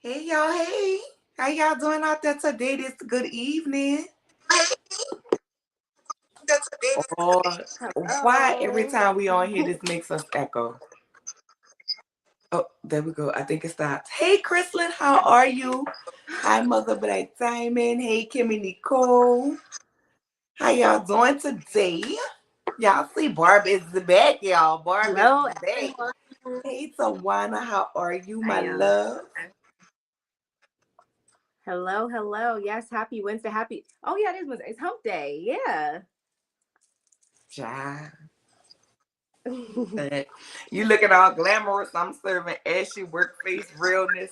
Hey y'all, hey. How y'all doing out there today? This good evening. Or why every Hello. time we on here this makes us echo? Oh, there we go. I think it stopped. Hey Chrislyn, how are you? Hi Mother Black Diamond. Hey Kimmy Nicole. How y'all doing today? Y'all see Barb is back, y'all. Barb is Hello, back. everyone. Hey Tawana, how are you, I my am. love? Hello, hello. Yes, happy Wednesday. Happy. Oh yeah, it is Wednesday. It's Hump Day. Yeah. Ja. You looking all glamorous. I'm serving ashy work face realness.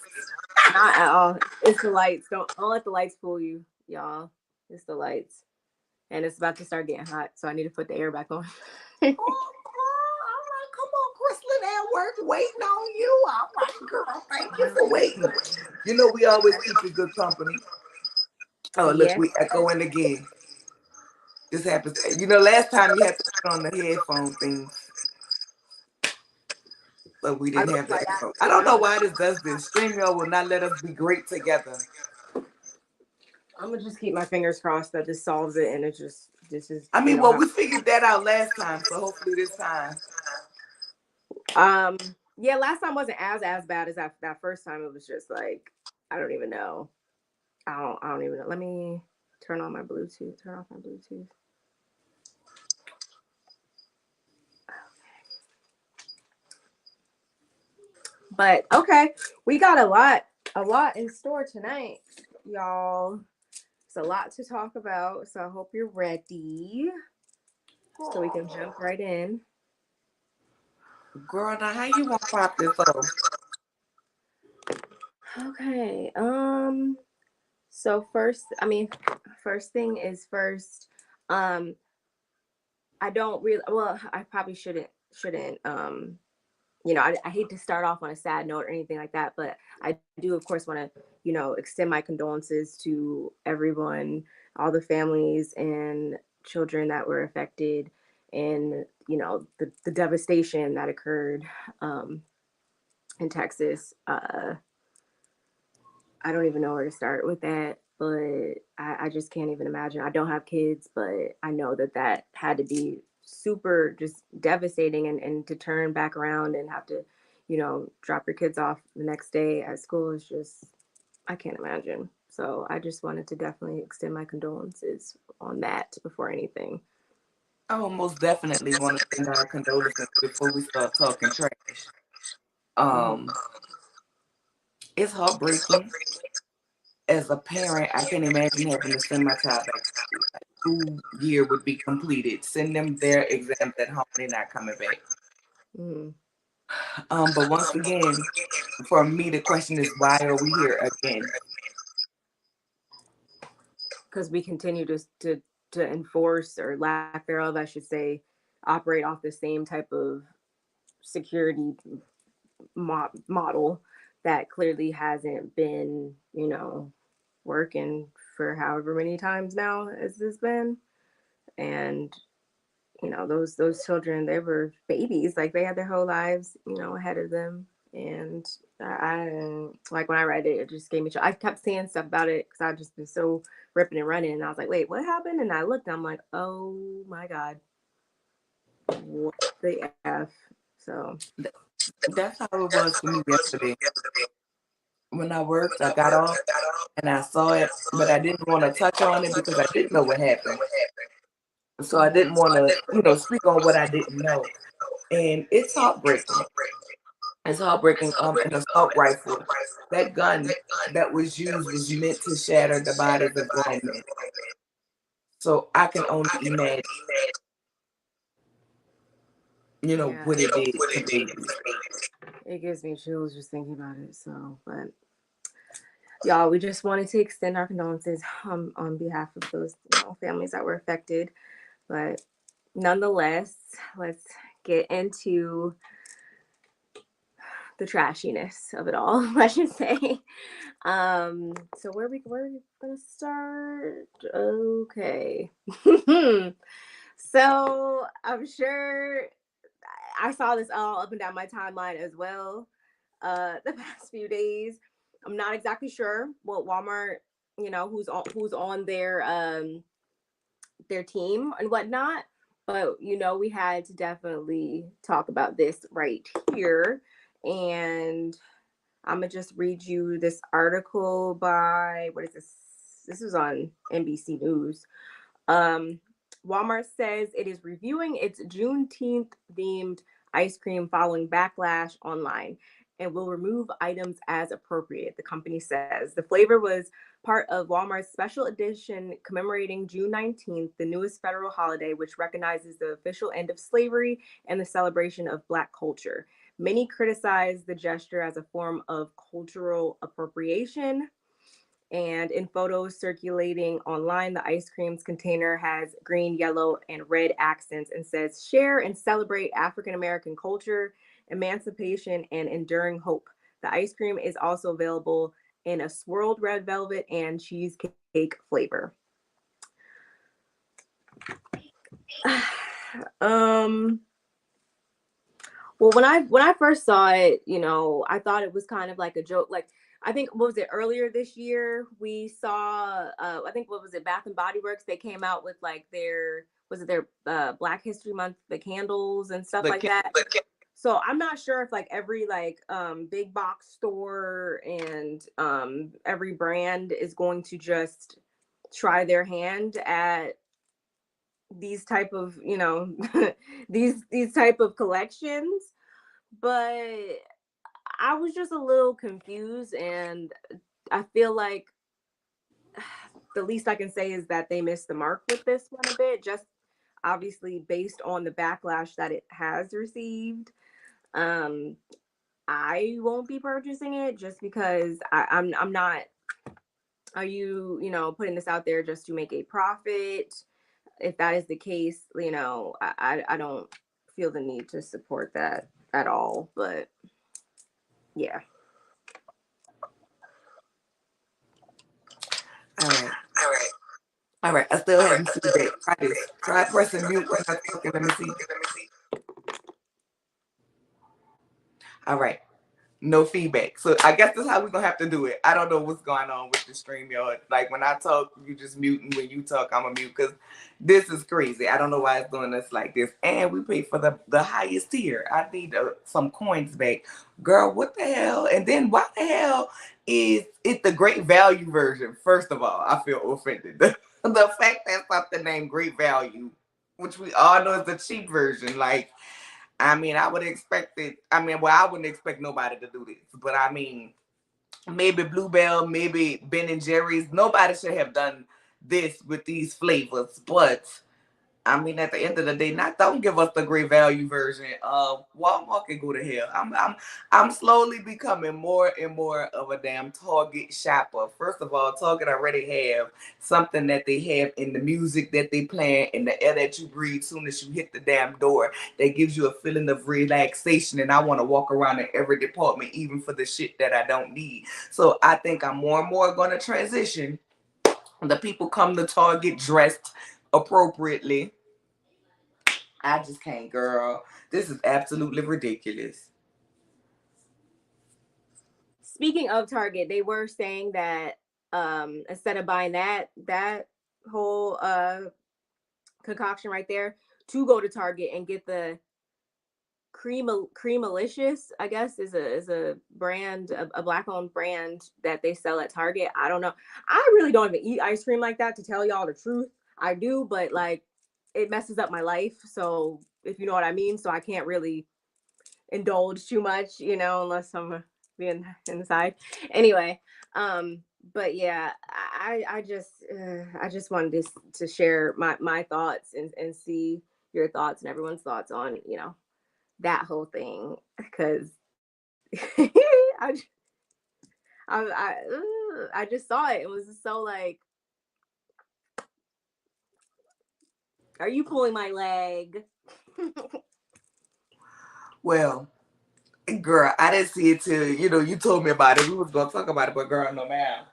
Not at all. It's the lights. Don't let the lights fool you, y'all. It's the lights, and it's about to start getting hot, so I need to put the air back on. Oh, girl, all right, come on, Crystalline at work waiting on you. All right, girl, thank you for waiting. You know we always keep you good company. Oh, look, Yes. we echoing again. This happens. You know, last time you had to put on the headphone things, but we I didn't go have the like echo. that I too. don't know why this does this. StreamYard will not let us be great together. I'm gonna just keep my fingers crossed that this solves it, and it just this is I we mean, don't well, have. we figured that out last time, so hopefully this time. Um. Yeah, last time wasn't as bad as that first time. It was just like I don't even know. I don't even know. Let me turn on my Bluetooth. Turn off my Bluetooth. But okay, we got a lot in store tonight, y'all. It's a lot to talk about. So I hope you're ready. So we can jump right in. Girl, now how you want to pop this off? Okay. So first thing is first. Um, I don't really. Well, I probably shouldn't. I hate to start off on a sad note or anything like that, but I do, of course, want to, extend my condolences to everyone, all the families and children that were affected in, the devastation that occurred in Texas. I don't even know where to start with that, but I just can't even imagine. I don't have kids, but I know that had to be super just devastating and to turn back around and have to, drop your kids off the next day at school is just, I can't imagine. So I just wanted to definitely extend my condolences on that before anything. I will most definitely want to send our condolences before we start talking trash. Mm. Um, it's heartbreaking. As a parent, I can't imagine having to send my child back to school. Like, school year would be completed. Send them their exams at home. They're not coming back. Mm. But once again, for me, the question is, why are we here again? Because we continue to enforce or lack thereof, I should say, operate off the same type of security model that clearly hasn't been, working for however many times now as this been. And those children, they were babies, like they had their whole lives, ahead of them. And I like when I read it, it just gave me. I kept seeing stuff about it because I just been so ripping and running, and I was like, "Wait, what happened?" And I looked, and I'm like, "Oh my god, what the f?" So That's how it was for me yesterday. When I worked, I got off and I saw it, but I didn't want to touch on it because I didn't know what happened. So I didn't want to, speak on what I didn't know. And it's heartbreaking. It's heartbreaking. An assault rifle. That gun that was used was meant to shatter the bodies of grown men. So I can only imagine, yeah, what it did to babies. it gives me chills just thinking about it. So, but y'all, we just wanted to extend our condolences on behalf of those families that were affected. But nonetheless, let's get into the trashiness of it all, I should say. So where are we gonna start? Okay. So I'm sure I saw this all up and down my timeline as well, the past few days. I'm not exactly sure what Walmart, who's on their team and whatnot. But we had to definitely talk about this right here. And I'm gonna just read you this article by, what is this? This was on NBC News. Um, Walmart says it is reviewing its Juneteenth themed ice cream following backlash online and will remove items as appropriate, the company says. The flavor was part of Walmart's special edition commemorating June 19th, the newest federal holiday, which recognizes the official end of slavery and the celebration of Black culture. Many criticize the gesture as a form of cultural appropriation. And in photos circulating online, the ice cream's container has green, yellow, and red accents and says, "Share and celebrate African American culture, emancipation, and enduring hope." The ice cream is also available in a swirled red velvet and cheesecake flavor. Well, when I first saw it, I thought it was kind of like a joke. Like, I think, what was it, earlier this year we saw, I think, what was it, Bath and Body Works? They came out with like their Black History Month, the candles and stuff like that. So I'm not sure if like every like big box store and every brand is going to just try their hand at these type of these type of collections. But I was just a little confused, and I feel like the least I can say is that they missed the mark with this one a bit, just obviously based on the backlash that it has received. I won't be purchasing it just because I'm not. Are you putting this out there just to make a profit? If that is the case, I don't feel the need to support that at all. But yeah. All right. All right. I still haven't seen that. Try this. Try pressing mute when I'm talking. Let me see. All right. No feedback. So I guess that's how we're gonna have to do it. I don't know what's going on with the stream, y'all. Like when I talk, you just mute, and when you talk, I'm a mute, because this is crazy. I don't know why it's doing us like this. And we pay for the highest tier. I need some coins back, girl. What the hell? And then why the hell is it the great value version? First of all, I feel offended. The fact that something named Great Value, which we all know is the cheap version, like. I mean, I would expect it. I mean, well, I wouldn't expect nobody to do this, but I mean, maybe Bluebell, maybe Ben and Jerry's. Nobody should have done this with these flavors, but I mean, at the end of the day, don't give us the great value version. Walmart can go to hell. I'm slowly becoming more and more of a damn Target shopper. First of all, Target already have something that they have in the music that they play, in the air that you breathe. Soon as you hit the damn door, that gives you a feeling of relaxation. And I want to walk around in every department, even for the shit that I don't need. So I think I'm more and more going to transition. The people come to Target dressed appropriately. I just can't, girl. This is absolutely ridiculous. Speaking of Target, they were saying that instead of buying that whole concoction right there, to go to Target and get the Creamalicious, I guess, is a brand, a Black owned brand that they sell at Target. I don't know. I really don't even eat ice cream like that, to tell y'all the truth. I do, but like it messes up my life. So if you know what I mean. So I can't really indulge too much, unless I'm being inside. Anyway, but yeah, I just wanted to share my thoughts and see your thoughts and everyone's thoughts on that whole thing, because I just saw it. It was so like, are you pulling my leg? Well, girl, I didn't see it till you told me about it. We was gonna talk about it, but girl, no ma'am.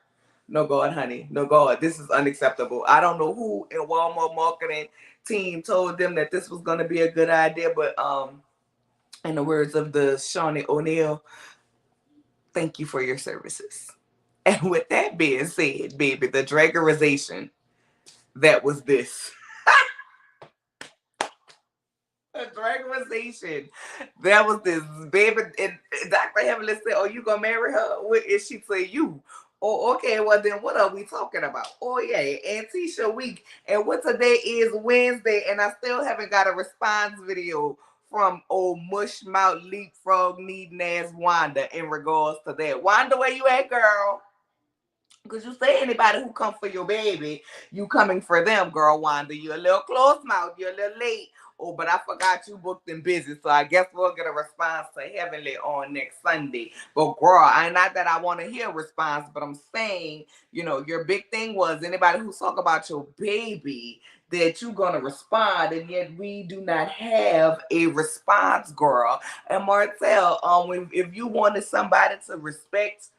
No God, honey. No God. This is unacceptable. I don't know who in Walmart marketing team told them that this was gonna be a good idea, but in the words of the Shawnee O'Neal, thank you for your services. And with that being said, baby, the dragorization, that was this. A dragorization. That was this baby. And Dr. Heavenly said, "Oh, you gonna marry her?" What is she say? You. Oh, okay. Well, then what are we talking about? Oh, yeah, Antisha week. And what today is Wednesday, and I still haven't got a response video from old mush mouth leapfrog needing ass Wanda in regards to that. Wanda, where you at, girl? Because you say anybody who come for your baby, you coming for them, girl, Wanda. You're a little close mouth. You're a little late. Oh, but I forgot you booked and busy. So I guess we'll get a response to Heavenly on next Sunday. But girl, not that I want to hear a response, but I'm saying, your big thing was anybody who talk about your baby, that you're going to respond. And yet we do not have a response, girl. And Martell, if you wanted somebody to respect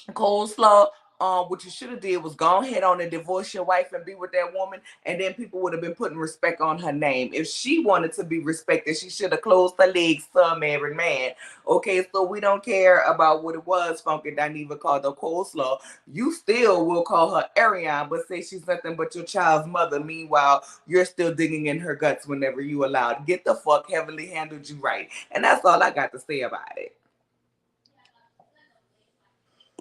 coleslaw, what you should have did was go ahead on and divorce your wife and be with that woman, and then people would have been putting respect on her name. If she wanted to be respected, she should have closed her legs to a married man. Okay, so we don't care about what it was Funky Dineva called the coleslaw. You still will call her Ariane, but say she's nothing but your child's mother. Meanwhile, you're still digging in her guts whenever you allowed. Get the fuck. Heavenly handled you right. And that's all I got to say about it.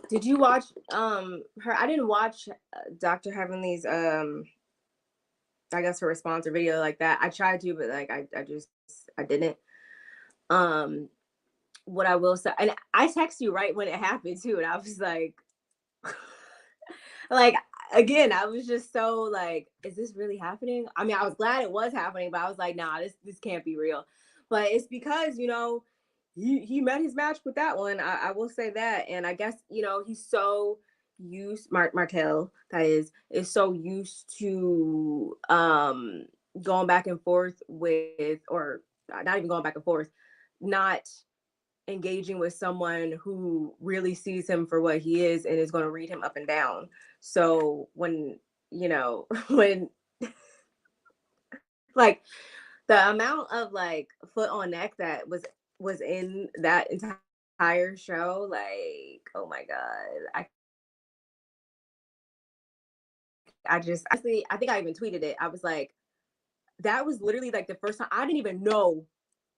Did you watch her? I didn't watch Dr. Heavenly's I guess her response or video like that. I tried to, but like I didn't. What I will say, and I text you right when it happened too, and I was like like again, I was just so like, is this really happening? I mean, I was glad it was happening, but I was like, nah, this can't be real. But it's because, he met his match with that one. I will say that. And I guess, he's so used, Martell, that is so used to going back and forth with, or not even going back and forth, not engaging with someone who really sees him for what he is and is going to read him up and down. So when, when like the amount of like foot on neck that was in that entire show, like, oh my God. I just honestly, I think I even tweeted it. I was like, that was literally like the first time I didn't even know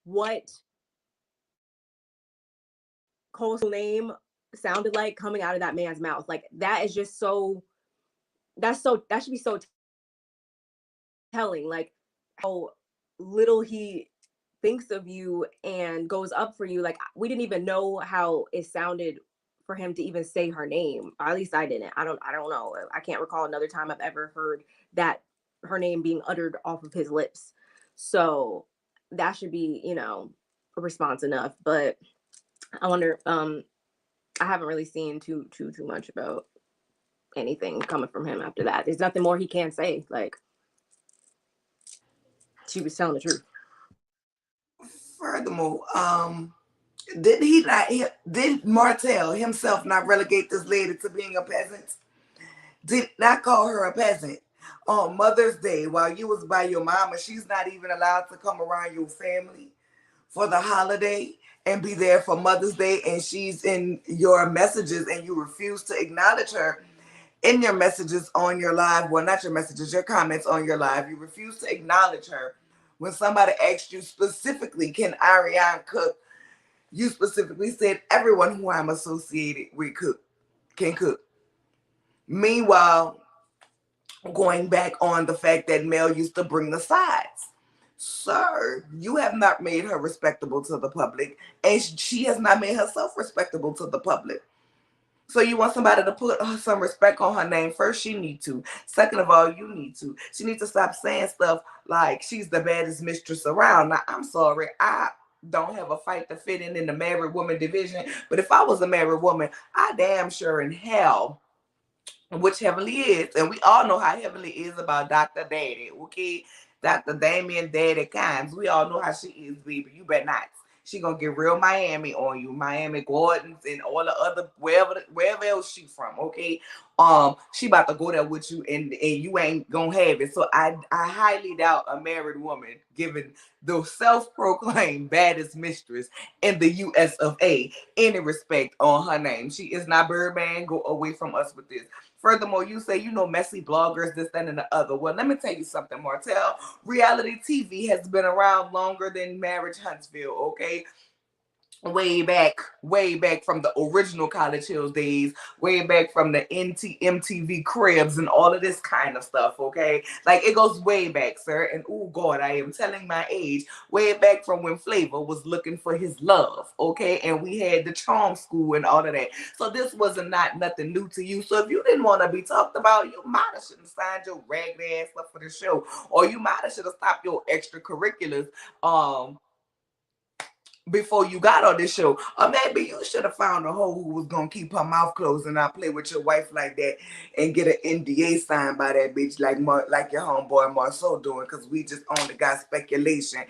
what Cole's name sounded like coming out of that man's mouth. Like that is just so, that should be so telling, like how little he thinks of you and goes up for you. Like we didn't even know how it sounded for him to even say her name. Or at least I didn't. I don't know. I can't recall another time I've ever heard that her name being uttered off of his lips. So that should be, a response enough. But I wonder, I haven't really seen too much about anything coming from him after that. There's nothing more he can say. Like, she was telling the truth. Furthermore, did Martell himself not relegate this lady to being a peasant? Did not call her a peasant on Mother's Day while you was by your mama? She's not even allowed to come around your family for the holiday and be there for Mother's Day, and she's in your messages and you refuse to acknowledge her in your messages on your live. Well, not your messages, your comments on your live. You refuse to acknowledge her. When somebody asked you specifically, can Ariane cook? You specifically said everyone who I'm associated with can cook. Meanwhile, going back on the fact that Mel used to bring the sides. Sir, you have not made her respectable to the public, and she has not made herself respectable to the public. So you want somebody to put some respect on her name. First, she need to. Second of all, you need to. She needs to stop saying stuff like she's the baddest mistress around. Now, I'm sorry. I don't have a fight to fit in the married woman division. But if I was a married woman, I damn sure in hell, which Heavenly is, and we all know how Heavenly is about Dr. Daddy, okay? Dr. Damien Daddy Kimes. We all know how she is, baby. You better not. She gonna get real Miami on you, Miami Gardens and all the other wherever else she from. Okay, she about to go there with you, and you ain't gonna have it. So I highly doubt a married woman giving the self-proclaimed baddest mistress in the U.S. of A any respect on her name. She is not Birdman. Go away from us with this. Furthermore, you say, messy bloggers, this, that, and the other. Well, let me tell you something, Martell. Reality TV has been around longer than Marriage Huntsville, okay? Way back from the original College Hills days, way back from the MTV Cribs and all of this kind of stuff, okay? Like, it goes way back, sir. And oh God, I am telling my age, way back from when Flavor was looking for his love, okay? And we had the Charm School and all of that. So this wasn't not nothing new to you. So if you didn't want to be talked about, you might have should have signed your ragged ass up for the show, or you might have should have stopped your extracurriculars, before you got on this show. Or maybe you should have found a hoe who was gonna keep her mouth closed and not play with your wife like that and get an NDA signed by that bitch like your homeboy Marceau doing, because we just only got speculation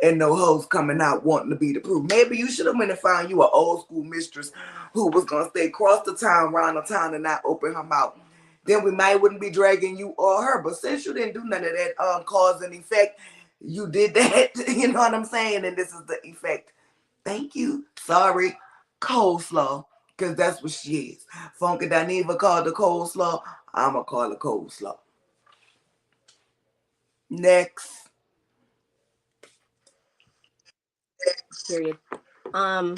and no hoes coming out wanting to be the proof. Maybe you should have went and found you an old school mistress who was gonna stay across the town, round the town, and not open her mouth. Then we might wouldn't be dragging you or her. But since you didn't do none of that cause and effect, you did that. You know what I'm saying? And this is the effect. Thank you. Sorry. Coleslaw. Because that's what she is. Funky Dineva called the coleslaw. I'ma call it coleslaw. Next. Period. I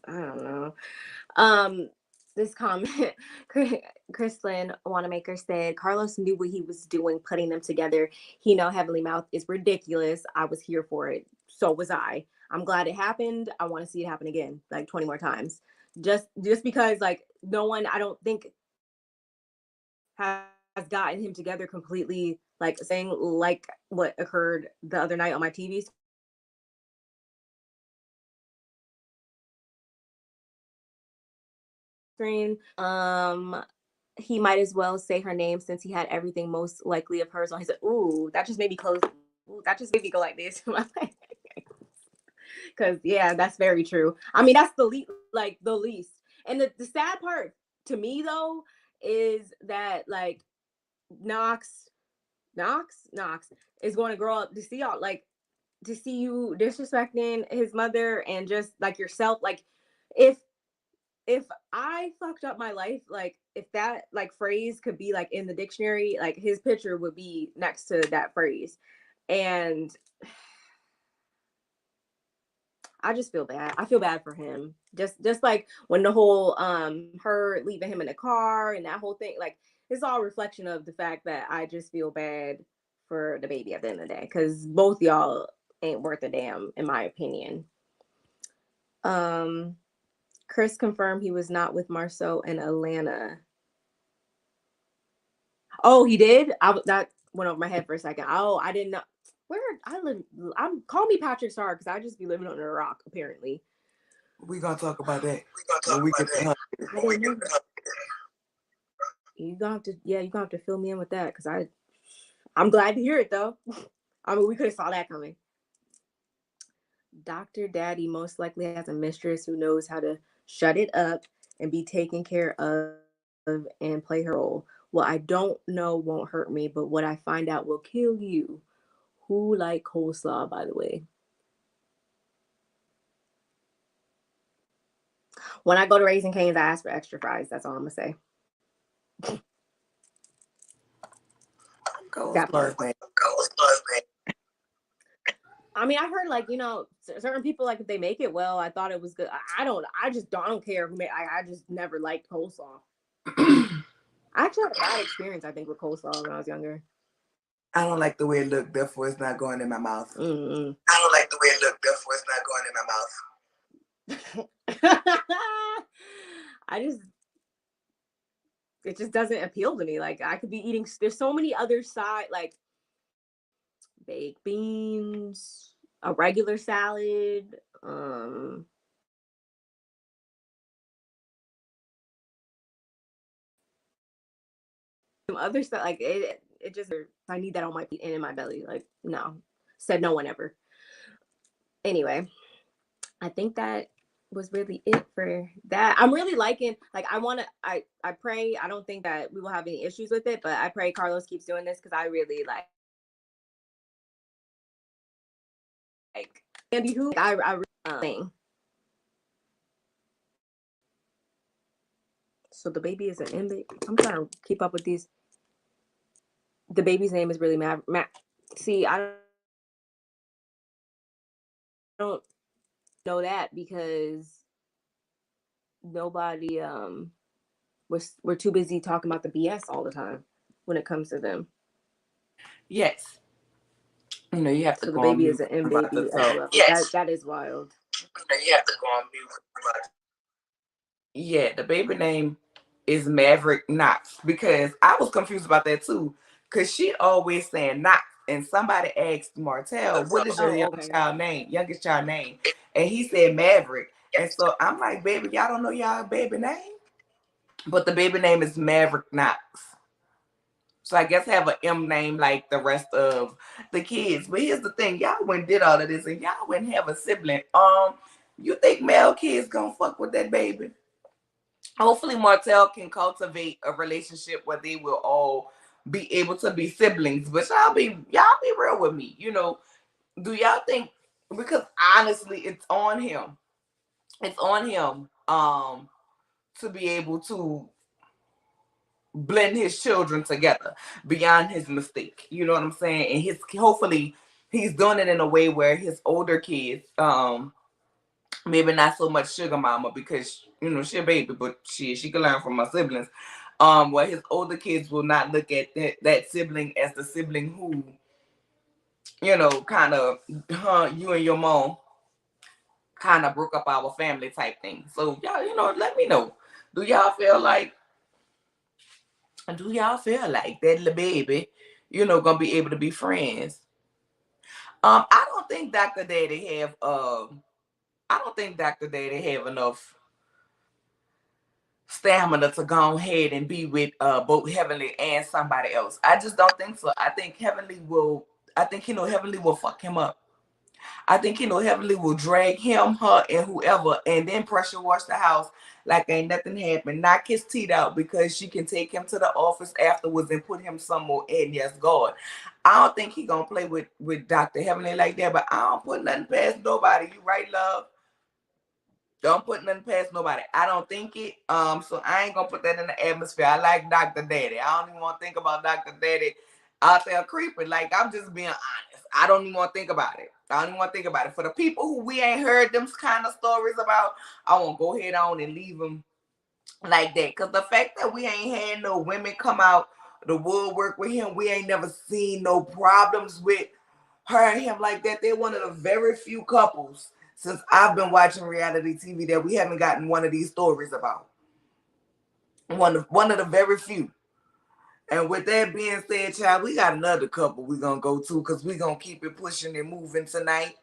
don't know. This comment, Chrislyn Wanamaker said, Carlos knew what he was doing, putting them together. He know Heavenly Mouth is ridiculous. I was here for it. So was I. I'm glad it happened. I want to see it happen again, like 20 more times. Just because, like, no one, I don't think, has gotten him together completely, like saying like what occurred the other night on my TV screen. He might as well say her name since he had everything most likely of hers on his. Ooh, that just made me close. Ooh, that just made me go like this. Because yeah, that's very true. I mean, that's the least. And the sad part to me though is that like Knox is going to grow up to see y'all, like, to see you disrespecting his mother and just like yourself. Like, if I fucked up my life, like if that like phrase could be like in the dictionary, like his picture would be next to that phrase. And I just feel bad. I feel bad for him. Just like when the whole her leaving him in the car and that whole thing, like it's all a reflection of the fact that I just feel bad for the baby at the end of the day, because both y'all ain't worth a damn in my opinion. Chris confirmed he was not with Marceau in Atlanta. Oh, he did? That went over my head for a second. Oh, I didn't know. Where I live, call me Patrick Star, because I just be living under a rock apparently. We're gonna talk about that when we get to you're gonna have to fill me in with that, because I'm glad to hear it though. I mean, we could have saw that coming. Dr. Daddy most likely has a mistress who knows how to shut it up and be taken care of and play her role. What I don't know won't hurt me, but what I find out will kill you. Who like coleslaw, by the way? When I go to Raising Cane's, I ask for extra fries. That's all I'm gonna say. That part. I mean, I heard like, certain people, like if they make it well, I thought it was good. I don't care who made. I just never liked coleslaw. I actually had a bad experience, I think, with coleslaw when I was younger. I don't like the way it looked, therefore it's not going in my mouth. Mm-hmm. I don't like the way it looked, therefore it's not going in my mouth. It just doesn't appeal to me. Like, I could be eating, there's so many other side, like baked beans, a regular salad, some other stuff. Like it just, I need that on my feet and in my belly. Like, no. said no one ever. Anyway, I think that was really it for that. I'm really liking, like, I pray, I don't think that we will have any issues with it, but I pray Carlos keeps doing this because I really like Andy who I thing. So the baby is an M. I'm trying to keep up with these. The baby's name is really Matt. See, I don't know that because nobody we're too busy talking about the BS all the time when it comes to them. Yes. You know, you have to So the go on baby mute is an M about the baby as talk. well. Yes. That is wild. You have to go on mute about. Yeah, the baby name is Maverick Knox because I was confused about that too. Cause she always saying Knox, and somebody asked Martell, "What is your youngest child name?" And he said Maverick, and so I'm like, "Baby, y'all don't know y'all baby name?" But the baby name is Maverick Knox. So I guess have an M name like the rest of the kids. But here's the thing, y'all went and did all of this, and y'all wouldn't have a sibling. You think male kids gonna fuck with that baby? Hopefully Martell can cultivate a relationship where they will all be able to be siblings. But y'all be real with me. You know, do y'all think, because honestly it's on him. It's on him to be able to blend his children together beyond his mistake. You know what I'm saying? And hopefully he's doing it in a way where his older kids, maybe not so much sugar mama because you know she a baby, but she can learn from her siblings. Where his older kids will not look at that sibling as the sibling who, you know, kind of you and your mom kind of broke up our family type thing. So y'all, you know, let me know. Do y'all feel like that little baby, you know, gonna be able to be friends? I don't think Dr. Daddy have I don't think Dr. Daddy have enough stamina to go ahead and be with both Heavenly and somebody else. I just don't think so. I think Heavenly will fuck him up. I think Heavenly will drag him, her, and whoever, and then pressure wash the house like ain't nothing happened. Knock his teeth out because she can take him to the office afterwards and put him somewhere in. Yes, God. I don't think he gonna play with Dr. Heavenly like that, but I don't put nothing past nobody. You right, love? Don't put nothing past nobody. I don't think it. So I ain't gonna put that in the atmosphere. I like Dr. Daddy. I don't even want to think about Dr. Daddy out there creeping. Like, I'm just being honest. I don't even want to think about it. I don't even want to think about it. For the people who we ain't heard them kind of stories about, I won't go ahead on and leave them like that. Cause the fact that we ain't had no women come out the woodwork with him, we ain't never seen no problems with her and him like that. They're one of the very few couples since I've been watching reality TV that we haven't gotten one of these stories about. One of the very few. And with that being said, child, we got another couple we gonna go to because we gonna keep it pushing and moving tonight.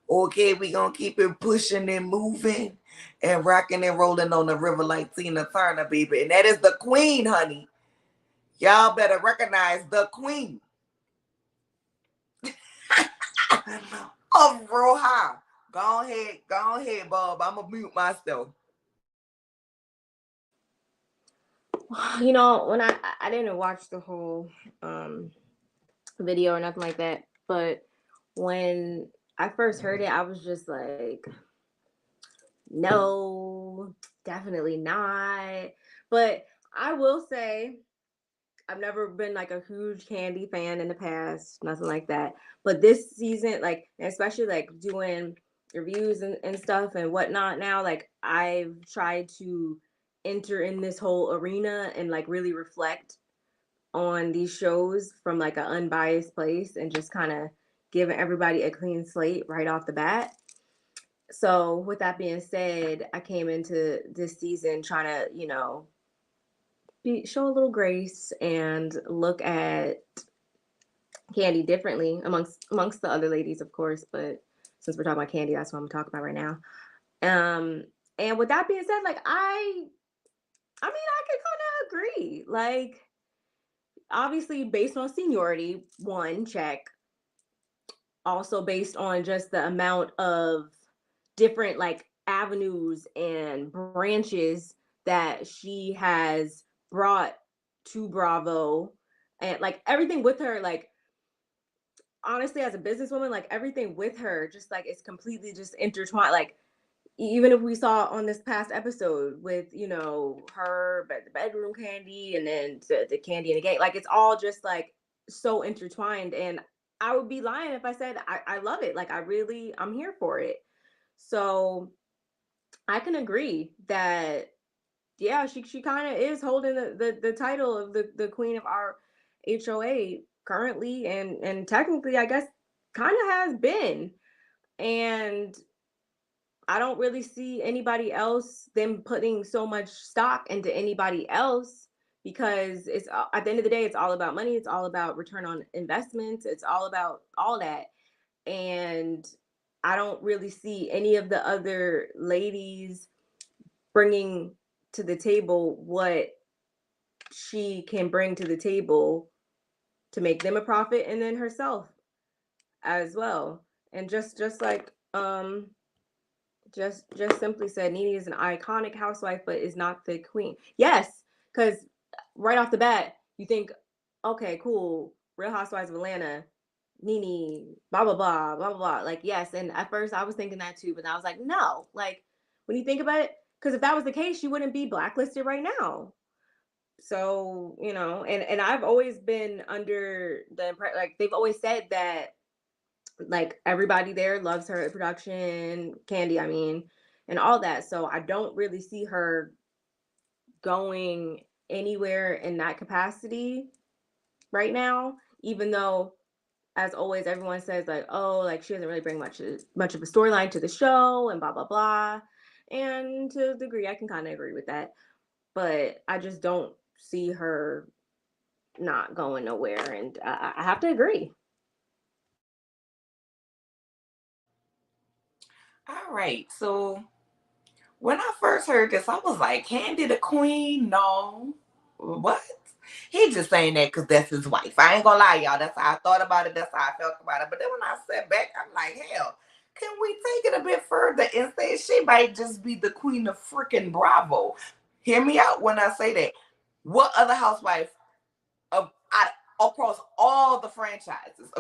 Okay, we gonna keep it pushing and moving and rocking and rolling on the river like Tina Turner, baby. And that is the queen, honey. Y'all better recognize the queen of Roha. Go ahead, Bob. I'ma mute myself. You know, when I didn't watch the whole video or nothing like that, but when I first heard it, I was just like, no, definitely not. But I will say, I've never been like a huge Candy fan in the past, nothing like that. But this season, like, especially like doing reviews and stuff and whatnot now, like, I've tried to enter in this whole arena and like really reflect on these shows from like an unbiased place and just kind of giving everybody a clean slate right off the bat. So with that being said, I came into this season trying to, you know, show a little grace and look at Candy differently amongst the other ladies, of course. But since we're talking about Candy, that's what I'm talking about right now. And with that being said, like I mean, I could kind of agree. Like, obviously, based on seniority, one check. also based on just the amount of different like avenues and branches that she has brought to Bravo, and like everything with her, like honestly as a businesswoman, like everything with her just like it's completely just intertwined. Like even if we saw on this past episode with, you know, her the bedroom candy and then the candy in the game, like it's all just like so intertwined. And I would be lying if I said I love it. Like I'm here for it. So I can agree that yeah, she kind of is holding the title of the queen of our HOA currently, and technically I guess kind of has been. And I don't really see anybody else them putting so much stock into anybody else, because it's at the end of the day it's all about money, it's all about return on investments, it's all about all that. And I don't really see any of the other ladies bringing to the table what she can bring to the table to make them a profit, and then herself as well. And just like just simply said, Nene is an iconic housewife, but is not the queen. Yes, because right off the bat, you think, okay, cool, Real Housewives of Atlanta, Nene, blah blah blah blah blah. Like yes, and at first I was thinking that too, but I was like, no. Like when you think about it, because if that was the case, she wouldn't be blacklisted right now. So you know, and I've always been under the impression, like they've always said that like everybody there loves her production, Candy, I mean, and all that. So I don't really see her going anywhere in that capacity right now, even though as always everyone says like, oh, like she doesn't really bring much of a storyline to the show and blah blah blah. And to a degree I can kind of agree with that. But I just don't see her not going nowhere, and I have to agree. All right. So when I first heard this, I was like, Candy the Queen? No. What? He just saying that because that's his wife. I ain't gonna lie, y'all. That's how I thought about it. That's how I felt about it. But then when I sat back, I'm like, hell, can we take it a bit further and say she might just be the queen of freaking Bravo? Hear me out when I say that. What other housewife of across all the franchises,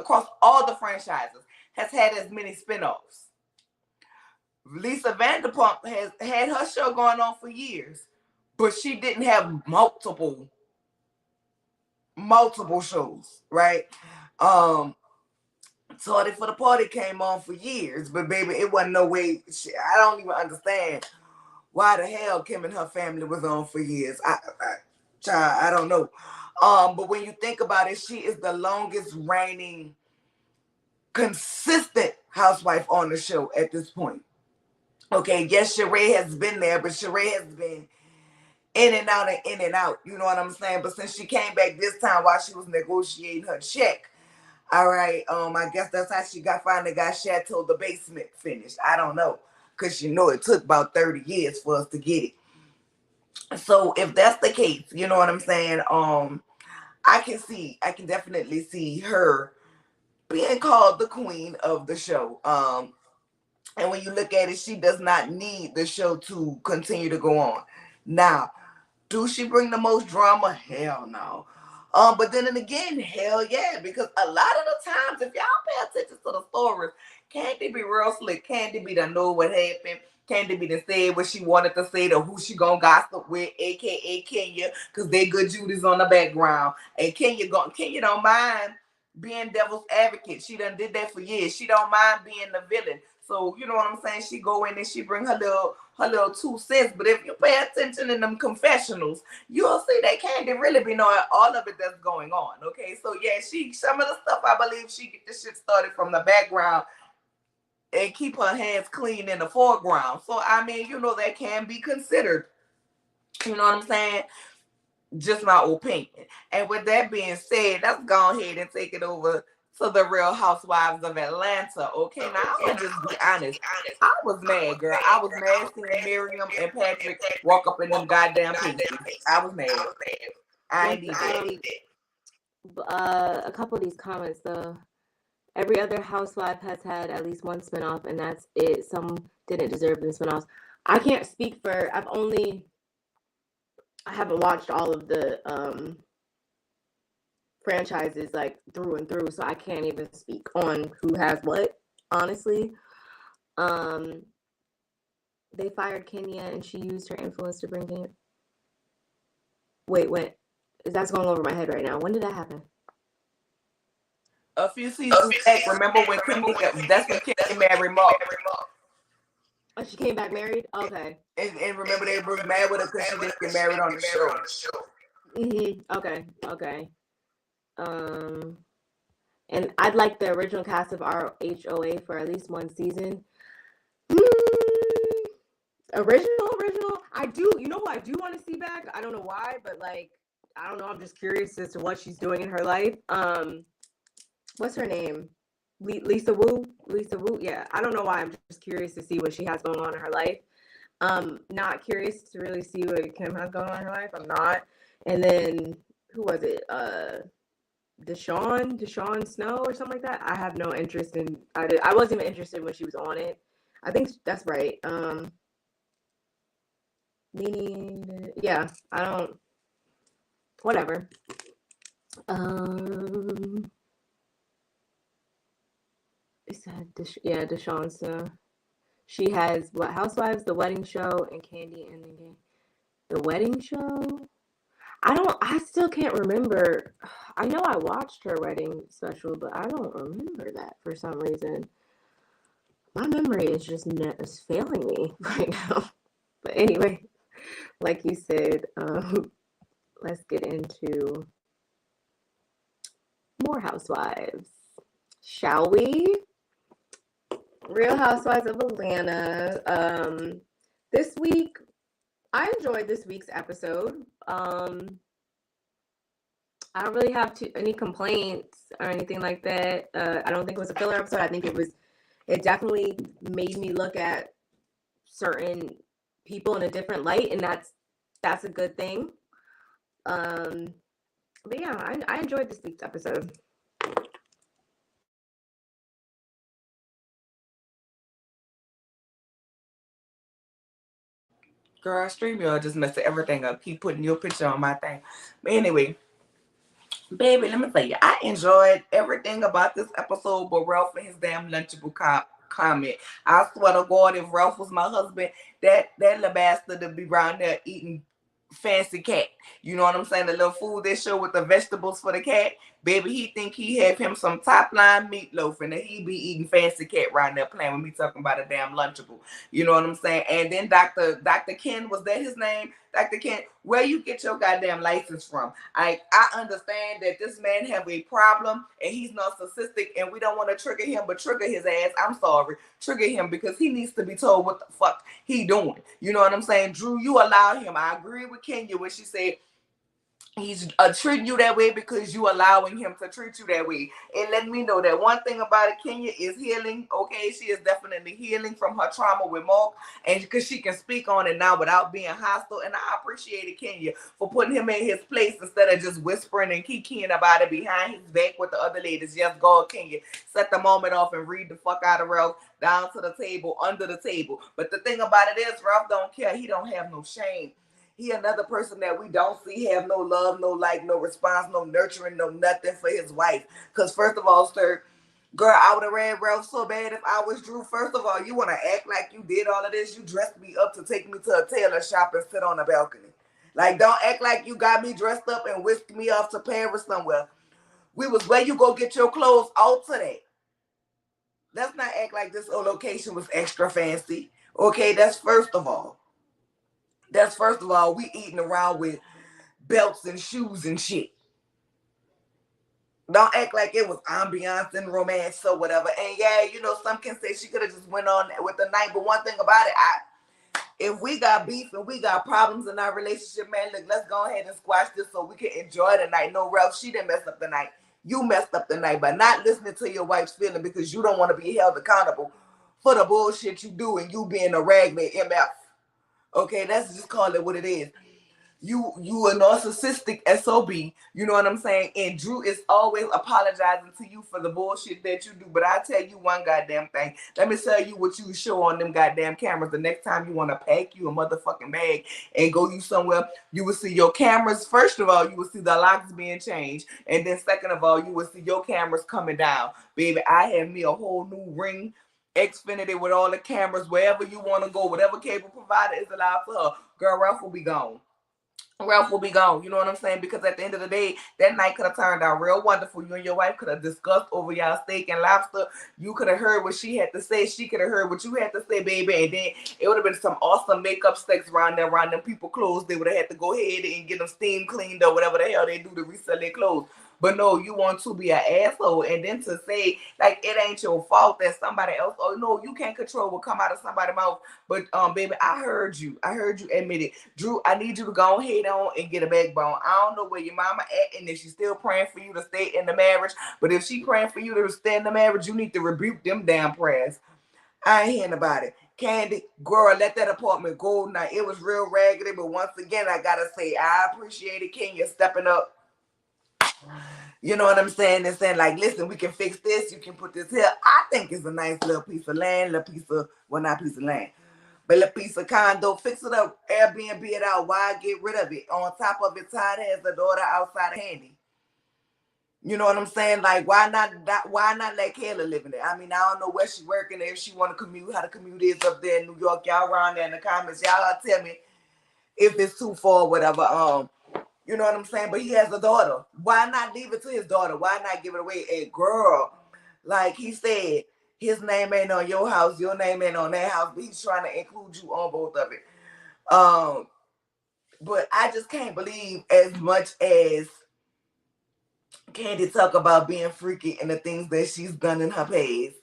has had as many spinoffs? Lisa Vanderpump has had her show going on for years, but she didn't have multiple shows, right? Sorry for the Party came on for years, but baby, it wasn't no way. I don't even understand why the hell Kim and her family was on for years. I don't know. But when you think about it, she is the longest reigning consistent housewife on the show at this point. Okay, yes, Sheree has been there, but Sheree has been in and out and in and out. You know what I'm saying? But since she came back this time while she was negotiating her check, all right, I guess that's how she finally got Chateau the Basement finished. I don't know, because you know it took about 30 years for us to get it. So if that's the case, you know what I'm saying? I can definitely see her being called the queen of the show. And when you look at it, she does not need the show to continue to go on. Now, do she bring the most drama? Hell no. But then again, hell yeah, because a lot of the times, if y'all pay attention to the stories, Candy be real slick. Candy be done know what happened. Candy be done say what she wanted to say, to who she gonna gossip with, aka Kenya, because they good Judy's on the background. And Kenya don't mind being devil's advocate. She done did that for years. She don't mind being the villain. So you know what I'm saying? She go in and she bring her little 2 cents. But if you pay attention in them confessionals, you'll see that Candy really be knowing all of it that's going on. Okay, so yeah, some of the stuff I believe she get this shit started from the background and keep her hands clean in the foreground. So I mean, you know, that can be considered. You know what I'm saying? Just my opinion. And with that being said, let's go ahead and take it over to the Real Housewives of Atlanta. Okay, now I'm gonna just be honest. I was mad, girl. I was mad seeing Miriam and Patrick walk up in them goddamn pieces. I was mad. I ain't even. A couple of these comments though. Every other housewife has had at least one spinoff, and that's it. Some didn't deserve the spinoffs. I can't speak for. I haven't watched all of the franchises like through and through, so I can't even speak on who has what. Honestly, um, they fired Kenya, and she used her influence to bring in. Wait, that's going over my head right now. When did that happen? A few seasons back, remember when that's when Kenya married Mark. Oh, she came back married? Okay. And remember they was mad with her because she didn't get married on the show. Okay. And I'd like the original cast of RHOA for at least one season. Original. I do. You know who I do want to see back? I don't know why, but like, I don't know. I'm just curious as to what she's doing in her life. What's her name? Lisa Wu. Yeah. I don't know why. I'm just curious to see what she has going on in her life. Not curious to really see what Kim has going on in her life. I'm not. And then who was it? Deshaun Snow or something like that. I have no interest in. I wasn't even interested when she was on it. I think that's right. Yeah, I don't. Whatever. Is that Deshaun Snow? She has what? Housewives, The Wedding Show, and Candy and the Game. The Wedding Show. I still can't remember. I know I watched her wedding special, but I don't remember that for some reason. My memory is just failing me right now. But anyway, like you said, let's get into more housewives, shall we? Real Housewives of Atlanta. This week, I enjoyed this week's episode. I don't really have any complaints or anything like that. I don't think it was a filler episode. I think it definitely made me look at certain people in a different light, and that's a good thing. But yeah, I enjoyed this week's episode. Girl, StreamYard just messing everything up. Keep putting your picture on my thing. But anyway, baby, let me tell you, I enjoyed everything about this episode, but Ralph and his damn Lunchable comment. I swear to God, if Ralph was my husband, that little bastard would be around there eating fancy cat. You know what I'm saying? The little food they show with the vegetables for the cat. Baby, he think he have him some top line meatloaf and then he be eating fancy cat right there playing with me talking about a damn Lunchable. You know what I'm saying? And then Dr. Ken, was that his name? Dr. Ken, where you get your goddamn license from? I understand that this man have a problem and he's narcissistic and we don't want to trigger him, but trigger his ass. I'm sorry. Trigger him because he needs to be told what the fuck he doing. You know what I'm saying? Drew, you allow him. I agree with Kenya when she said he's treating you that way because you allowing him to treat you that way. And let me know that one thing about it, Kenya is healing. Okay, she is definitely healing from her trauma with Mark, and because she can speak on it now without being hostile. And I appreciated Kenya for putting him in his place instead of just whispering and kikiing about it behind his back with the other ladies. Yes, God, Kenya, set the moment off and read the fuck out of Ralph down to the table, under the table. But the thing about it is, Ralph don't care. He don't have no shame. He another person that we don't see have no love, no like, no response, no nurturing, no nothing for his wife. Because first of all, sir, girl, I would have ran Ralph so bad if I was Drew. First of all, you want to act like you did all of this. You dressed me up to take me to a tailor shop and sit on a balcony. Like, don't act like you got me dressed up and whisked me off to Paris somewhere. We was where you go get your clothes out today. Let's not act like this location was extra fancy. Okay, that's first of all. We eating around with belts and shoes and shit. Don't act like it was ambiance and romance or whatever. And yeah, you know, some can say she could have just went on with the night. But one thing about it, if we got beef and we got problems in our relationship, man, look, let's go ahead and squash this so we can enjoy the night. No, Ralph, she didn't mess up the night. You messed up the night by not listening to your wife's feeling because you don't want to be held accountable for the bullshit you do and you being a ragman MF. Okay, let's just call it what it is. You a narcissistic SOB, you know what I'm saying? And Drew is always apologizing to you for the bullshit that you do. But I tell you one goddamn thing. Let me tell you what you show on them goddamn cameras. The next time you want to pack you a motherfucking bag and go you somewhere, you will see your cameras. First of all, you will see the locks being changed. And then second of all, you will see your cameras coming down. Baby, I have me a whole new Ring Xfinity with all the cameras, wherever you want to go, whatever cable provider is allowed for her. Girl, Ralph will be gone. Ralph will be gone. You know what I'm saying? Because at the end of the day, that night could have turned out real wonderful. You and your wife could have discussed over y'all steak and lobster. You could have heard what she had to say. She could have heard what you had to say, baby. And then it would have been some awesome makeup sex around there, around them people clothes. They would have had to go ahead and get them steam cleaned or whatever the hell they do to resell their clothes. But no, you want to be an asshole and then to say like it ain't your fault that somebody else. Oh no, you can't control what come out of somebody's mouth. But baby, I heard you. I heard you admit it. Drew, I need you to go ahead on and get a backbone. I don't know where your mama at and if she's still praying for you to stay in the marriage. But if she praying for you to stay in the marriage, you need to rebuke them damn prayers. I ain't hearing about it. Candy, girl, let that apartment go. Now it was real raggedy, but once again, I gotta say I appreciate it, Kenya, stepping up. You know what I'm saying? And saying, like, listen, we can fix this. You can put this here. I think it's a nice little piece of land, little piece of, well, not piece of land, but little piece of condo. Fix it up, Airbnb it out. Why get rid of it? On top of it, Todd has a daughter outside of Handy. You know what I'm saying? Like, why not let Kayla live in it? I mean, I don't know where she's working, if she want to commute, how the commute is up there in New York. Y'all around there in the comments. Y'all tell me if it's too far or whatever. You know what I'm saying? But he has a daughter. Why not leave it to his daughter? Why not give it away? And girl, like he said, his name ain't on your house, your name ain't on that house, but he's trying to include you on both of it. But I just can't believe, as much as Candy talk about being freaky and the things that she's done in her past,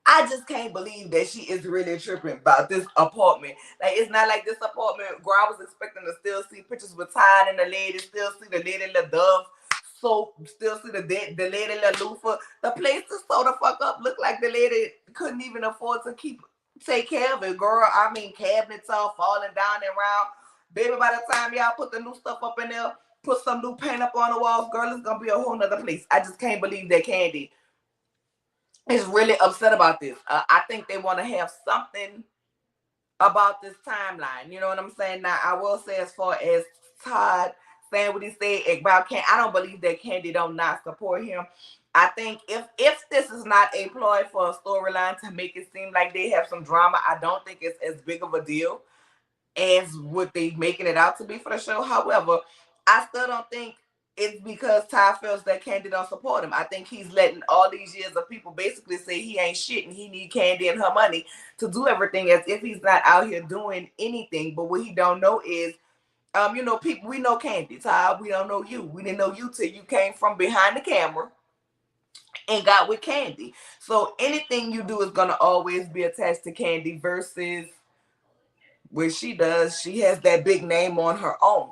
I just can't believe that she is really tripping about this apartment. Like, it's not like this apartment, girl, I was expecting to still see pictures with Todd and the lady, still see the lady LaDove soap, still see the lady LaLufa. The place is so the fuck up. Look like the lady couldn't even afford to take care of it, girl. I mean, cabinets all falling down and around. Baby, by the time y'all put the new stuff up in there, put some new paint up on the walls, girl, it's gonna be a whole nother place. I just can't believe that Candy is really upset about this. I think they want to have something about this timeline. You know what I'm saying? Now, I will say, as far as Todd saying what he said about Candy, I don't believe that Candy don't not support him. I think if this is not a ploy for a storyline to make it seem like they have some drama, I don't think it's as big of a deal as what they making it out to be for the show. However, I still don't think it's because Ty feels that Candy don't support him. I think he's letting all these years of people basically say he ain't shit and he need Candy and her money to do everything, as if he's not out here doing anything. But what he don't know is, you know, people, we know Candy, Ty, we don't know you. We didn't know you till you came from behind the camera and got with Candy. So anything you do is gonna always be attached to Candy, versus what she does, she has that big name on her own.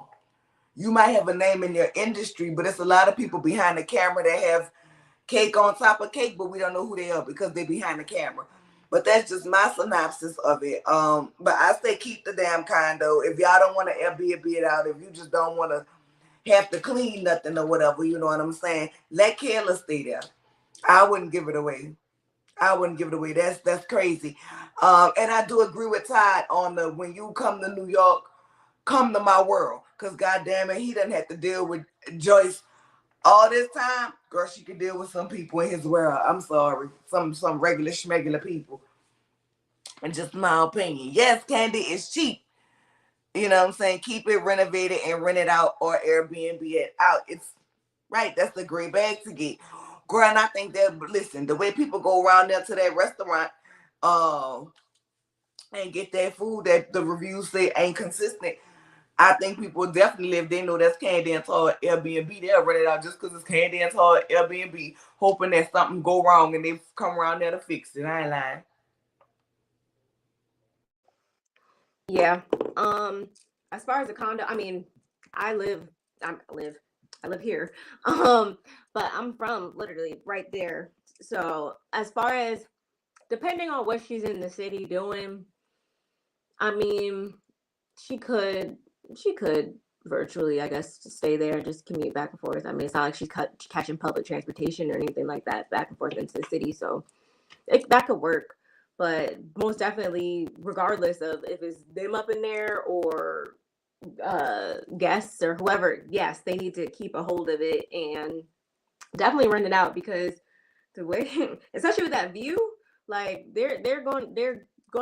You might have a name in your industry, but it's a lot of people behind the camera that have cake on top of cake, but we don't know who they are because they're behind the camera. But that's just my synopsis of it. But I say keep the damn condo. If y'all don't want to Airbnb it out, if you just don't want to have to clean nothing or whatever, you know what I'm saying? Let Kayla stay there. I wouldn't give it away. I wouldn't give it away. That's crazy. And I do agree with Todd on the, when you come to New York, come to my world. Because goddamn it, he doesn't have to deal with Joyce all this time. Girl, she could deal with some people in his world. I'm sorry. Some regular schmegular people. And just my opinion. Yes, Candy is cheap. You know what I'm saying? Keep it renovated and rent it out or Airbnb it out. It's right. That's a great bag to get. Girl, and I think that, listen, the way people go around there to that restaurant and get that food that the reviews say ain't consistent, I think people definitely, if they know that's Candy and Todd Airbnb, they'll rent it out just because it's Candy and Todd Airbnb, hoping that something go wrong and they come around there to fix it. I ain't lying. Yeah. As far as the condo, I mean, I live here. But I'm from literally right there. So as far as, depending on what she's in the city doing, I mean, she could virtually, I guess, to stay there and just commute back and forth. I mean, it's not like she's catching public transportation or anything like that back and forth into the city. So that could work. But most definitely, regardless of if it's them up in there or guests or whoever, yes, they need to keep a hold of it and definitely rent it out, because the way, especially with that view, like they're going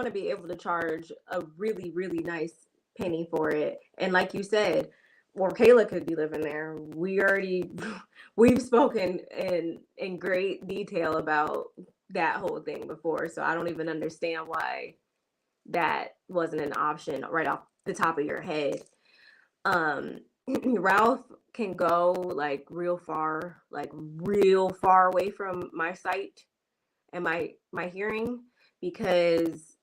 to be able to charge a really, really nice penny for it. And like you said, or Kayla could be living there. We've spoken in great detail about that whole thing before, so I don't even understand why that wasn't an option right off the top of your head. Ralph can go like real far away from my sight and my hearing, because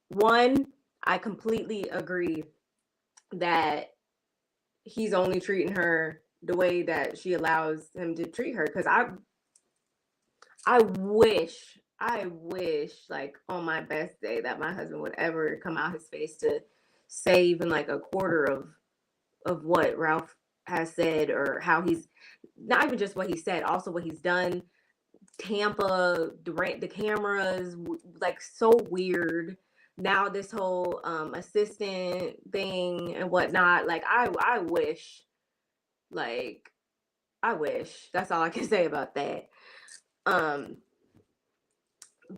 one, I completely agree that he's only treating her the way that she allows him to treat her. Because I wish like on my best day that my husband would ever come out his face to say even like a quarter of what Ralph has said, or how he's not even just what he said, also what he's done. Tampa, the cameras, like so weird. Now this whole assistant thing and whatnot. Like I wish that's all I can say about that.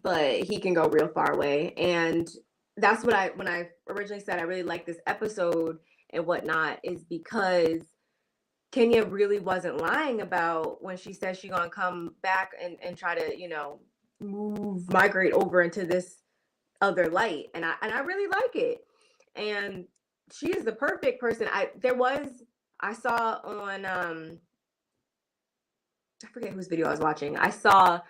But he can go real far away, and that's what when I originally said I really like this episode and whatnot, is because Kenya really wasn't lying about when she said she's gonna come back and try to, migrate over into this other light. And I really like it. And she is the perfect person. I saw on I forget whose video I was watching. I saw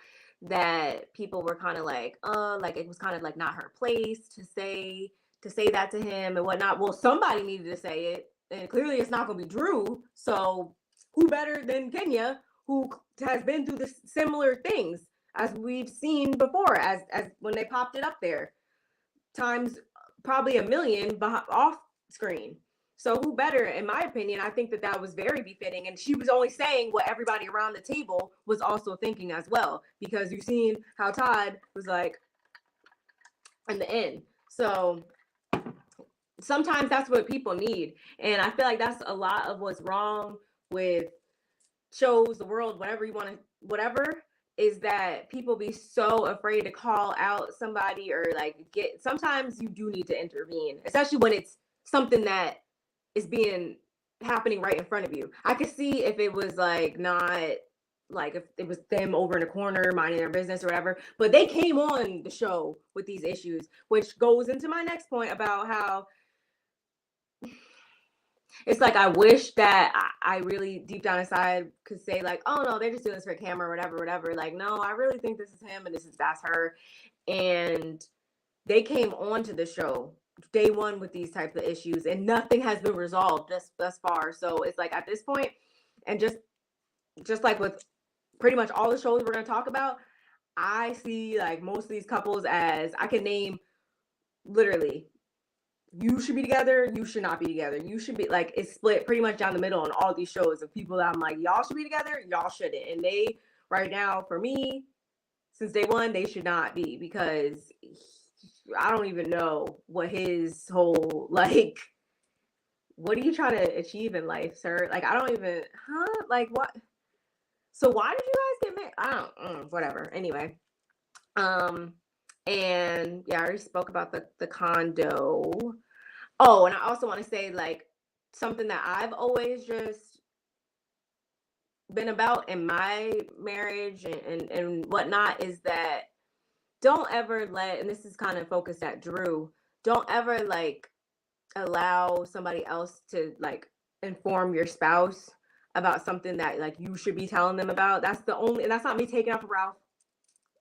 that people were kind of like it was kind of like not her place to say that to him and whatnot. Well, somebody needed to say it, and clearly it's not going to be Drew. So who better than Kenya, who has been through the similar things as we've seen before, as when they popped it up there, times probably a million off screen. So who better, in my opinion? I think that was very befitting. And she was only saying what everybody around the table was also thinking as well, because you've seen how Todd was like in the end. So sometimes that's what people need. And I feel like that's a lot of what's wrong with shows, the world, whatever, is that people be so afraid to call out somebody or like sometimes you do need to intervene, especially when it's something that is happening right in front of you. I could see if it was like not like if it was them over in a corner minding their business or whatever, but they came on the show with these issues, which goes into my next point about how it's like I wish that I really deep down inside could say like, oh no, they're just doing this for camera or whatever. Like, no, I really think this is him and that's her. And they came on to the show day one with these types of issues, and nothing has been resolved thus far. So it's like at this point, and just like with pretty much all the shows we're going to talk about, I see like most of these couples as, I can name literally, you should be together, you should not be together, you should be like, it's split pretty much down the middle on all these shows of people that I'm like, y'all should be together, y'all shouldn't. And they right now, for me, since day one, they should not be, because I don't even know what his whole, like, what are you trying to achieve in life, sir? Like, I don't even, like, what? So why did you guys get married? I don't, whatever. Anyway, and yeah, I already spoke about the condo. Oh, and I also want to say, like, something that I've always just been about in my marriage and whatnot is that don't ever and this is kind of focused at Drew, don't ever like allow somebody else to like inform your spouse about something that like you should be telling them about. And that's not me taking off Ralph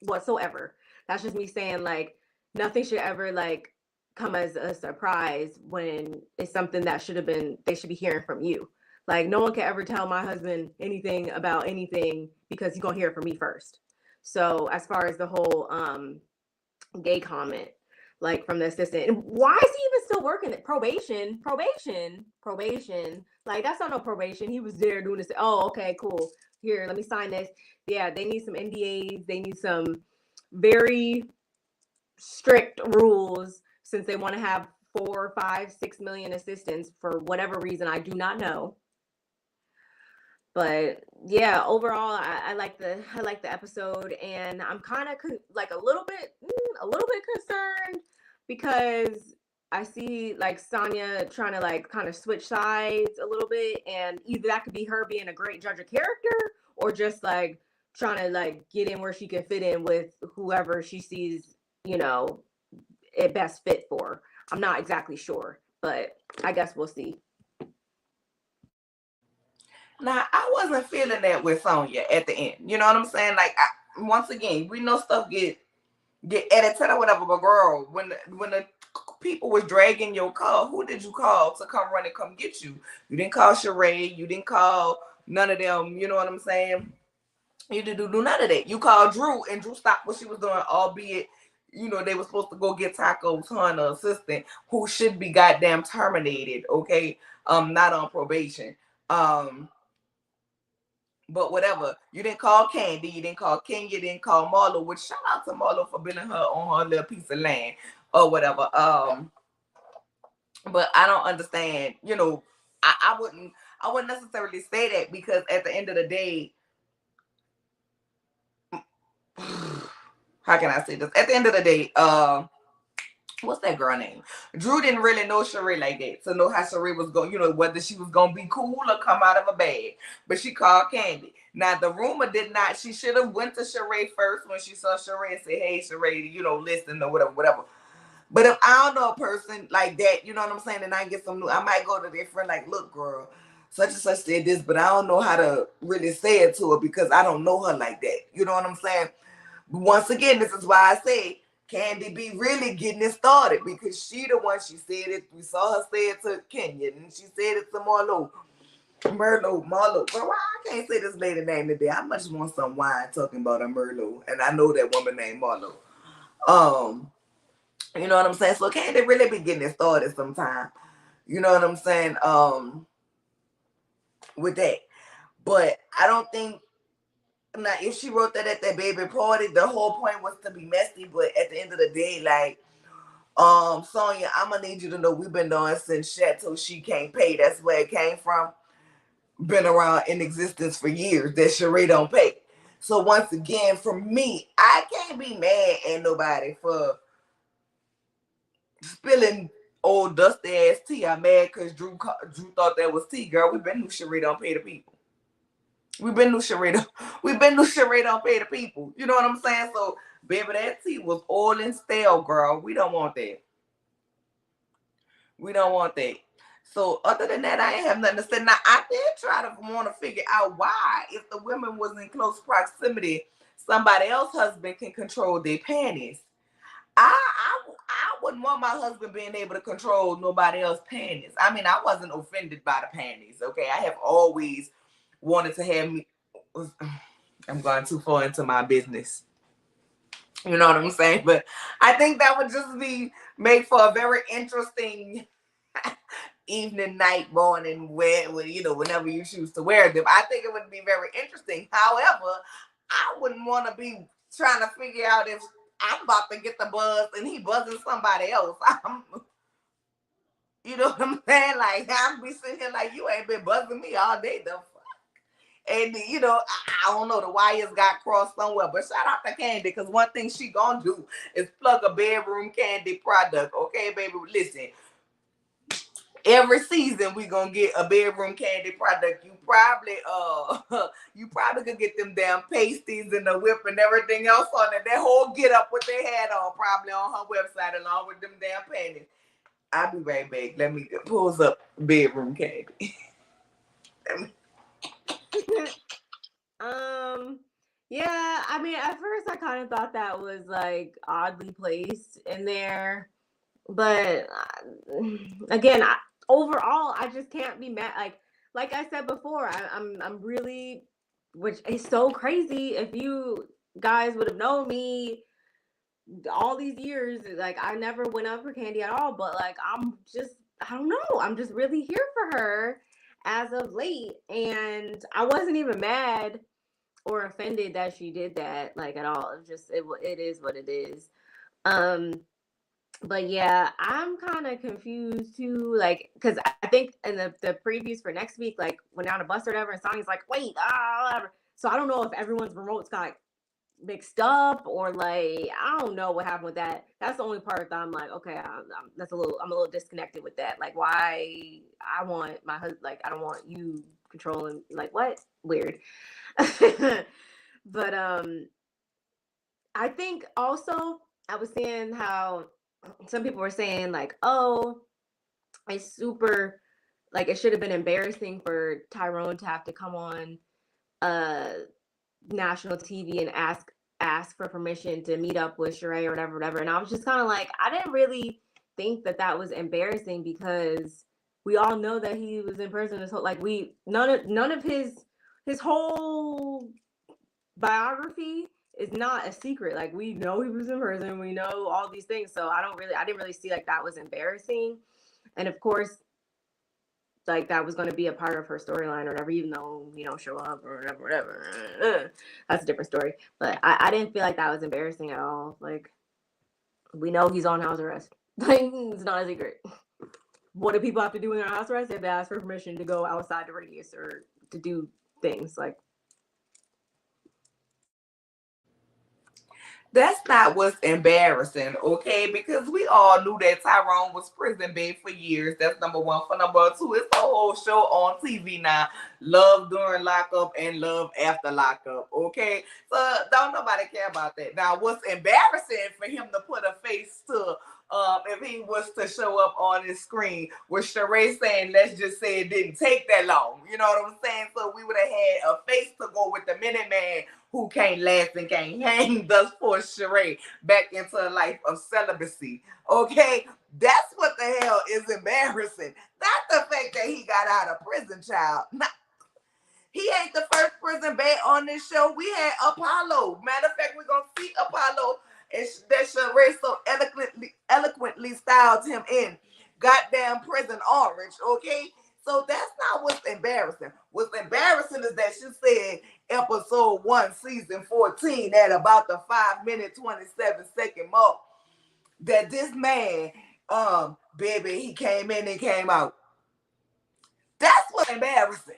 whatsoever. That's just me saying like nothing should ever like come as a surprise when it's something that they should be hearing from you. Like no one can ever tell my husband anything about anything because he's gonna hear it from me first. So as far as the whole gay comment, like from the assistant. And why is he even still working at probation? Like that's not no probation. He was there doing this. Oh, okay, cool. Here, let me sign this. Yeah, they need some NDAs. They need some very strict rules since they want to have 4, 5, 6 million assistants for whatever reason. I do not know. But yeah, overall, I like the episode, and I'm kind of like a little bit concerned because I see like Sonya trying to like kind of switch sides a little bit, and either that could be her being a great judge of character or just like trying to like get in where she can fit in with whoever she sees, you know, it best fit for. I'm not exactly sure, but I guess we'll see. Now, I wasn't feeling that with Sonya at the end. You know what I'm saying? Like, once again, we know stuff get edited or whatever, but girl, when the people was dragging your car, who did you call to come run and come get you? You didn't call Sheree. You didn't call none of them. You know what I'm saying? You didn't do none of that. You called Drew, and Drew stopped what she was doing, albeit, you know, they were supposed to go get tacos, her and her assistant, who should be goddamn terminated, okay? Not on probation. But whatever. You didn't call Candy, you didn't call Kenya, you didn't call Marlo, which shout out to Marlo for being her on her little piece of land or whatever. But I don't understand, you know, I wouldn't necessarily say that, because at the end of the day, how can I say this? At the end of the day, what's that girl name? Drew didn't really know Sheree like that to know how Sheree was going, you know, whether she was going to be cool or come out of a bag. But she called Candy. Now, the rumor did not, she should have went to Sheree first when she saw Sheree and said, hey, Sheree, you know, listen or whatever. But if I don't know a person like that, you know what I'm saying, and I get some new, I might go to their friend like, look, girl, such and such said this, but I don't know how to really say it to her because I don't know her like that. You know what I'm saying? Once again, this is why I say Candy be really getting it started, because she the one, she said it. We saw her say it to Kenya, and she said it to Marlo. Marlo. Well, why I can't say this lady name today? I much want some wine talking about a Merlot, and I know that woman named Marlo. You know what I'm saying? So Candy really be getting it started sometime. You know what I'm saying? With that. But I don't think, now if she wrote that at that baby party, the whole point was to be messy. But at the end of the day, like, Sonya, I'm gonna need you to know we've been doing since Chateau She Can't Pay. That's where it came from. Been around in existence for years that Sheree don't pay. So once again, for me, I can't be mad at nobody for spilling old dusty ass tea. I'm mad because Drew thought that was tea. Girl, we've been knew Sheree don't pay the people. We've been knew Sheree don't pay the people. You know what I'm saying? So, baby, that tea was old and stale, girl. We don't want that. We don't want that. So other than that, I ain't have nothing to say. Now, I did try to want to figure out why, if the women was in close proximity, somebody else's husband can control their panties. I wouldn't want my husband being able to control nobody else's panties. I mean, I wasn't offended by the panties, okay? I have always wanted to have me. I'm going too far into my business. You know what I'm saying? But I think that would just be made for a very interesting evening, night, morning, you know, whenever you choose to wear them. I think it would be very interesting. However, I wouldn't want to be trying to figure out if I'm about to get the buzz and he buzzing somebody else. You know what I'm saying? Like, I'm be sitting here like, you ain't been buzzing me all day, though. And, you know, I don't know, the wires got crossed somewhere. But shout out to Candy, because one thing she gonna do is plug a bedroom candy product. Okay, baby? Listen, every season we gonna get a bedroom candy product. You probably could get them damn pasties and the whip and everything else on it. That whole get up what they had on, probably on her website, along with them damn panties. I'll be right back. Let me pulls up bedroom candy. Yeah, I mean, at first I kind of thought that was like oddly placed in there, but again, overall, I just can't be mad. Like I said before, I'm really, which is so crazy. If you guys would have known me all these years, like I never went up for Candy at all, but like I don't know, I'm just really here for her as of late, and I wasn't even mad or offended that she did that like at all. It's just it is what it is. Um, but yeah, I'm kind of confused too, like because I think in the previews for next week, like when they're on a bus or whatever, and Sonny's like, wait, whatever. So I don't know if everyone's remotes got mixed up or like I don't know what happened with that. That's the only part that I'm like, okay, I'm a little disconnected with that. Like, why I want my husband, like I don't want you controlling, like what weird. But I think also I was seeing how some people were saying like, oh, it's super like it should have been embarrassing for Tyrone to have to come on uh national TV and ask for permission to meet up with Sheree or whatever. And I was just kind of like, I didn't really think that that was embarrassing because we all know that he was in prison this whole like none of his whole biography is not a secret. Like we know he was in prison, we know all these things. So I didn't really see like that was embarrassing. And of course, like that was going to be a part of her storyline or whatever, even though you don't show up or whatever. That's a different story. But I didn't feel like that was embarrassing at all. Like we know he's on house arrest. Like it's not a secret. What do people have to do when they're on house arrest? They have to ask for permission to go outside the radius or to do things. Like That's not what's embarrassing, okay? Because we all knew that Tyrone was prison bait for years. That's number one. For number two, it's a whole show on TV now. Love during lockup and love after lockup, okay? So don't nobody care about that. Now, what's embarrassing for him to put a face to if he was to show up on his screen with Sheree saying, let's just say it didn't take that long. You know what I'm saying? So we would have had a face to go with the Minuteman who can't last and can't hang, thus force Sheree back into a life of celibacy. Okay? That's what the hell is embarrassing. Not the fact that he got out of prison, child. He ain't the first prison bait on this show. We had Apollo. Matter of fact, we're going to see Apollo and that Sheree so eloquently styled him in goddamn Prison Orange, okay? So that's not what's embarrassing. What's embarrassing is that she said episode 1, season 14, at about the 5-minute, 27-second mark, that this man, baby, he came in and came out. That's what's embarrassing.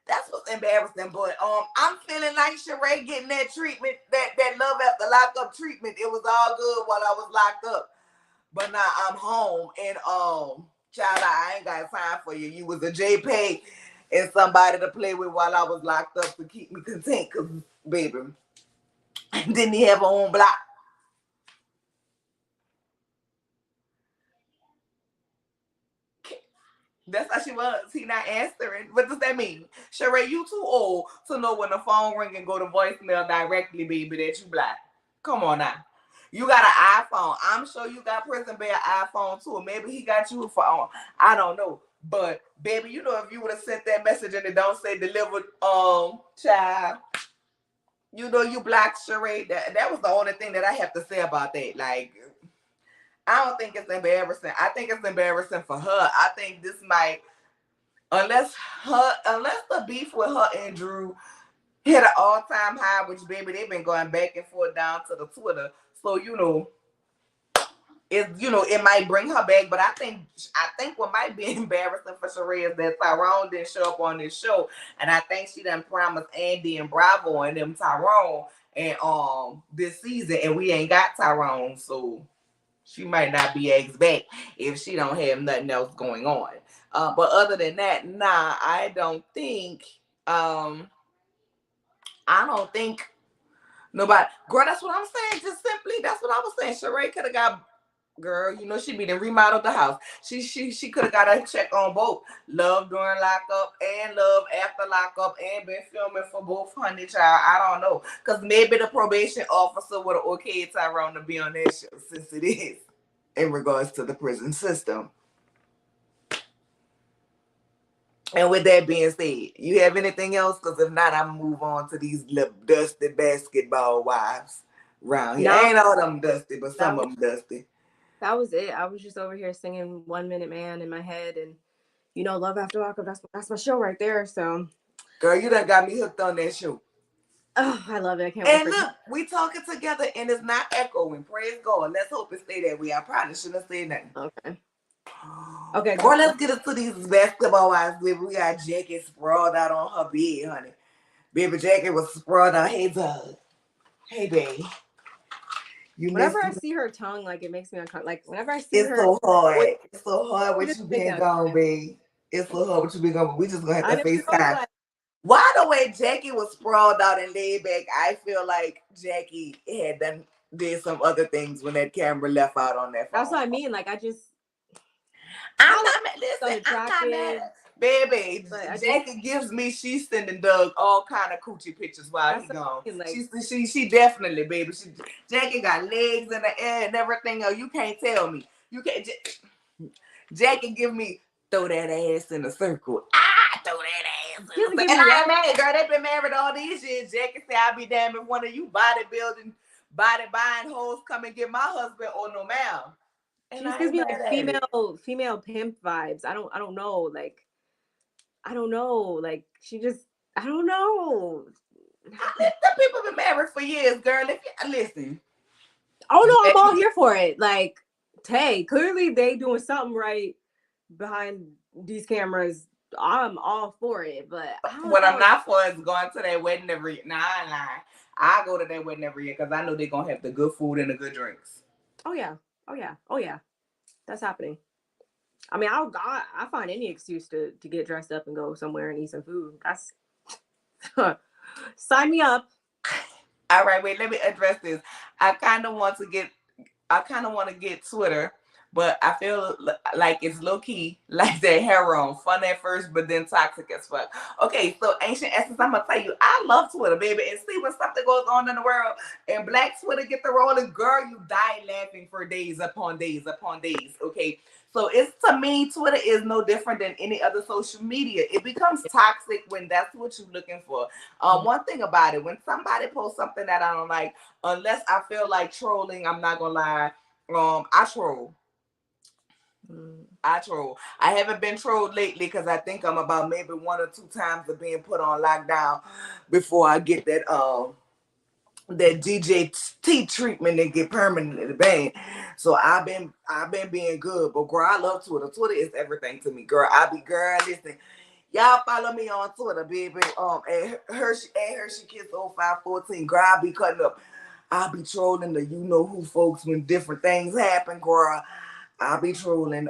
That's what's embarrassing, but I'm feeling like Sheree getting that treatment, that love after lockup treatment. It was all good while I was locked up, but now I'm home and child, I ain't got time for you. You was a JPEG and somebody to play with while I was locked up to keep me content, cause baby, didn't he have her own block? That's how she was. He not answering. What does that mean? Sheree, you too old to know when the phone ring and go to voicemail directly, baby, that you black. Come on now. You got an iPhone. I'm sure you got Prison Bear iPhone too. Maybe he got you a phone. I don't know. But baby, you know, if you would have sent that message and it don't say delivered, child, you know you black, Sheree. That was the only thing that I have to say about that. Like, I don't think it's embarrassing. I think it's embarrassing for her. I think this might, unless the beef with her and Drew hit an all-time high, which baby they've been going back and forth down to the Twitter. So it might bring her back. But I think what might be embarrassing for Sheree is that Tyrone didn't show up on this show, and I think she done promised Andy and Bravo and them Tyrone and this season, and we ain't got Tyrone, so she might not be asked back if she don't have nothing else going on. But other than that, nah, I don't think nobody. Girl, that's what I'm saying. Just simply, that's what I was saying. Sheree could have got, girl, you know, she be done remodeled the house. She could have got a check on both love during lockup and love after lockup and been filming for both, honey, child. I don't know. Because maybe the probation officer would have okayed Tyrone to be on that show, since it is in regards to the prison system. And with that being said, you have anything else? Because if not, I'm going to move on to these little dusty basketball wives. around here. No, Ain't all of them dusty, but some that of them dusty. that was it. I was just over here singing 1 Minute Man in my head, and Love After Lockup. That's my show right there. So, Girl, you done got me hooked on that show. oh, I love it. I can't wait And for it. look, we talking together and it's not echoing. Praise God. Let's hope it stay that way. I probably shouldn't have said nothing. Okay. Okay. Boy, let's get into these basketball wives. Baby, we got Jackie sprawled out on her bed, honey. Baby Jackie was sprawled out. Hey, Doug. Hey, babe. Whenever I see her tongue, like, it makes me uncomfortable. Like, whenever I see It's her, so hard. It's so hard with you being yeah. gone, babe. It's so hard with you being gone, but we just gonna have I to never know, FaceTime. like, Why the way Jackie was sprawled out and laid back, I feel like Jackie had did some other things when that camera left out on that phone. that's what I mean. Like, I'm not mad. Baby, but Jackie gives me, she's sending Doug all kind of coochie pictures while he gone. I mean, like, She definitely, baby. Jackie got legs in the air and everything else. You can't tell me. You can't. Jackie give me, throw that ass in a circle. Throw that ass in a circle. And I ain't mad, girl. They've been married all these years. Jackie said, I'll be damned if one of you bodybuilding, body buying hoes come and get my husband or no ma'am. She just gives me like female pimp vibes. I don't know. Like, I don't know. Like, she just, I don't know. The people been married for years, girl. If you listen. Oh no, I'm all here for it. Like, hey, clearly they doing something right behind these cameras. I'm all for it, but what I'm not for is going to their wedding every year. Nah, I lie. I go to their wedding every year because I know they're gonna have the good food and the good drinks. Oh yeah. That's happening. I mean, I find any excuse to get dressed up and go somewhere and eat some food. That's sign me up. All right, wait, let me address this. I kind of want to get Twitter, but I feel like it's low key, like that heroin, fun at first, but then toxic as fuck. Okay, so Ancient Essence, I'm gonna tell you, I love Twitter, baby, and see when something goes on in the world and Black Twitter get the rolling, girl, you die laughing for days upon days upon days. Okay. So it's, to me, Twitter is no different than any other social media. It becomes toxic when that's what you're looking for. One thing about it, when somebody posts something that I don't like, unless I feel like trolling, I'm not gonna lie, I troll. I haven't been trolled lately because I think I'm about maybe 1 or 2 times of being put on lockdown before I get that DJT treatment and get permanently banned. So I've been being good, but girl, I love Twitter. Twitter is everything to me, girl. Listen, y'all follow me on Twitter, baby. At Hershey Kiss 0514. Girl, I'll be cutting up. I'll be trolling the who folks when different things happen, girl. I'll be trolling.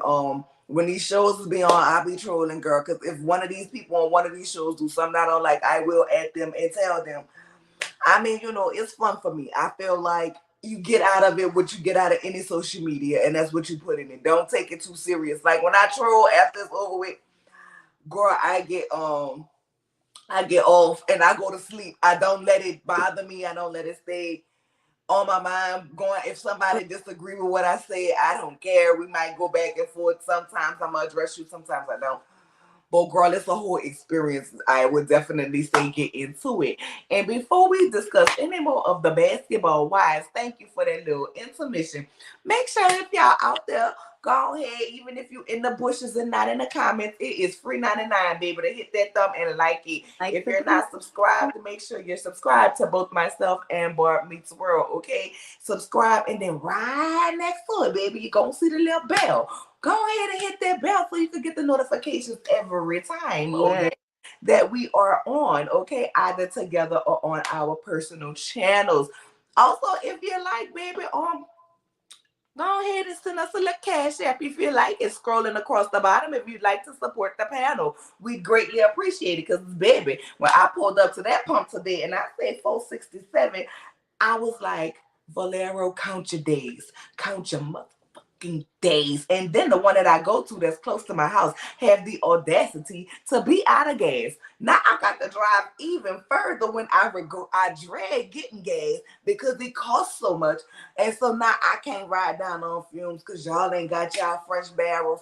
When these shows be on, I'll be trolling, girl. Because if one of these people on one of these shows do something I don't like, I will at them and tell them. I mean, it's fun for me. I feel like you get out of it what you get out of any social media, and that's what you put in it. Don't take it too serious. Like when I troll after it's over with, girl, I get off and I go to sleep. I don't let it bother me. I don't let it stay on my mind. If somebody disagree with what I say, I don't care. We might go back and forth. Sometimes I'm gonna address you, sometimes I don't. But girl, it's a whole experience. I would definitely say get into it. And before we discuss any more of the basketball wives, thank you for that little intermission. Make sure if y'all out there, go ahead, even if you in the bushes and not in the comments, it is free 99, baby, to hit that thumb and like it. If you're not subscribed, make sure you're subscribed to both myself and Barb Meets World, okay? Subscribe and then right next to it, baby, you're going to see the little bell. Go ahead and hit that bell so you can get the notifications every time, okay, that we are on, okay, either together or on our personal channels. Also, if you like, baby, go ahead and send us a little cash app if you like. It's scrolling across the bottom if you'd like to support the panel. We greatly appreciate it because, baby, when I pulled up to that pump today and I said 467, I was like, Valero, count your days. Count your motherfucking days. And then the one that I go to that's close to my house have the audacity to be out of gas. Now I got to drive even further when I dread getting gas because it costs so much. And so now I can't ride down on fumes because y'all ain't got y'all fresh barrels.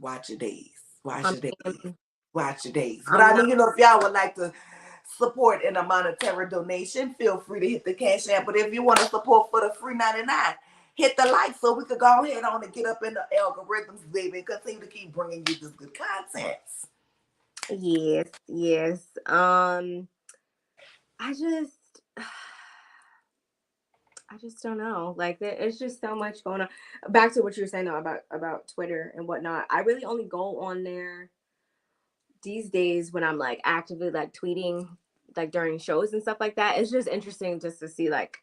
Watch your days. Watch your days. Watch your days. But I mean, if y'all would like to support in a monetary donation, feel free to hit the Cash App. But if you want to support for the free 99, hit the like so we could go ahead on and get up in the algorithms, baby, and continue to keep bringing you this good content. Yes, yes. I just don't know. Like, it's just so much going on. Back to what you were saying though about Twitter and whatnot. I really only go on there these days when I'm like actively like tweeting like during shows and stuff like that. It's just interesting just to see like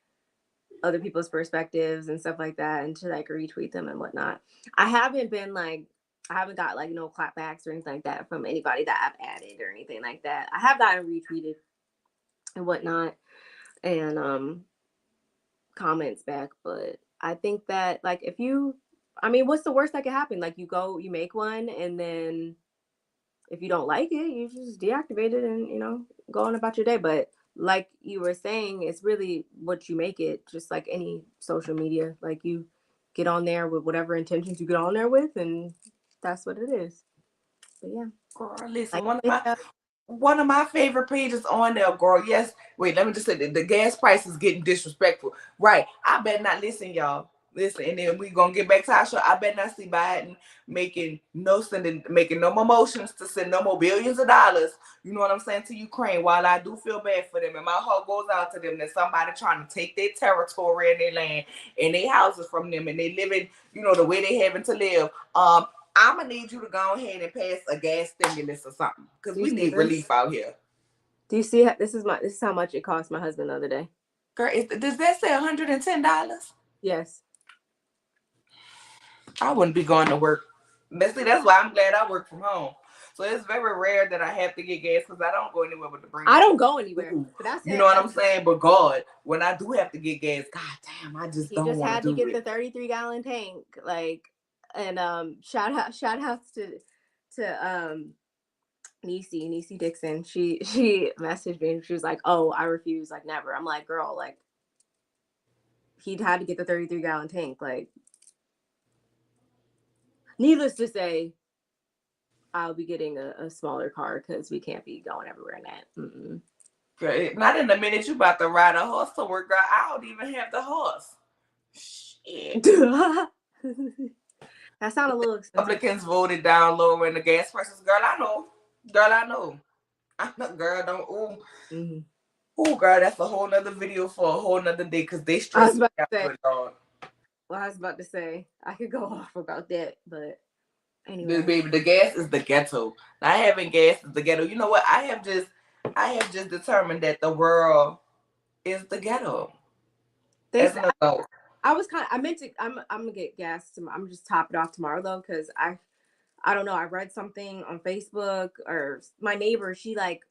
other people's perspectives and stuff like that, and to like retweet them and whatnot. I haven't got like no clapbacks or anything like that from anybody that I've added or anything like that. I have gotten retweeted and whatnot, and comments back, but I think that like what's the worst that could happen? Like, you make one, and then if you don't like it, you just deactivate it and go on about your day. But like you were saying, it's really what you make it, just like any social media. Like, you get on there with whatever intentions you get on there with, and that's what it is. But yeah. Girl, listen, Like, one of my favorite pages on there, girl. Yes, wait, let me just say that the gas price is getting disrespectful. Right. I better not listen, y'all. Listen, and then we gonna get back to our show. I better not see Biden making no more motions to send no more billions of dollars. You know what I'm saying, to Ukraine. While I do feel bad for them, and my heart goes out to them that somebody trying to take their territory and their land and their houses from them, and they living, the way they having to live. I'm gonna need you to go ahead and pass a gas stimulus or something, because we need relief out here. Do you see? This is how much it cost my husband the other day. Girl, does that say $110? Yes. I wouldn't be going to work. That's why I'm glad I work from home. So it's very rare that I have to get gas, because I don't go anywhere with the bring. I don't go anywhere. But that's you know what I'm saying? But God, when I do have to get gas, God damn, I just don't want to do it. He just had to get the 33-gallon tank, like, and shout outs to Niecy Dixon. She messaged me and she was like, "Oh, I refuse, like, never." I'm like, "Girl, like, he'd had to get the 33-gallon tank, like." Needless to say, I'll be getting a smaller car, because we can't be going everywhere in that. Girl, not in a minute you about to ride a horse to work, girl. I don't even have the horse. Shit. That sounded a little expensive. Republicans voted down lowering the gas prices. Girl, I know. I'm not, girl, don't. Ooh. Ooh, girl, that's a whole nother video for a whole nother day, because they stress me out with God. Well, I was about to say, I could go off about that, but anyway. Baby, the gas is the ghetto. Not having gas is the ghetto. You know what? I have just determined that the world is the ghetto. As an adult. I'm gonna get gas tomorrow. I'm just top it off tomorrow though, because I don't know. I read something on Facebook, or my neighbor, she like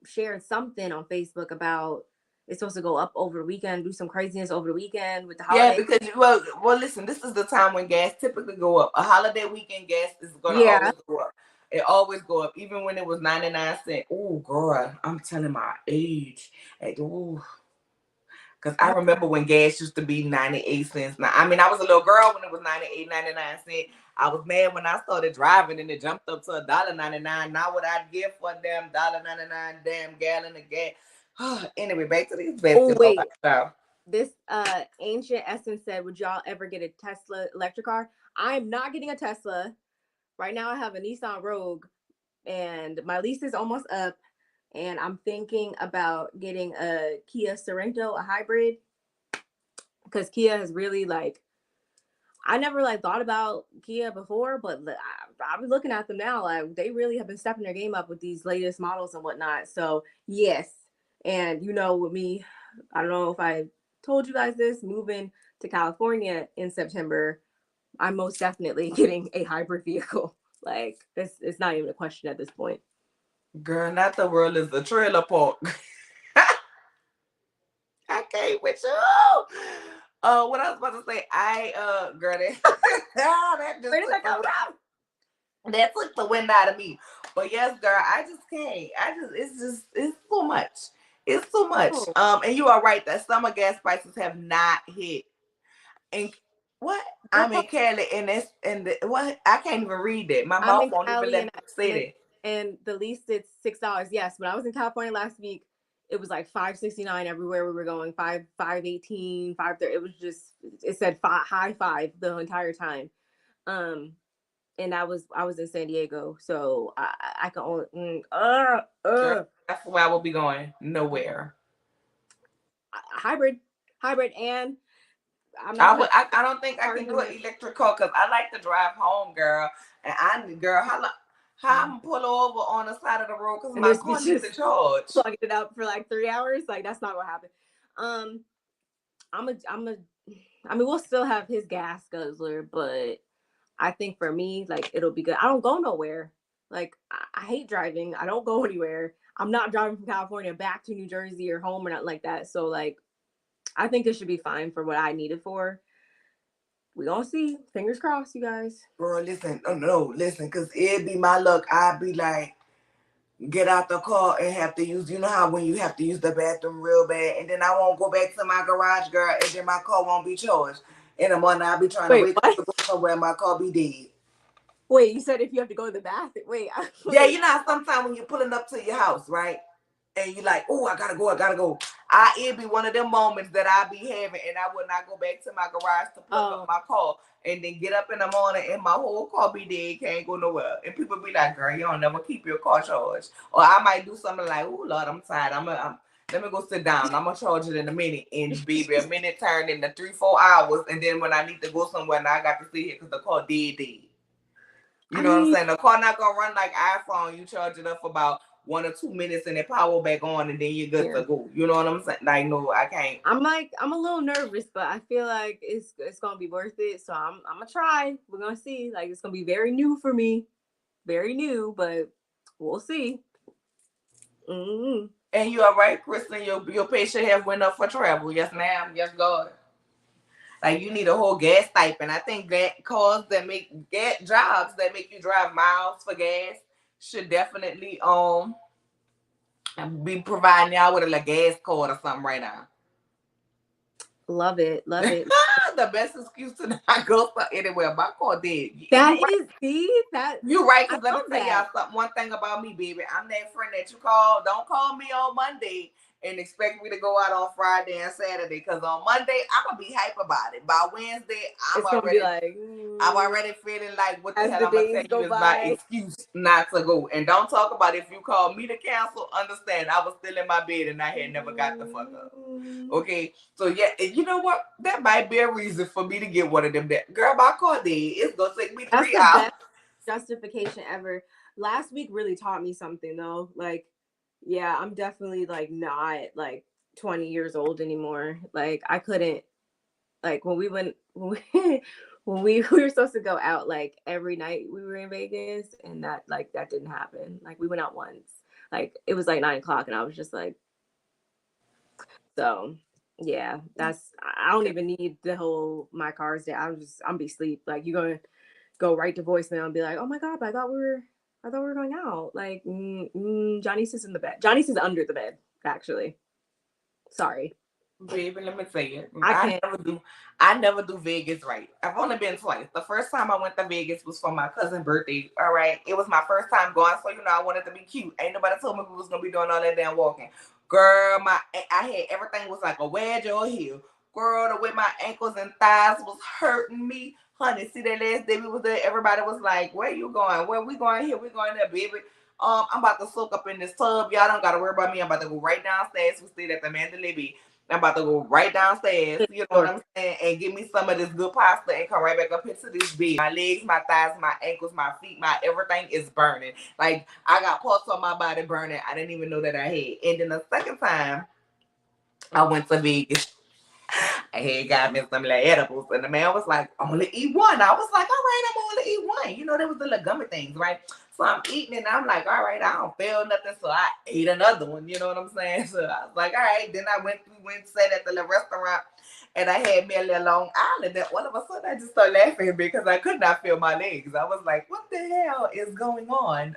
shared something on Facebook about it's supposed to go up over the weekend, do some craziness over the weekend with the holiday. Yeah, because well, listen, this is the time when gas typically go up. A holiday weekend gas is gonna always go up. It always go up, even when it was 99 cents. Oh, girl, I'm telling my age. Because I remember when gas used to be 98 cents. Now, I mean, I was a little girl when it was 98, 99 cents. I was mad when I started driving and it jumped up to $1.99. Now what I'd give for a damn $1.99 damn gallon of gas. Anyway, back to these basketball. Oh, wait. This Ancient Essence said, would y'all ever get a Tesla electric car? I'm not getting a Tesla. Right now I have a Nissan Rogue, and my lease is almost up. And I'm thinking about getting a Kia Sorento, a hybrid, because Kia has really I never thought about Kia before, but I've been looking at them now. Like, they really have been stepping their game up with these latest models and whatnot. So yes, and with me, I don't know if I told you guys this, moving to California in September, I'm most definitely getting a hybrid vehicle. Like, it's not even a question at this point. Girl, not the world is a trailer park. I can't with you. What I was about to say, girl, that took the wind out of me. But yes, girl, I just can't. It's too much. It's too much. And you are right that summer gas prices have not hit. And what? I'm in Cali, and what? I can't even read that. My mouth won't even let me say that. and the least it's $6. Yes, when I was in California last week, it was like $5.69 everywhere we were going. 5.18, 5.30. It was just, it said high five the entire time. And I was in San Diego, so I can only Girl, that's where I will be going. Nowhere. hybrid, and I'm not I putting would. I don't think I cars can in do an the electric car because I like to drive home, girl. And girl, how I'm pull over on the side of the road because and my this car bitch needs just to charge. plugging it up for like 3 hours. Like that's not what happened. Um, I mean, we'll still have his gas guzzler, but I think for me, like it'll be good. I don't go nowhere. Like I hate driving. I don't go anywhere. I'm not driving from California back to New Jersey or home or not like that. So like, I think it should be fine for what I need it for. We gonna see. Fingers crossed, you guys. Girl, listen. Oh, no, listen, because it'd be my luck. I'd be like, get out the car and have to use, you know how when you have to use the bathroom real bad, and then I won't go back to my garage, girl, and then my car won't be charged. In the morning, I'll be trying to Wait, wake up what? to go somewhere, my car be dead. Wait, you said if you have to go to the bathroom. Wait, Yeah, wait. you know how sometimes when you're pulling up to your house, right? And you like, oh, I gotta go, I gotta go. It'd be one of them moments that I be having, and I would not go back to my garage to plug up Oh, my car, and then get up in the morning, and my whole car be dead, can't go nowhere. And people be like, girl, you don't never keep your car charged. Or I might do something like, oh Lord, I'm tired. Let me go sit down. I'm gonna charge it in a minute, and baby, a minute turned into 3-4 hours, and then when I need to go somewhere, now I got to sit here because the car dead. You I know what I'm mean, saying? The car not gonna run like iPhone. You charge it up for about 1 or 2 minutes and it power back on and then you're good yeah. to go. You know what I'm saying? Like, no, I can't. I'm a little nervous, but I feel like it's gonna be worth it. So I'm gonna try. We're gonna see. Like it's gonna be very new for me, very new, but we'll see. Mm-hmm. And you are right, Kristen. Your patient have went up for travel. Yes, ma'am. Yes, God. Like you need a whole gas stipend. I think that cars that make get jobs that make you drive miles for gas should definitely be providing y'all with a gas card or something right now. Love it, love it. The best excuse to not go for anywhere. My car did. That You is see that You right, I because let me love tell y'all that. something. One thing about me, baby, I'm that friend that you call. Don't call me on Monday and expect me to go out on Friday and Saturday. Because on Monday, I'm gonna be hype about it. By Wednesday, It's gonna be like I'm already feeling like what the as hell the I'm gonna tell days you go is my by. excuse not to go. And don't talk about if you call me to cancel. Understand, I was still in my bed and I had never got the fuck up. Okay, so yeah, and you know what? That might be a reason for me to get one of them. That girl, my car dead. It's gonna take me That's 3 hours. best justification ever. Last week really taught me something though. Like, yeah, I'm definitely like not like 20 years old anymore. Like I couldn't like when we went when we we were supposed to go out like every night we were in Vegas and that didn't happen. Like we went out once. Like it was like 9 o'clock and I was just like so yeah, that's I don't even need the whole my car's down. I'm be sleep. Like you're gonna go right to voicemail and be like, "Oh my god, I thought we were going out." Like, Johnny's is in the bed. Johnny's is under the bed, actually. Sorry, Baby, let me tell you, I can't. I never do Vegas right. I've only been twice. The first time I went to Vegas was for my cousin's birthday. All right, it was my first time going, so I wanted to be cute. Ain't nobody told me we was gonna be doing all that damn walking. Girl, I had everything was like a wedge or a heel. Girl, the way my ankles and thighs was hurting me, honey. See that last day we was there, everybody was like, "Where you going? Where we going here? We going there, baby." I'm about to soak up in this tub. Y'all don't gotta worry about me. I'm about to go right downstairs. We stayed at the Mandalay Bay. I'm about to go right downstairs, you know what I'm saying, and get me some of this good pasta and come right back up into this bed. My legs, my thighs, my ankles, my feet, my everything is burning. Like I got parts on my body burning. I didn't even know that I had. And then the second time I went to Vegas, I had got me some little edibles, and the man was like, "Only eat one." I was like, "All right, I'm only eat one." You know, there was the little gummy things, right? So I'm eating and I'm like, "All right, I don't feel nothing." So I ate another one. You know what I'm saying? So I was like, "All right." Then we went sat at the little restaurant, and I had me a little Long Island. And all of a sudden, I just started laughing because I could not feel my legs. I was like, "What the hell is going on?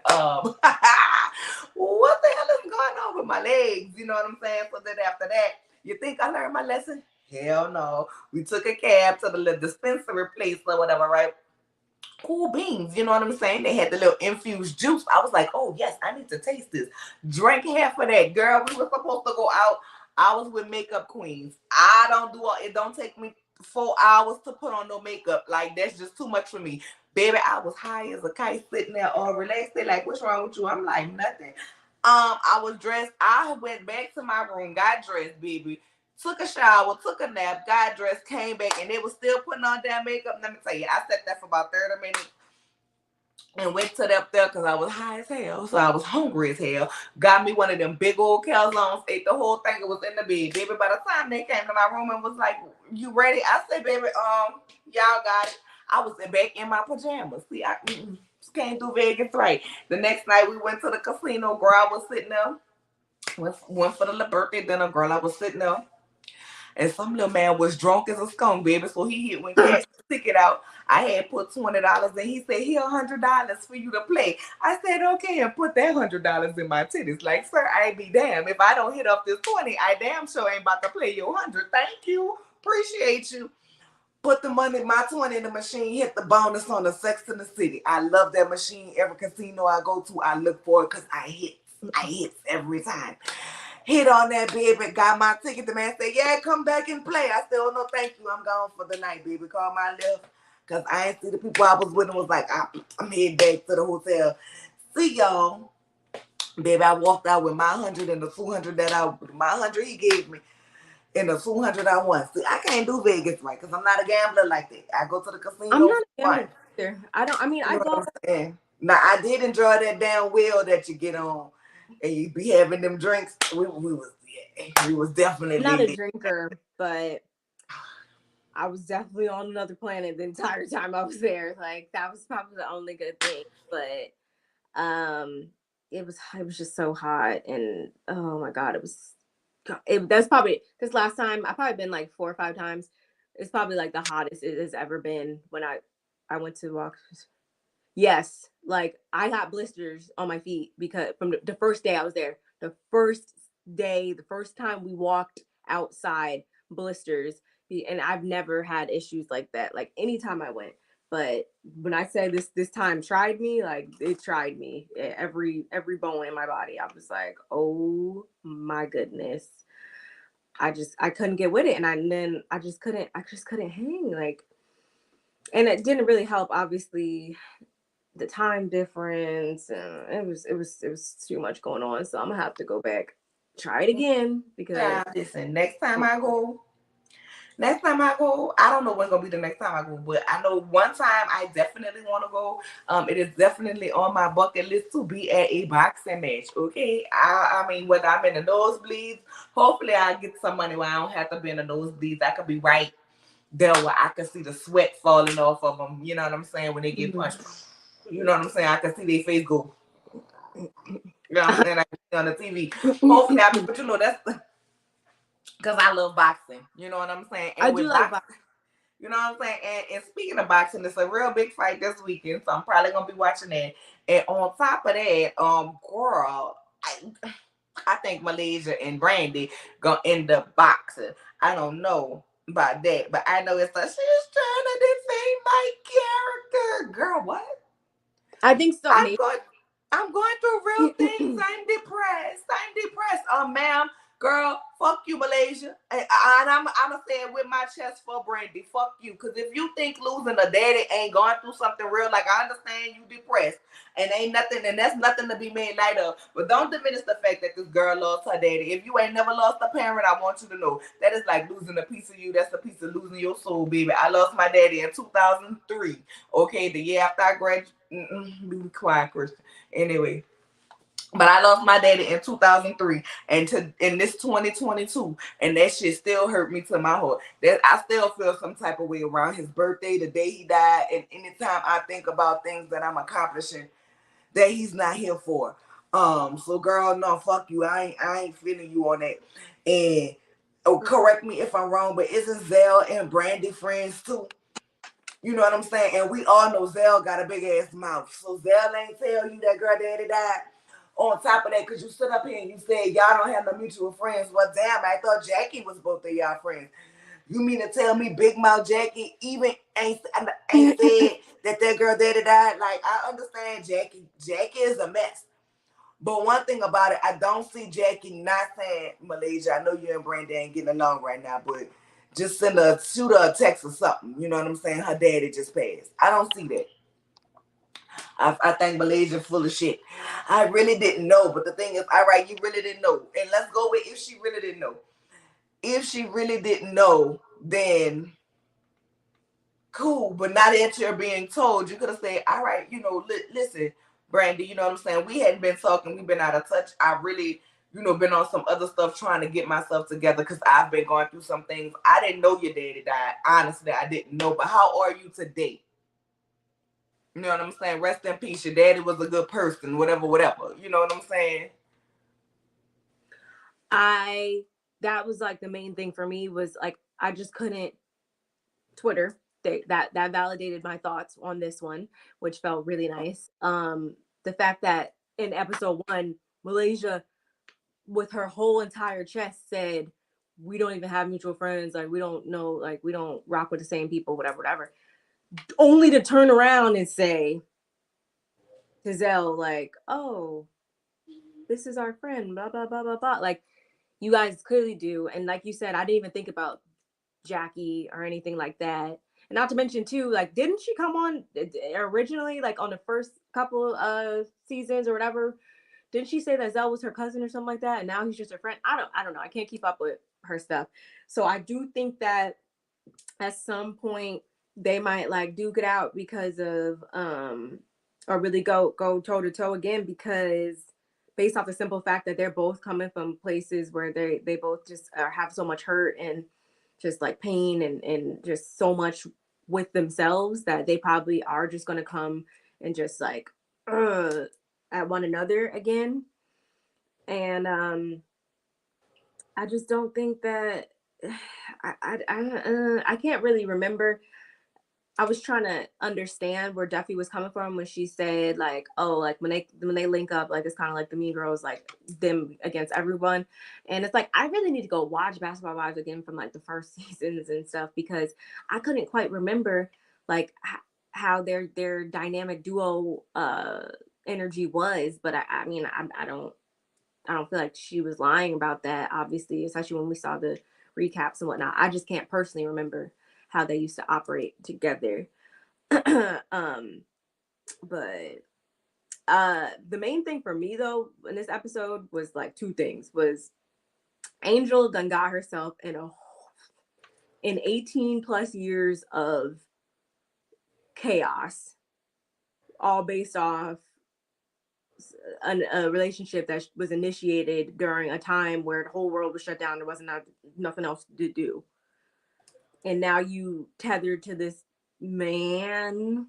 What the hell is going on with my legs?" You know what I'm saying? So then after that, you think I learned my lesson? Hell no. We took a cab to the little dispensary place or whatever, right? cool beans, you know what I'm saying? They had the little infused juice. I was like, oh yes, I need to taste this. Drank half of that. Girl, we were supposed to go out. I was with makeup queens. I don't do all it, don't take me 4 hours to put on no makeup. Like that's just too much for me. Baby, I was high as a kite sitting there all relaxed. They like, what's wrong with you? I'm like, nothing. I was dressed. I went back to my room, got dressed, baby. Took a shower, took a nap, got dressed, came back, and they was still putting on damn makeup. Let me tell you, I sat there for about 30 minutes and went to up there because I was high as hell. So I was hungry as hell. Got me one of them big old calzones, ate the whole thing. It was in the bed. Baby, by the time they came to my room and was like, you ready? I said, baby, y'all got it. I was back in my pajamas. See, I came through Vegas right. The next night we went to the casino. Girl, I was sitting there. Went for the birthday dinner, girl. I was sitting there. And some little man was drunk as a skunk, baby. So he hit when cash the ticket out. I had put $20 and he said, here $100 for you to play. I said, okay, and put that $100 in my titties. Like, sir, I be damn. If I don't hit up this 20, I damn sure ain't about to play your 100. Thank you. Appreciate you. Put the money, my 20 in the machine, hit the bonus on the Sex in the City. I love that machine. Every casino I go to, I look for it because I hit every time. Hit on that baby, got my ticket. The man said, yeah, come back and play. I said, oh, no, thank you. I'm gone for the night, baby. Call my left. Because I ain't see the people I was with and was like, I'm heading back to the hotel. See y'all. Baby, I walked out with my 100 and the 200 my 100 he gave me and the 200 I won. See, I can't do Vegas right because I'm not a gambler like that. I go to the casino. I'm not a gambler either. I go. Now, I did enjoy that damn wheel that you get on and you be having them drinks. We was definitely I'm not a drinker, but I was definitely on another planet the entire time I was there. Like that was probably the only good thing. But it was just so hot, and oh my god, that's probably because last time I probably been like 4 or 5 times. It's probably like the hottest it has ever been when I went to walk. Yes, like I got blisters on my feet because from the first day I was there, the first time we walked outside, blisters. And I've never had issues like that, like anytime I went. But when I say this time tried me, like it tried me, every bone in my body. I was like, oh my goodness. I couldn't get with it, and then I just couldn't hang, like, and it didn't really help, obviously, the time difference. It was too much going on, so I'm gonna have to go back, try it again, because listen, next time I go, I don't know when's gonna be the next time I go, but I know one time I definitely want to go. It is definitely on my bucket list to be at a boxing match. Okay, I mean, whether I'm in the nosebleeds, hopefully I get some money where I don't have to be in the nosebleeds. I could be right there where I can see the sweat falling off of them. You know what I'm saying? When they get punched, you know what I'm saying? I can see their face go. You know what I'm saying? I can see on the TV. Hopefully, but you know that's because I love boxing. You know what I'm saying? And I do like boxing. You know what I'm saying? And speaking of boxing, it's a real big fight this weekend, so I'm probably gonna be watching that. And on top of that, girl, I think Malaysia and Brandy gonna end up boxing. I don't know about that, but I know it's like she's trying to defame my character. Girl, what? I think so. I'm going through real things. I'm depressed. Ma'am, girl, fuck you, Malaysia. And I'm gonna say it with my chest for Brandy. Fuck you. Because if you think losing a daddy ain't going through something real, like I understand you depressed. And ain't nothing, and that's nothing to be made light of. But don't diminish the fact that this girl lost her daddy. If you ain't never lost a parent, I want you to know that is like losing a piece of you. That's a piece of losing your soul, baby. I lost my daddy in 2003. Okay, the year after I graduated. Be quiet, Christian. Anyway, but I lost my daddy in 2003 and in this 2022, and that shit still hurt me to my heart. That I still feel some type of way around his birthday, the day he died, and anytime I think about things that I'm accomplishing that he's not here for. So girl, no, fuck you. I ain't feeling you on that. And correct me if I'm wrong, but isn't Zell and Brandy friends too? You know what I'm saying? And we all know Zell got a big ass mouth. So Zell ain't tell you that girl daddy died. On top of that, because you stood up here and you said y'all don't have no mutual friends. Well, damn, I thought Jackie was both of y'all friends. You mean to tell me Big Mouth Jackie even ain't said that girl daddy died? Like, I understand Jackie. Jackie is a mess. But one thing about it, I don't see Jackie not saying, Malaysia, I know you and Brenda ain't getting along right now, but just shoot her a text or something. You know what I'm saying? Her daddy just passed. I don't see that. I think Malaysia full of shit. I really didn't know. But the thing is, all right, you really didn't know. And let's go with if she really didn't know. If she really didn't know, then cool. But not that you're being told, you could have said, all right, listen, Brandy, you know what I'm saying? We hadn't been talking. We've been out of touch. I really, been on some other stuff trying to get myself together because I've been going through some things. I didn't know your daddy died. Honestly, I didn't know. But how are you today? You know what I'm saying? Rest in peace. Your daddy was a good person, whatever. You know what I'm saying? That was like the main thing for me was like, I just couldn't, Twitter, that validated my thoughts on this one, which felt really nice. The fact that in episode 1, Malaysia, with her whole entire chest, said, we don't even have mutual friends. Like, we don't know, like, we don't rock with the same people, whatever. Only to turn around and say to Zell, like, oh, this is our friend, blah, blah, blah, blah, blah. Like, you guys clearly do. And like you said, I didn't even think about Jackie or anything like that. And not to mention too, like, didn't she come on originally, like on the first couple seasons or whatever? Didn't she say that Zell was her cousin or something like that? And now he's just her friend. I don't know. I can't keep up with her stuff. So I do think that at some point they might like duke it out because of or really go toe to toe again, because based off the simple fact that they're both coming from places where they both just have so much hurt and just like pain and just so much with themselves that they probably are just going to come and just like at one another again. And I just don't think that I can't really remember. I was trying to understand where Duffy was coming from when she said like, oh, like when they link up, like it's kind of like the Mean Girls, like them against everyone. And it's like, I really need to go watch Basketball Wives again from like the first seasons and stuff, because I couldn't quite remember like how their dynamic duo energy was. But I mean, I don't feel like she was lying about that, obviously, especially when we saw the recaps and whatnot. I just can't personally remember how they used to operate together. But the main thing for me though in this episode was like 2 things. Was Angel done got herself in 18 plus years of chaos, all based off a relationship that was initiated during a time where the whole world was shut down. There wasn't nothing else to do. And now you tethered to this man,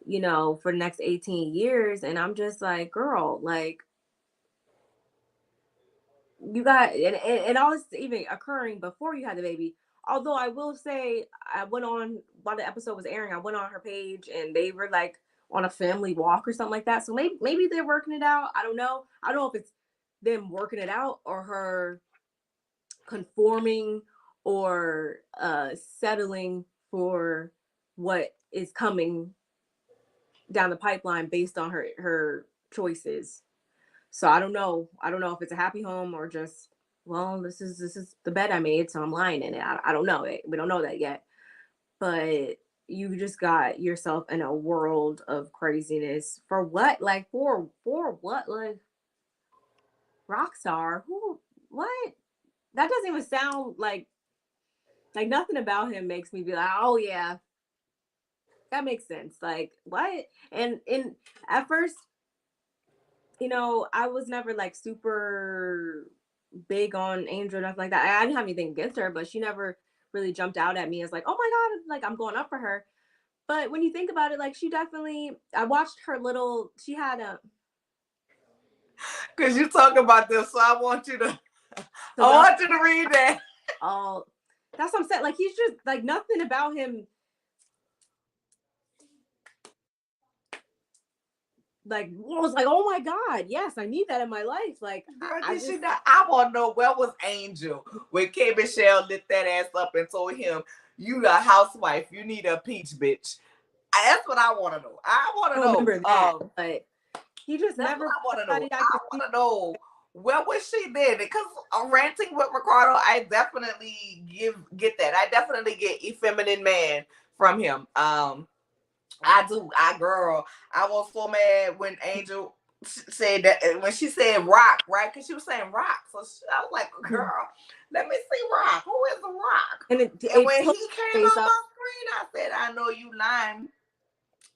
for the next 18 years. And I'm just like, girl, like, you got, and all this even occurring before you had the baby. Although I will say, I went on, while the episode was airing, I went on her page and they were like on a family walk or something like that. So maybe they're working it out. I don't know. I don't know if it's them working it out or her conforming or settling for what is coming down the pipeline based on her choices. So I don't know if it's a happy home or just, well, this is the bed I made, so I'm lying in it. I don't know it. We don't know that yet. But you just got yourself in a world of craziness for what? Like for what? Like Rockstar? Who? What? That doesn't even sound like nothing about him makes me be like, oh yeah, that makes sense. Like what? And at first, I was never like super big on Angel, nothing like that. I didn't have anything against her, but she never really jumped out at me as like, oh my god, like I'm going up for her. But when you think about it, like she definitely, I watched her little, she had a, because you talk about this, so I want you to read that. Oh, that's what I'm saying. Like he's just like nothing about him. like was like, oh my God, yes, I need that in my life. Like I want to know where was Angel when K Michelle lit that ass up and told him, "You a housewife, you need a peach, bitch." That's what I want to know. I want to know. remember that, but he just That's never. what I want to know. I want to know where was she then? Because ranting with Ricardo, I definitely get that. I definitely get a feminine man from him. I do. I was so mad when Angel said that, when she said rock, right? Because she was saying rock. So I was like, girl, let me see rock. Who is the rock? And when he came on my screen, I said, I know you lying.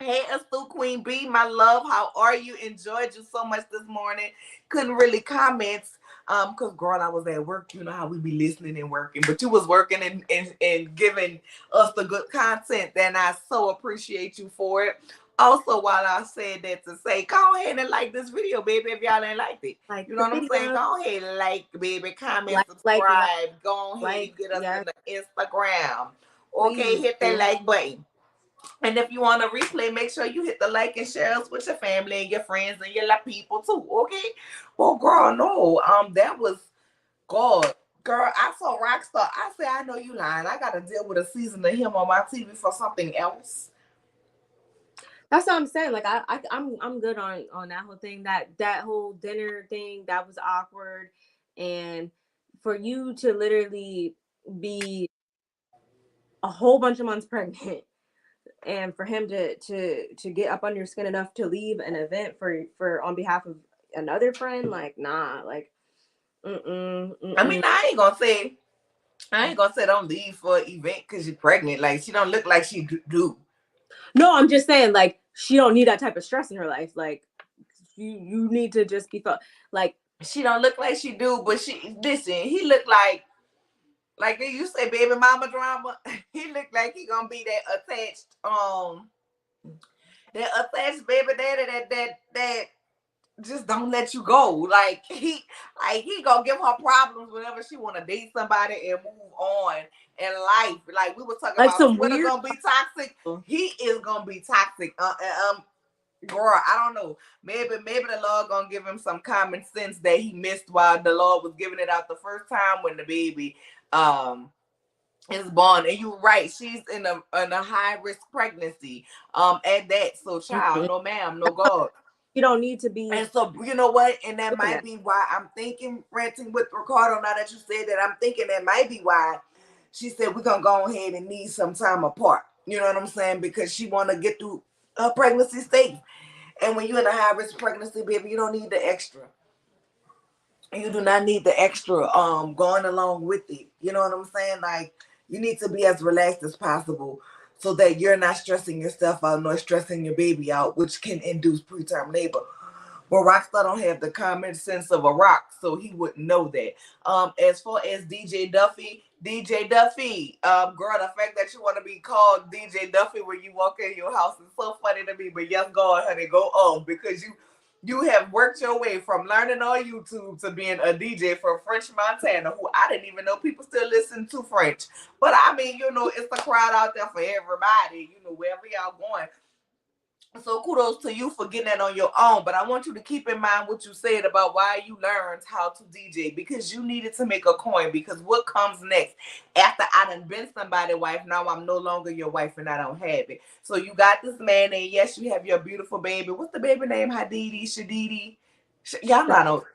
Hey, Astute Queen B, my love, how are you? Enjoyed you so much this morning. Couldn't really comment, because girl, I was at work. You know how we be listening and working, but you was working and giving us the good content, and I so appreciate you for it. Also, while I said that, to say, go ahead and like this video, baby, if y'all ain't liked it. Like, you know what I'm saying? Go ahead and like, baby, comment, subscribe. Go ahead and get us in the Instagram. Okay, please hit that like button. And if you want to replay, make sure you hit the like and share us with your family and your friends and your people too. Okay? Well, girl, no. That was God. Girl, I saw Rockstar. I said, I know you lying. I gotta deal with a season of him on my TV for something else. That's what I'm saying. Like I'm good on that whole thing. That whole dinner thing, that was awkward. And for you to literally be a whole bunch of months pregnant, and for him to get up under your skin enough to leave an event for on behalf of another friend, like, nah, like, I mean, I ain't gonna say don't leave for an event because you're pregnant. Like, she don't look like she do. No, I'm just saying, like, she don't need that type of stress in her life. Like, you need to just be thought, like, she don't look like she do, but she listen. He look like you say, baby mama drama. He looked like he gonna be that attached baby daddy that just don't let you go. Like he gonna give her problems whenever she wanna date somebody and move on in life. Like we were talking like about Twitter gonna be toxic. He is gonna be toxic. Girl, I don't know. Maybe the Lord gonna give him some common sense that he missed while the Lord was giving it out the first time when the baby is born. And you're right, she's in a high risk pregnancy at that. So child, no ma'am, no God. You don't need to be. And so you know what? And that might be why I'm thinking, ranting with Ricardo, now that you said that, I'm thinking that might be why she said we're gonna go ahead and need some time apart. You know what I'm saying? Because she wanna get through her pregnancy stage. And when you're in a high risk pregnancy, baby, you don't need the extra. You do not need the extra going along with it. You know what I'm saying? Like, you need to be as relaxed as possible so that you're not stressing yourself out nor stressing your baby out, which can induce preterm labor. But Rockstar don't have the common sense of a rock, so he wouldn't know that. As far as DJ Duffy, girl, the fact that you want to be called DJ Duffy when you walk in your house is so funny to me. But yes, God, honey, go on, because you have worked your way from learning on YouTube to being a DJ for French Montana, who I didn't even know people still listen to French. But I mean, you know, it's a crowd out there for everybody, you know, wherever y'all going. So kudos to you for getting that on your own. But I want you to keep in mind what you said about why you learned how to DJ, because you needed to make a coin. Because what comes next after I done been somebody's wife, now I'm no longer your wife and I don't have it. So you got this man, and yes, you have your beautiful baby. What's the baby name? Hadidi, Shadidi? Y'all know.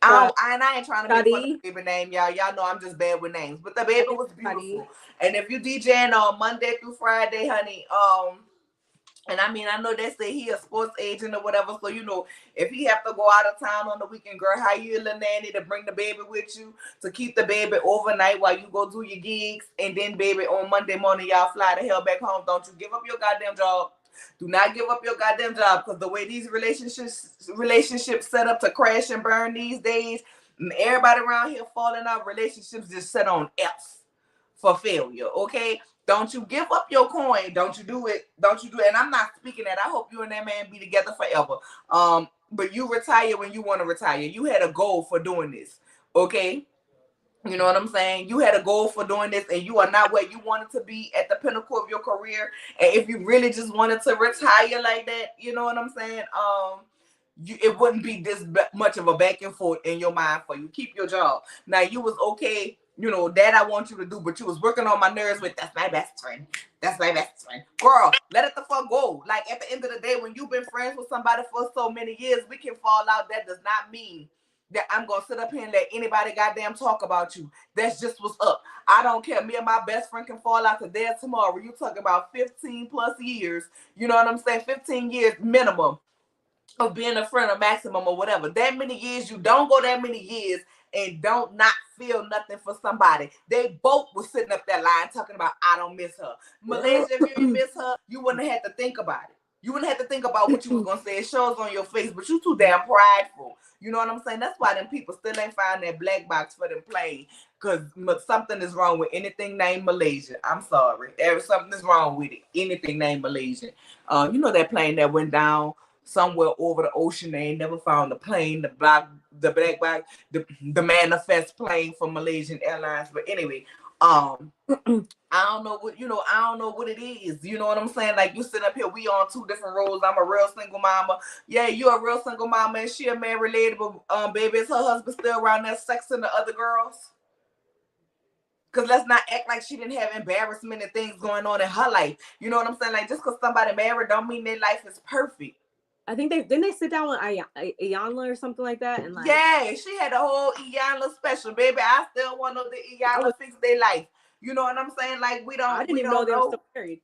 I ain't trying to make fun of the baby name, y'all. Y'all know I'm just bad with names. But the baby was beautiful. And if you DJing on Monday through Friday, honey, and I mean, I know they say he a sports agent or whatever. So, you know, if he have to go out of town on the weekend, girl, how you a little nanny to bring the baby with you, to keep the baby overnight while you go do your gigs. And then, baby, on Monday morning, y'all fly the hell back home. Don't you give up your goddamn job. Do not give up your goddamn job, because the way these relationships set up to crash and burn these days, everybody around here falling out, relationships just set on F for failure, okay? Don't you give up your coin. Don't you do it. Don't you do it. And I'm not speaking that. I hope you and that man be together forever. But you retire when you want to retire. You had a goal for doing this, okay? You know what I'm saying? You had a goal for doing this and you are not where you wanted to be at the pinnacle of your career. And if you really just wanted to retire like that, you know what I'm saying? It wouldn't be this much of a back and forth in your mind for you. Keep your job. Now you was okay, you know, that I want you to do, but you was working on my nerves with that's my best friend. That's my best friend. Girl, let it the fuck go. Like at the end of the day, when you've been friends with somebody for so many years, we can fall out. That does not mean that I'm gonna sit up here and let anybody goddamn talk about you. That's just what's up. I don't care. Me and my best friend can fall out today or tomorrow. You talk about 15 plus years. You know what I'm saying? 15 years minimum of being a friend, or maximum, or whatever. That many years, you don't go that many years and don't not feel nothing for somebody. They both were sitting up that line talking about, I don't miss her. Malaysia, if you didn't miss her, you wouldn't have had to think about it. You wouldn't have to think about what you was gonna say. It shows on your face, but you too damn prideful. You know what I'm saying? That's why them people still ain't find that black box for them playing. Because something is wrong with anything named Malaysia. I'm sorry. Something is wrong with it. Anything named Malaysia. You know that plane that went down somewhere over the ocean. They ain't never found the plane, the black box, the manifest plane for Malaysian Airlines. But anyway, I don't know what, you know, I don't know what it is. You know what I'm saying? Like, you sit up here, we on two different roles. I'm a real single mama. Yeah, you're a real single mama, and she a married lady, but baby, is her husband still around there sexing the other girls? Because let's not act like she didn't have embarrassment and things going on in her life. You know what I'm saying? Like, just because somebody married don't mean their life is perfect. I think didn't they sit down with Iyanla or something like that? And like, yeah, she had a whole Iyanla special, baby. I still want to know the Iyanla fix their life. You know what I'm saying? Like, I didn't even know they were still married.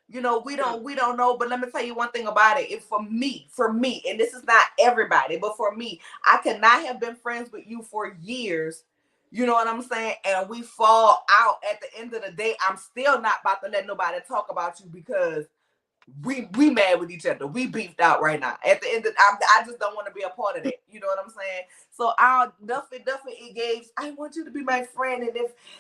You know, we don't know, but let me tell you one thing about it. For me, and this is not everybody, but for me, I could not have been friends with you for years. You know what I'm saying? And we fall out at the end of the day. I'm still not about to let nobody talk about you because we mad with each other. We beefed out right now. At the end of, I just don't want to be a part of that. You know what I'm saying? So I'll Duffy engaged. I want you to be my friend, and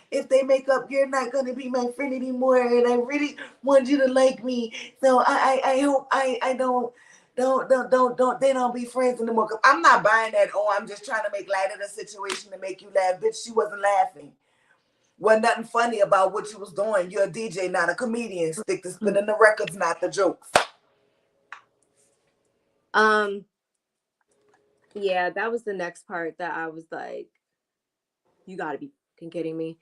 if they make up, you're not gonna be my friend anymore. And I really want you to like me. So I hope I don't they don't be friends anymore. Cause I'm not buying that. Oh, I'm just trying to make light of the situation to make you laugh, bitch. She wasn't laughing. Wasn't nothing funny about what you was doing. You're a DJ, not a comedian. Stick to spinning the records, not the jokes. Yeah, that was the next part that I was like, you gotta be kidding me.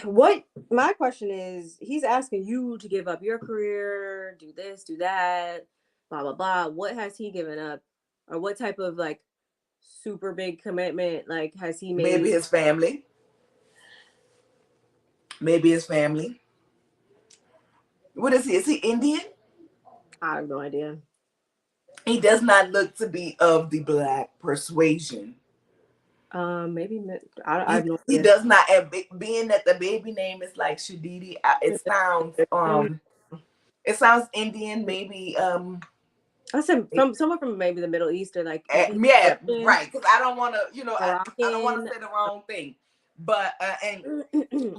What my question is, he's asking you to give up your career, do this, do that, blah blah blah. What has he given up, or what type of like super big commitment like has he made? Maybe his family. Maybe his family. What is he? Is he Indian? I have no idea. He does not look to be of the black persuasion. Maybe I have no idea. He does not. Being that the baby name is like Shadidi, it sounds Indian. Maybe I said someone from maybe the Middle East or like yeah, right. Because I don't want to, you know, I don't want to say the wrong thing. But and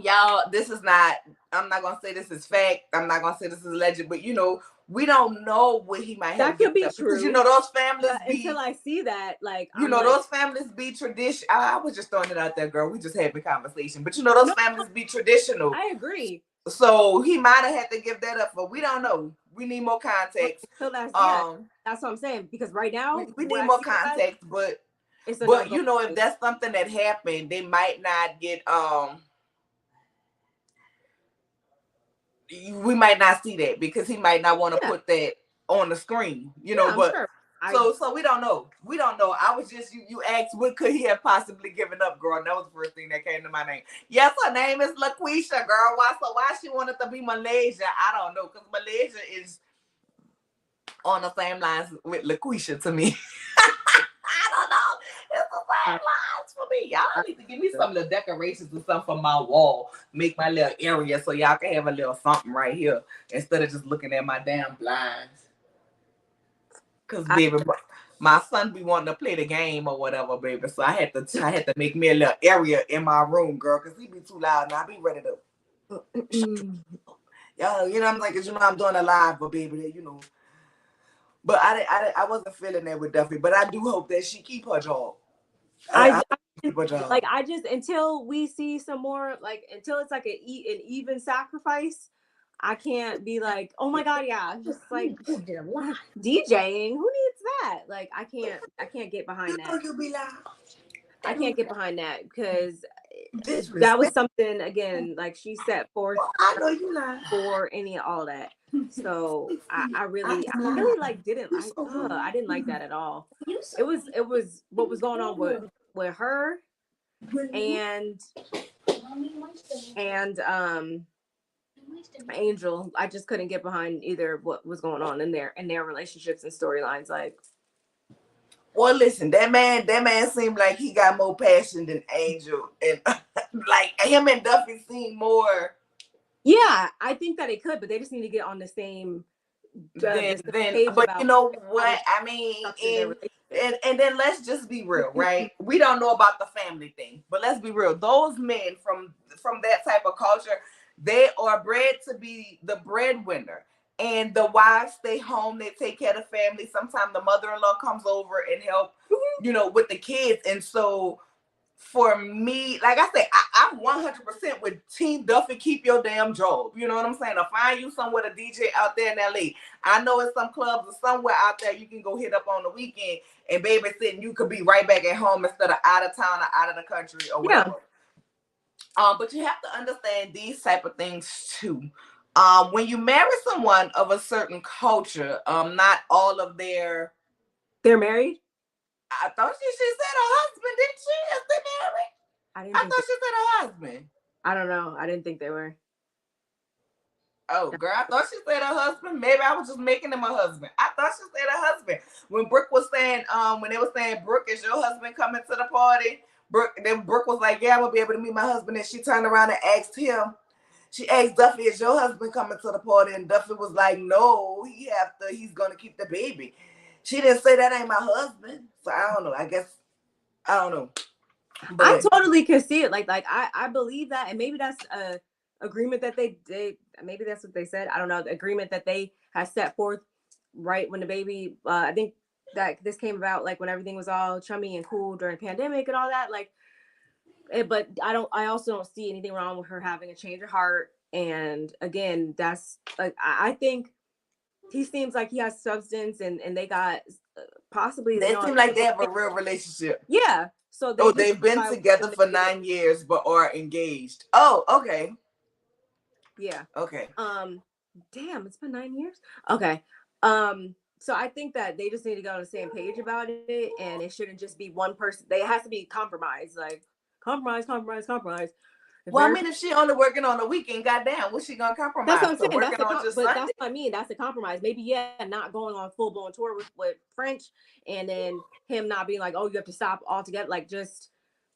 y'all, this is not. I'm not gonna say this is fact. I'm not gonna say this is alleged. But you know, we don't know what he might have. That could be true. Because you know those families. Until I see that, like you know, those families be tradition. I was just throwing it out there, girl. We just having a conversation. But you know, those families be traditional. I agree. So he might have had to give that up, but we don't know. We need more context. So that's what I'm saying. Because right now we need more context, but you know, if that's something that happened, they might not get we might not see that because he might not want to put that on the screen, you know, but sure. So we don't know. We don't know. I was just you asked what could he have possibly given up, girl. And that was the first thing that came to my name. Yes, her name is LaQuisha, girl. Why she wanted to be Malaysia? I don't know, because Malaysia is on the same lines with LaQuisha to me. I don't know. It's the same lines for me. Y'all need to give me some little decorations or something for my wall. Make my little area so y'all can have a little something right here instead of just looking at my damn blinds. Because, baby, my son be wanting to play the game or whatever, baby. So I had to make me a little area in my room, girl, because he be too loud and I be ready to. Y'all, you know, I'm like, you know, I'm doing a live, but baby, you know. But I wasn't feeling that with Duffy, but I do hope that she keep her job. I like I just until we see some more, like until it's like an even sacrifice, I can't be like, oh my god, yeah, just like DJing. Who needs that? Like I can't get behind that. I can't get behind that because that was something again, like she set forth for any all that. So I really like didn't like I didn't like that at all. It was what was going on with her and Angel. I just couldn't get behind either what was going on in their relationships and storylines. Like, well, listen, that man seemed like he got more passion than Angel, and like him and Duffy seem more. Yeah, I think that it could, but they just need to get on the same. Then but you know what I mean, and then let's just be real, right? We don't know about the family thing, but let's be real. Those men from that type of culture, they are bred to be the breadwinner, and the wives stay home. They take care of the family. Sometimes the mother-in-law comes over and help, with the kids. And so for me, like I said, I'm 100% with Team Duffy. Keep your damn job. You know what I'm saying? Or find you somewhere to DJ out there in LA. I know it's some clubs or somewhere out there you can go hit up on the weekend and babysit, and you could be right back at home instead of out of town or out of the country or whatever. But you have to understand these type of things too. When you marry someone of a certain culture, not all of they're married. I thought she said her husband, didn't she? Is they married? I thought she said her husband. I don't know. I didn't think they were. Oh, girl, I thought she said her husband. Maybe I was just making him a husband. I thought she said her husband. When Brooke was saying, when they were saying, Brooke, is your husband coming to the party? Brooke was like, yeah, I'm gonna be able to meet my husband. And she turned around and asked him. She asked Duffy, is your husband coming to the party? And Duffy was like, no, he's gonna keep the baby. She didn't say that ain't my husband. So I don't know. I don't know. But I totally can see it. Like I believe that, and maybe that's a agreement that they maybe that's what they said. I don't know. The agreement that they had set forth right when the baby. I think that this came about like when everything was all chummy and cool during the pandemic and all that. Like, but I also don't see anything wrong with her having a change of heart. And again, that's like I think. He seems like he has substance, and they got possibly. They seem like they have a real relationship. Yeah. So they've been together for 9 years, but are engaged. Oh, okay. Yeah. Okay. Damn, it's been 9 years. Okay. So I think that they just need to go on the same page about it, and it shouldn't just be one person. They has to be compromised, like compromise. Well, I mean, if she only working on the weekend, goddamn, what's she gonna compromise? That's what I'm saying. That's what I mean. That's a compromise. Maybe, yeah, not going on full blown tour with French, and then him not being like, oh, you have to stop altogether. Like just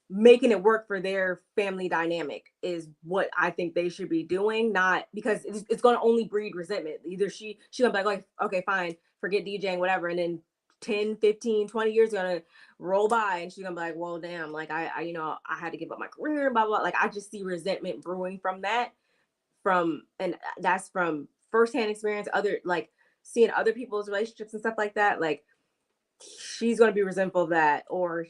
making it work for their family dynamic is what I think they should be doing. Not because it's going to only breed resentment. Either she gonna be like, okay, fine, forget DJing, whatever, and then 10, 15, 20 years gonna roll by and she's gonna be like, well, damn, like I had to give up my career, blah, blah. Like I just see resentment brewing from that, and that's from firsthand experience, other like seeing other people's relationships and stuff like that. Like she's gonna be resentful of that, or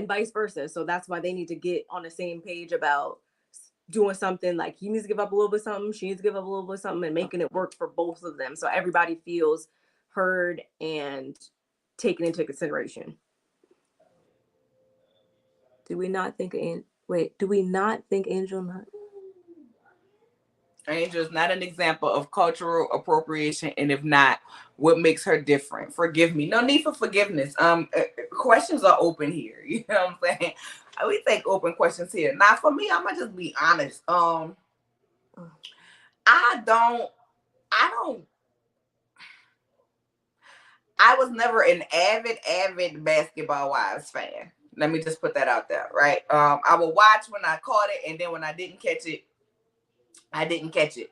vice versa. So that's why they need to get on the same page about doing something. Like he needs to give up a little bit of something, she needs to give up a little bit of something, and making it work for both of them so everybody feels heard and taken into consideration. Do we not think Angel is not an example of cultural appropriation? And if not, what makes her different? Forgive me. No need for forgiveness. Questions are open here. You know what I'm saying? We take open questions here. Now, for me, I'm gonna just be honest. I was never an avid Basketball Wives fan. Let me just put that out there, right? I would watch when I caught it, and then when I didn't catch it, I didn't catch it.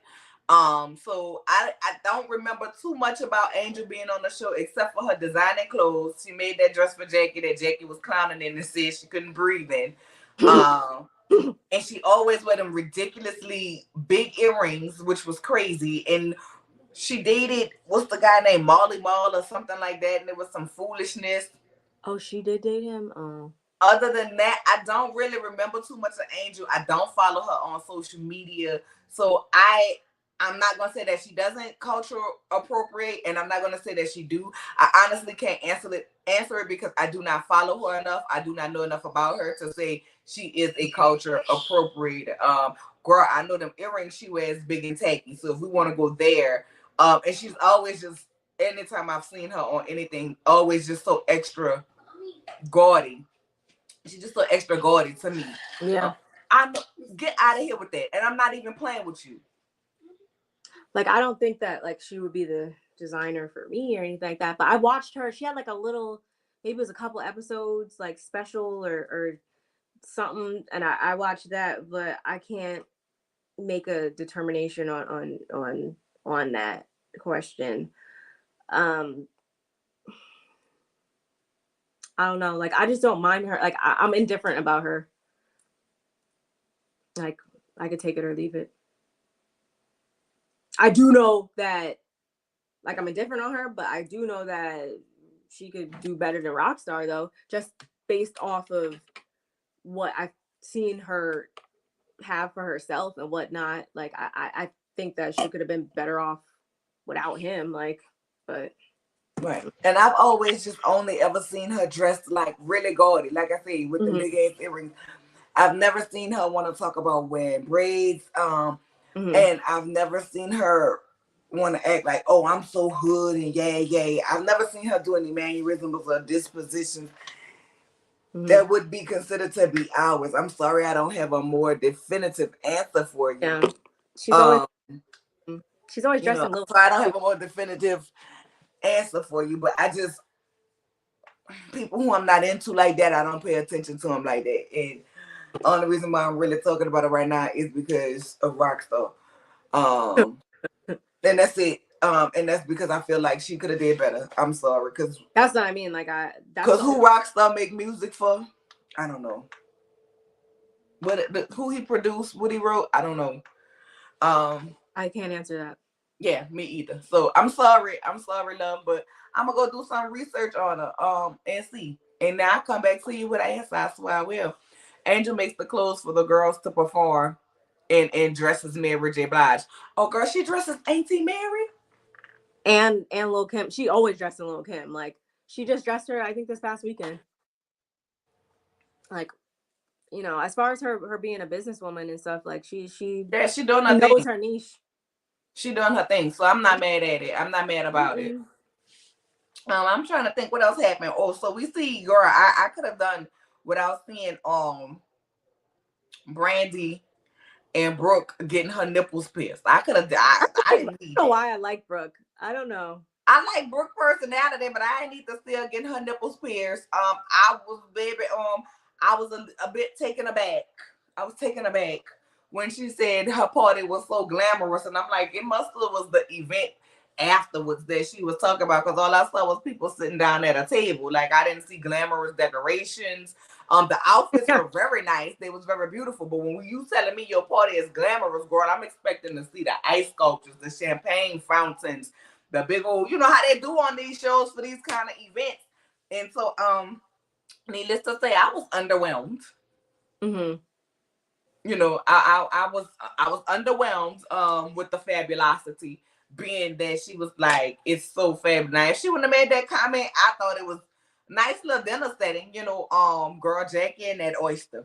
So I don't remember too much about Angel being on the show except for her designing clothes. She made that dress for Jackie that Jackie was clowning in and said she couldn't breathe in. And she always wore them ridiculously big earrings, which was crazy. And she dated, what's the guy named Molly Mall or something like that, and it was some foolishness. Oh, she did date him? Oh. Other than that, I don't really remember too much of Angel. I don't follow her on social media, so I'm not gonna say that she doesn't culture appropriate, and I'm not gonna say that she do. I honestly can't answer it because I do not follow her enough. I do not know enough about her to say she is a culture appropriate. Girl, I know them earrings she wears big and tacky. So if we want to go there, and she's always just anytime I've seen her on anything, always just so extra gaudy. She's just so extra gaudy to me. Yeah. I'm get out of here with that. And I'm not even playing with you. Like, I don't think that like she would be the designer for me or anything like that. But I watched her. She had like a little, maybe it was a couple episodes, like special or something, and I watched that, but I can't make a determination on that question. Um, I don't know. Like, I just don't mind her. Like, I'm indifferent about her. Like, I could take it or leave it. I do know that, like, I'm indifferent on her, but I do know that she could do better than Rockstar, though, just based off of what I've seen her have for herself and whatnot. Like, I think that she could have been better off without him. Like, but right. And I've always just only ever seen her dressed like really gaudy, like I say, with the big ass earrings. I've never seen her want to talk about wearing braids. And I've never seen her want to act like, oh, I'm so hood and yeah. I've never seen her do any mannerisms or dispositions that would be considered to be ours. I'm sorry, I don't have a more definitive answer for you. Yeah, she's always dressed in little. So I don't have a more definitive answer for you, but I just people who I'm not into like that, I don't pay attention to them like that. And only reason why I'm really talking about it right now is because of Rockstar. And that's it. And that's because I feel like she could have did better. I'm sorry, because that's what I mean. Like because who Rockstar make music for? I don't know. Who he produced, what he wrote, I don't know. I can't answer that. Yeah, me either. So I'm sorry, love, but I'm gonna go do some research on her and see. And now I'll come back to you with an answer. I swear I will. Angel makes the clothes for the girls to perform and dresses Mary J. Blige. Oh girl, she dresses Auntie Mary. And Lil' Kim. She always dressed in Lil' Kim. Like, she just dressed her, I think, this past weekend. Like, you know, as far as her being a businesswoman and stuff, like she doing her knows thing. her niche. She doing her thing. So I'm not mad at it. I'm not mad about it. I'm trying to think what else happened. Oh, so we see, girl, I could have done without seeing Brandy and Brooke getting her nipples pierced. I could have. I didn't need. I don't know why I like Brooke. I don't know. I like Brooke personality, but I didn't need to still getting her nipples pierced. I was I was a bit taken aback. I was taken aback when she said her party was so glamorous, and I'm like, it must have was the event afterwards that she was talking about, because all I saw was people sitting down at a table. Like, I didn't see glamorous decorations. The outfits were very nice. They was very beautiful. But when you telling me your party is glamorous, girl, I'm expecting to see the ice sculptures, the champagne fountains, the big old, you know how they do on these shows for these kind of events. And so, needless to say, I was underwhelmed. You know, I was underwhelmed with the fabulosity, being that she was like, it's so fabulous. Now, if she wouldn't have made that comment, I thought it was nice little dinner setting, you know, girl, Jackie and that oyster.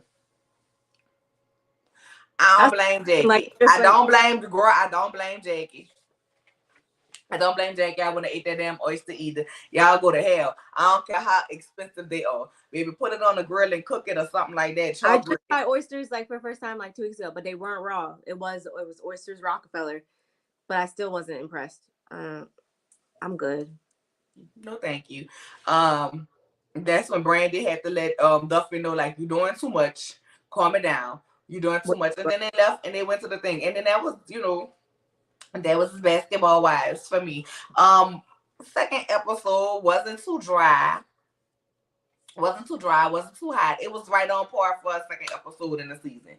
I don't blame Jackie. Like, I don't blame the girl. I don't blame Jackie. I don't blame Jackie. I wouldn't have ate that damn oyster either. Y'all go to hell. I don't care how expensive they are. Maybe put it on the grill and cook it or something like that. I just tried oysters like for the first time like 2 weeks ago, but they weren't raw. It was oysters Rockefeller, but I still wasn't impressed. I'm good. No, thank you. That's when Brandy had to let Duffy know, like, you're doing too much. Calm it down. You're doing too much. And then they left and they went to the thing. And then that was, you know, that was Basketball Wives for me. Second episode wasn't too dry. Wasn't too hot. It was right on par for a second episode in the season.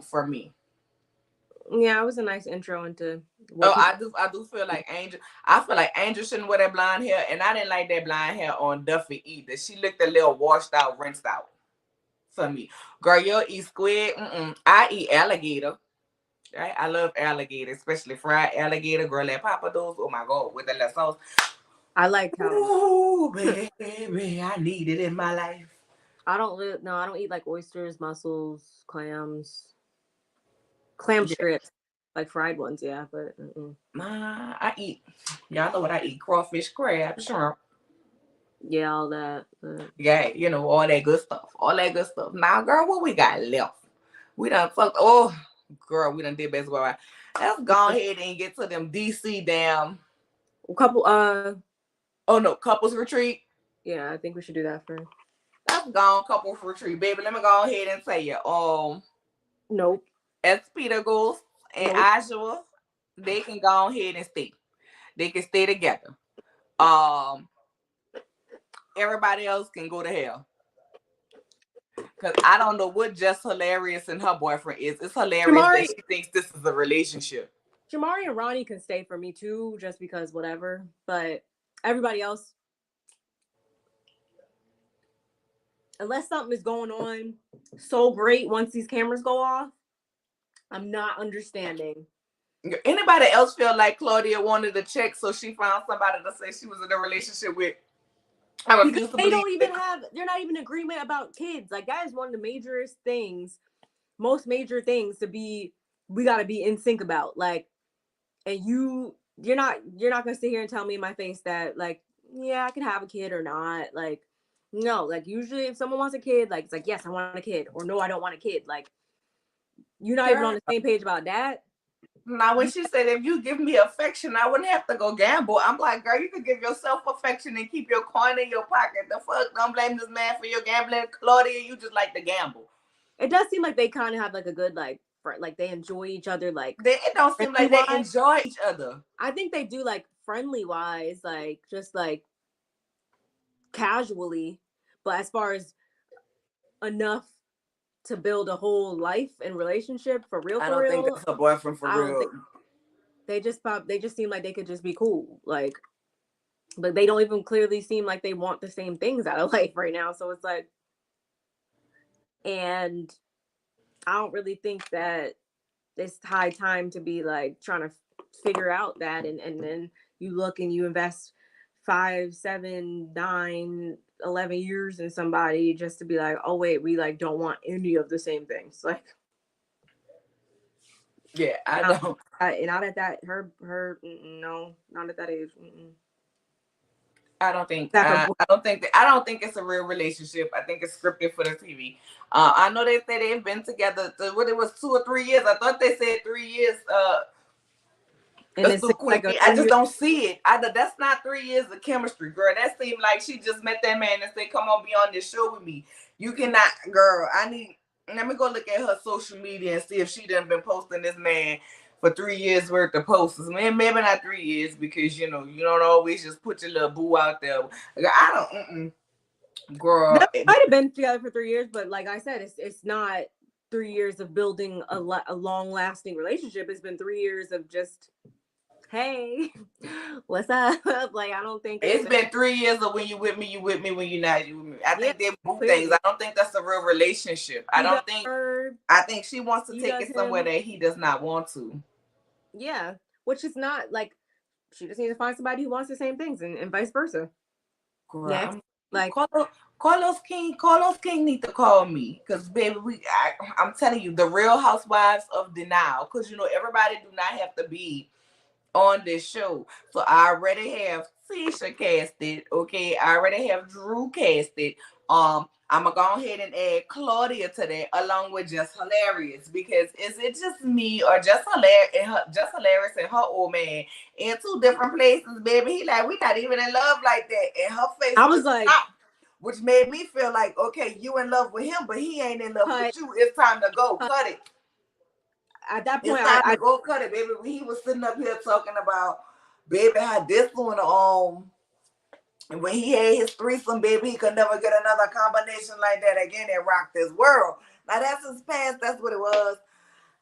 For me. Yeah, it was a nice intro into. I do feel like Angel. I feel like Angel shouldn't wear that blonde hair, and I didn't like that blonde hair on Duffy either. She looked a little washed out, rinsed out. for me. Girl, you'll eat squid. I eat alligator. Right? I love alligator, especially fried alligator. Girl, that Papa those. Oh my God, with the little sauce. I like how. Ooh, baby, I need it in my life. I don't eat like oysters, mussels, clams, clam Yeah, strips, like fried ones. Yeah, but I eat. Y'all know what I eat: crawfish, crab, shrimp. yeah, all that. Yeah, you know all that good stuff. All that good stuff. Now, girl, what we got left? We done fucked. Oh, girl, we done did best. Well, let's go ahead and get to them DC damn. A couple. Oh no, couples retreat. Yeah, I think we should do that first. Let's go couples retreat, baby. Let me go ahead and tell you. Nope. As Peter goes and Nope. Ashua, they can go ahead and stay. They can stay together. Um, everybody else can go to hell. Cause I don't know what just hilarious and her boyfriend is. It's hilarious that she thinks this is a relationship. Jamari and Ronnie can stay for me too, just because whatever. But everybody else, unless something is going on so great once these cameras go off, I'm not understanding. Anybody else feel like Claudia wanted to check, so she found somebody to say she was in a relationship with? I refuse to believe don't even they're not even in agreement about kids. Like that is one of the majorest things, most major things we gotta be in sync about. Like, and you're not gonna sit here and tell me in my face that like, yeah, I can have a kid or not. Like, no, like usually if someone wants a kid, like it's like, yes, I want a kid, or no, I don't want a kid. Like, you're not even on the same page about that. Now, when she said, if you give me affection, I wouldn't have to go gamble. I'm like, girl, you could give yourself affection and keep your coin in your pocket. The fuck? Don't blame this man for your gambling. Claudia, you just like to gamble. It does seem like they kind of have like a good, like they enjoy each other. Like, it don't seem like they enjoy each other. I think they do, like, friendly wise, like, just like casually. But as far as enough to build a whole life and relationship for real, I don't think that's her boyfriend for real. They just seem like they could just be cool, like, but they don't even clearly seem like they want the same things out of life right now. So it's like, and I don't really think that it's high time to be like trying to figure out that, and then you look and you invest 5, 7, 9, 11 years in somebody just to be like, oh wait, we like don't want any of the same things. Like, yeah, I don't. Not at that her no, not at that age. I don't think I don't think it's a real relationship. I think it's scripted for the TV. I know they say they've been together. What it was 2 or 3 years. I thought they said 3 years. And it's so quick. Like I just don't see it. That's not 3 years of chemistry, girl. That seemed like she just met that man and said, "Come on, be on this show with me." You cannot, girl. Let me go look at her social media and see if she done been posting this man for 3 years worth of posts. Man, maybe not 3 years, because you don't always just put your little boo out there. I don't. Girl, they might have been together for 3 years, but like I said, it's not 3 years of building a long lasting relationship. It's been 3 years of just, hey, what's up? Like, I don't think it's been 3 years of when you with me, when you're not, you with me. I think they move things. I don't think that's a real relationship. I think she wants to take it somewhere that he does not want to. Yeah, which is not like, she just needs to find somebody who wants the same things, and vice versa. Girl, next, like Carlos King need to call me, because baby, I'm telling you, the Real Housewives of Denial, because everybody do not have to be on this show. So I already have Tisha casted. Okay, I already have Drew casted. I'm gonna go ahead and add Claudia to that, along with Just Hilarious, because is it just me or Just Hilarious and her old man in 2 different places, baby? He like, we not even in love like that. And her face, I was like, which made me feel like, okay, you in love with him, but he ain't in love with you. It's time to go. Cut it. At that point, it's time to go cut it, baby. When he was sitting up here talking about, baby, how this one, and when he had his threesome, baby, he could never get another combination like that again that rocked this world. Now that's his past. That's what it was.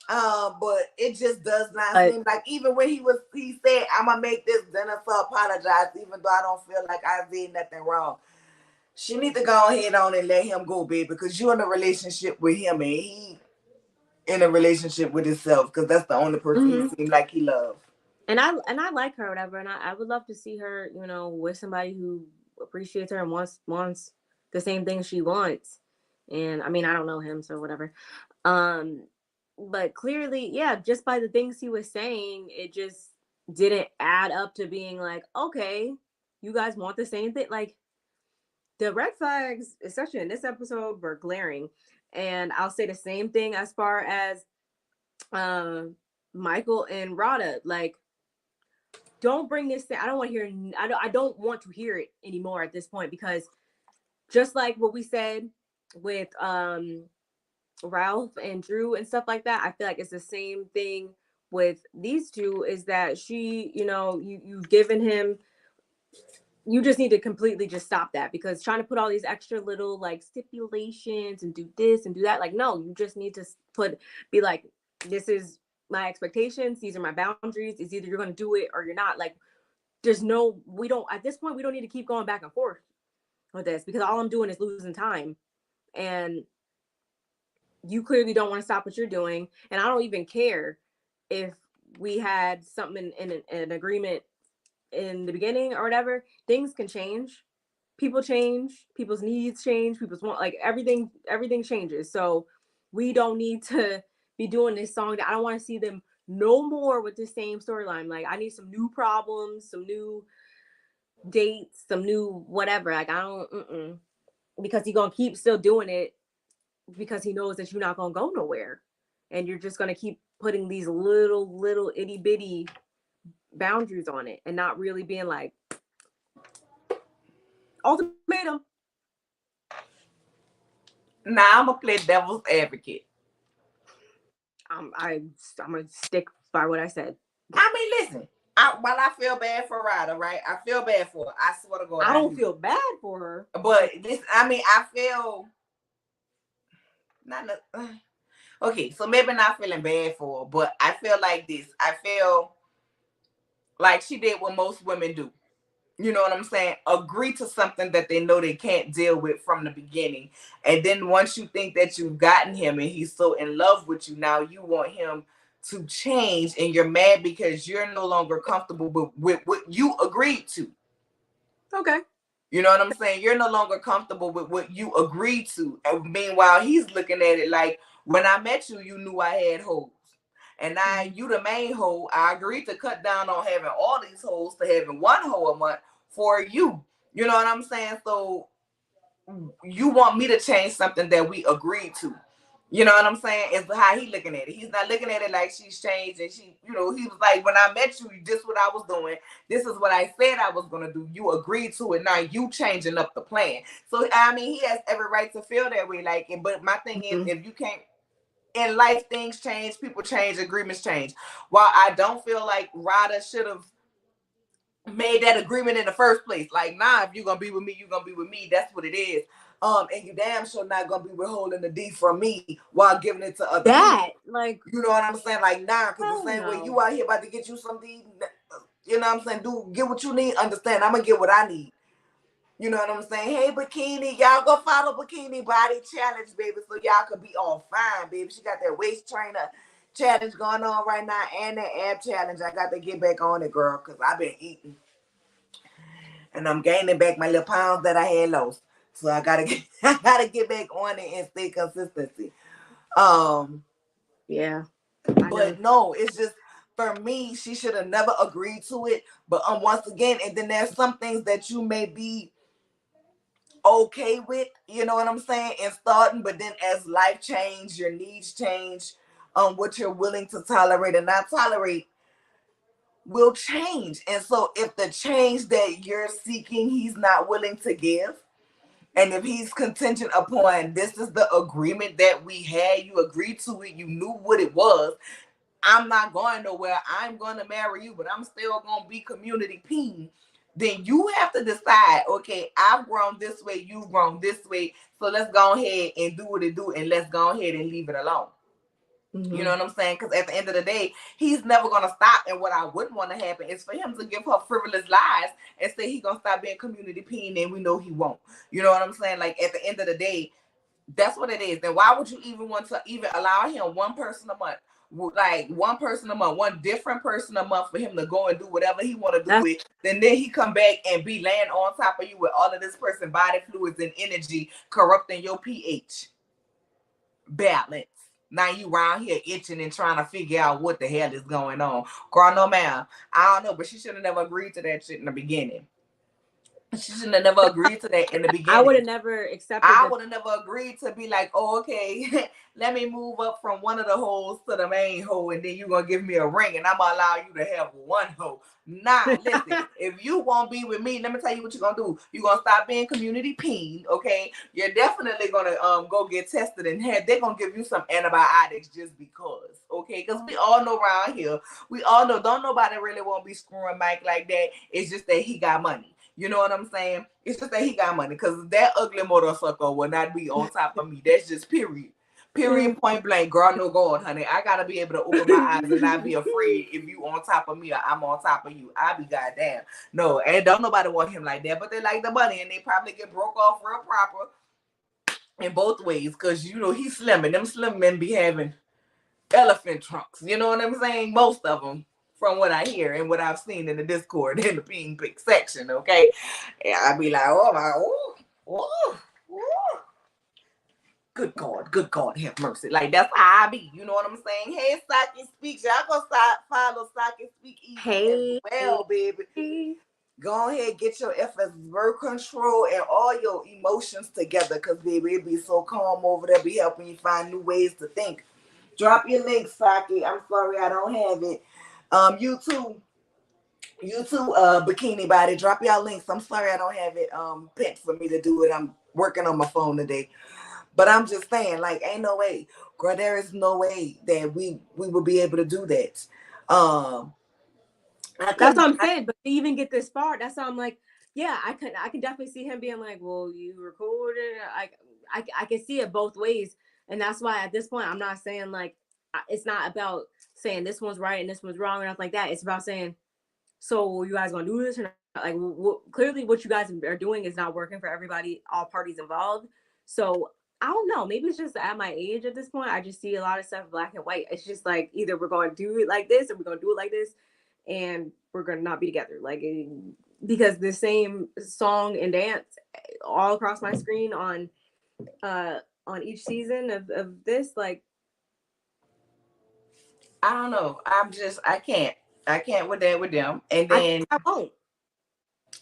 But it just does not seem like, even when he said, I'm gonna make this dinner to apologize, even though I don't feel like I did nothing wrong. she need to go ahead on and let him go, baby, because you in a relationship with him and he in a relationship with himself, because that's the only person he seems like he loves. And I like her or whatever, and I would love to see her, you know, with somebody who appreciates her and wants the same thing she wants. And I mean, I don't know him, so whatever. Um, but clearly, yeah, just by the things he was saying, it just didn't add up to being like, okay, you guys want the same thing. Like the red flags, especially in this episode, were glaring. And I'll say the same thing as far as Michael and Rada. Like, don't bring this thing. I don't want to hear. I don't want to hear it anymore at this point, because just like what we said with Ralph and Drew and stuff like that, I feel like it's the same thing with these two. Is that she, you know, you've given him. You just need to completely just stop that, because trying to put all these extra little like stipulations and do this and do that, like, no, you just need to be like, this is my expectations, these are my boundaries, it's either you're going to do it or you're not. Like, we don't, at this point, we don't need to keep going back and forth with this, because all I'm doing is losing time, and you clearly don't want to stop what you're doing. And I don't even care if we had something in an agreement in the beginning or whatever. Things can change, people change, people's needs change, people's want, like, everything changes. So we don't need to be doing this song that I don't want to see them no more with the same storyline. Like, I need some new problems, some new dates, some new whatever. Like, I don't because he's gonna keep still doing it, because he knows that you're not gonna go nowhere, and you're just gonna keep putting these little itty bitty boundaries on it, and not really being like, ultimatum. Now I'm gonna play devil's advocate. I'm gonna stick by what I said. I mean, listen. While I feel bad for Ryder, right? I feel bad for her. I swear to God, I don't feel bad for her. But this, I mean, I feel not. Okay, so maybe not feeling bad for her, but I feel like this. I feel like she did what most women do. You know what I'm saying? Agree to something that they know they can't deal with from the beginning. And then once you think that you've gotten him and he's so in love with you, now you want him to change, and you're mad because you're no longer comfortable with what you agreed to. Okay. You know what I'm saying? You're no longer comfortable with what you agreed to. And meanwhile, he's looking at it like, when I met you, you knew I had hoes. And now you the main hoe. I agreed to cut down on having all these hoes to having one hoe a month for you. You know what I'm saying? So you want me to change something that we agreed to. You know what I'm saying? It's how he looking at it. He's not looking at it like she's changed, and she, you know, he was like, when I met you, this is what I was doing. This is what I said I was going to do. You agreed to it. Now you changing up the plan. So, I mean, he has every right to feel that way. Like, but my thing is, if you can't, in life, things change, people change, agreements change. While I don't feel like Ryder should have made that agreement in the first place. Like, nah, if you're gonna be with me, you're gonna be with me. That's what it is. And you damn sure not gonna be withholding the D from me while giving it to other people. Like, you know what I'm saying? Like, nah, because the same way you out here about to get you some D, you know what I'm saying? Do get what you need. Understand? I'm gonna get what I need. You know what I'm saying? Hey, Bikini, y'all go follow Bikini Body Challenge, baby, so y'all could be on fine, baby. She got that waist trainer challenge going on right now, and that ab challenge. I got to get back on it, girl, because I've been eating. And I'm gaining back my little pounds that I had lost. So I gotta get back on it and stay consistency. Yeah. But no, it's just, for me, she should have never agreed to it. But once again, and then there's some things that you may be okay with, you know what I'm saying, and starting, but then as life change, your needs change, what you're willing to tolerate and not tolerate will change. And so if the change that you're seeking, he's not willing to give, and if he's contingent upon, this is the agreement that we had, you agreed to it, you knew what it was, I'm not going nowhere, I'm going to marry you, but I'm still going to be community peen, then you have to decide, okay, I've grown this way, you've grown this way, so let's go ahead and do what it do, and let's go ahead and leave it alone. You know what I'm saying? Because at the end of the day, he's never gonna stop. And what I wouldn't want to happen is for him to give her frivolous lies and say he gonna stop being community peen, and we know he won't. You know what I'm saying? Like at the end of the day, that's what it is. Then why would you even want to even allow him one person a month? Like one person a month, one different person a month for him to go and do whatever he want to do with. Then he come back and be laying on top of you with all of this person body fluids and energy corrupting your pH balance. Now you around here itching and trying to figure out what the hell is going on. Girl, no ma'am. I don't know, but she should have never agreed to that shit in the beginning. She shouldn't have never agreed to that in the beginning. I would have never accepted. I would have never agreed to be like, oh, okay, let me move up from one of the holes to the main hole, and then you're gonna give me a ring, and I'm gonna allow you to have one hole. Nah, listen, if you won't be with me, let me tell you what you're gonna do. You're gonna stop being community peen, okay? You're definitely gonna go get tested, and they're gonna give you some antibiotics just because, okay? Because we all know around here, we all know don't nobody really want to be screwing Mike like that. It's just that he got money. You know what I'm saying? It's just that he got money, because that ugly motorcycle will not be on top of me. That's just period. Period, point blank. Girl, no God, honey. I got to be able to open my eyes and not be afraid if you on top of me or I'm on top of you. I be goddamn. No, and don't nobody want him like that, but they like the money, and they probably get broke off real proper in both ways, because, you know, he's slim, and them slim men be having elephant trunks. You know what I'm saying? Most of them, from what I hear and what I've seen in the Discord in the ping pick section, okay? And I be like, oh my, oh. Good God, have mercy. Like, that's how I be. You know what I'm saying? Hey, Saki Speaks. Y'all go follow Saki Speak Easy as well, baby. Go ahead, get your FS birth control and all your emotions together, because, baby, it be so calm over there. Be helping you find new ways to think. Drop your link, Saki. I'm sorry I don't have it. You too, Bikini Body. Drop y'all links. I'm sorry I don't have it pinned for me to do it. I'm working on my phone today. But I'm just saying, like, ain't no way, girl. There is no way that we will be able to do that. That's what I'm saying. But to even get this far, that's how I'm like, yeah, I can definitely see him being like, well, you recorded. I can see it both ways, and that's why at this point I'm not saying like it's not about saying this one's right and this one's wrong or nothing like that. It's about saying, so you guys gonna do this or not? Like, clearly what you guys are doing is not working for everybody, all parties involved. So I don't know. Maybe it's just at my age at this point. I just see a lot of stuff black and white. It's just like either we're going to do it like this or we're going to do it like this, and we're going to not be together. Like, because the same song and dance all across my screen on each season of this, like, I don't know. I can't with them. And then I won't.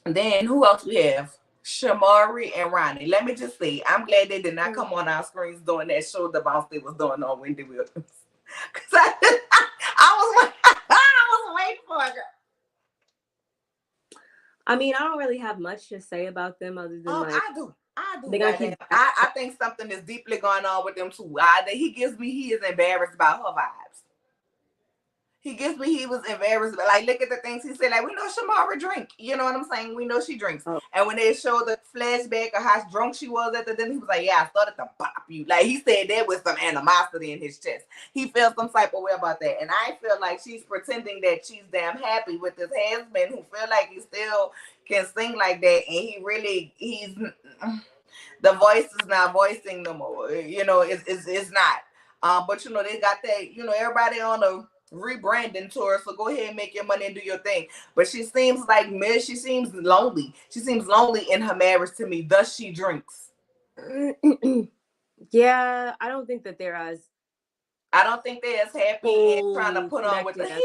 Then who else we have? Shamari and Ronnie. Let me just say, I'm glad they did not come on our screens doing that shoulder bounce they was doing on Wendy Williams. Because I was waiting for it. I mean, I don't really have much to say about them other than like I do. I think something is deeply going on with them too. He is embarrassed about her vibes. He was embarrassed. Like, look at the things he said. Like, we know Shamara drink. You know what I'm saying? We know she drinks. Oh. And when they showed the flashback of how drunk she was at the dinner, he was like, yeah, I started to pop you. Like, he said that with some animosity in his chest. He felt some type of way about that. And I feel like she's pretending that she's damn happy with this husband who feel like he still can sing like that. And he's the voice is not voicing no more. You know, it's not. But, you know, they got that, you know, everybody on a rebranding tour, so go ahead and make your money and do your thing. But she seems like she seems lonely. She seems lonely in her marriage to me. Thus, she drinks. Yeah, I don't think they're as happy and trying to put on with the and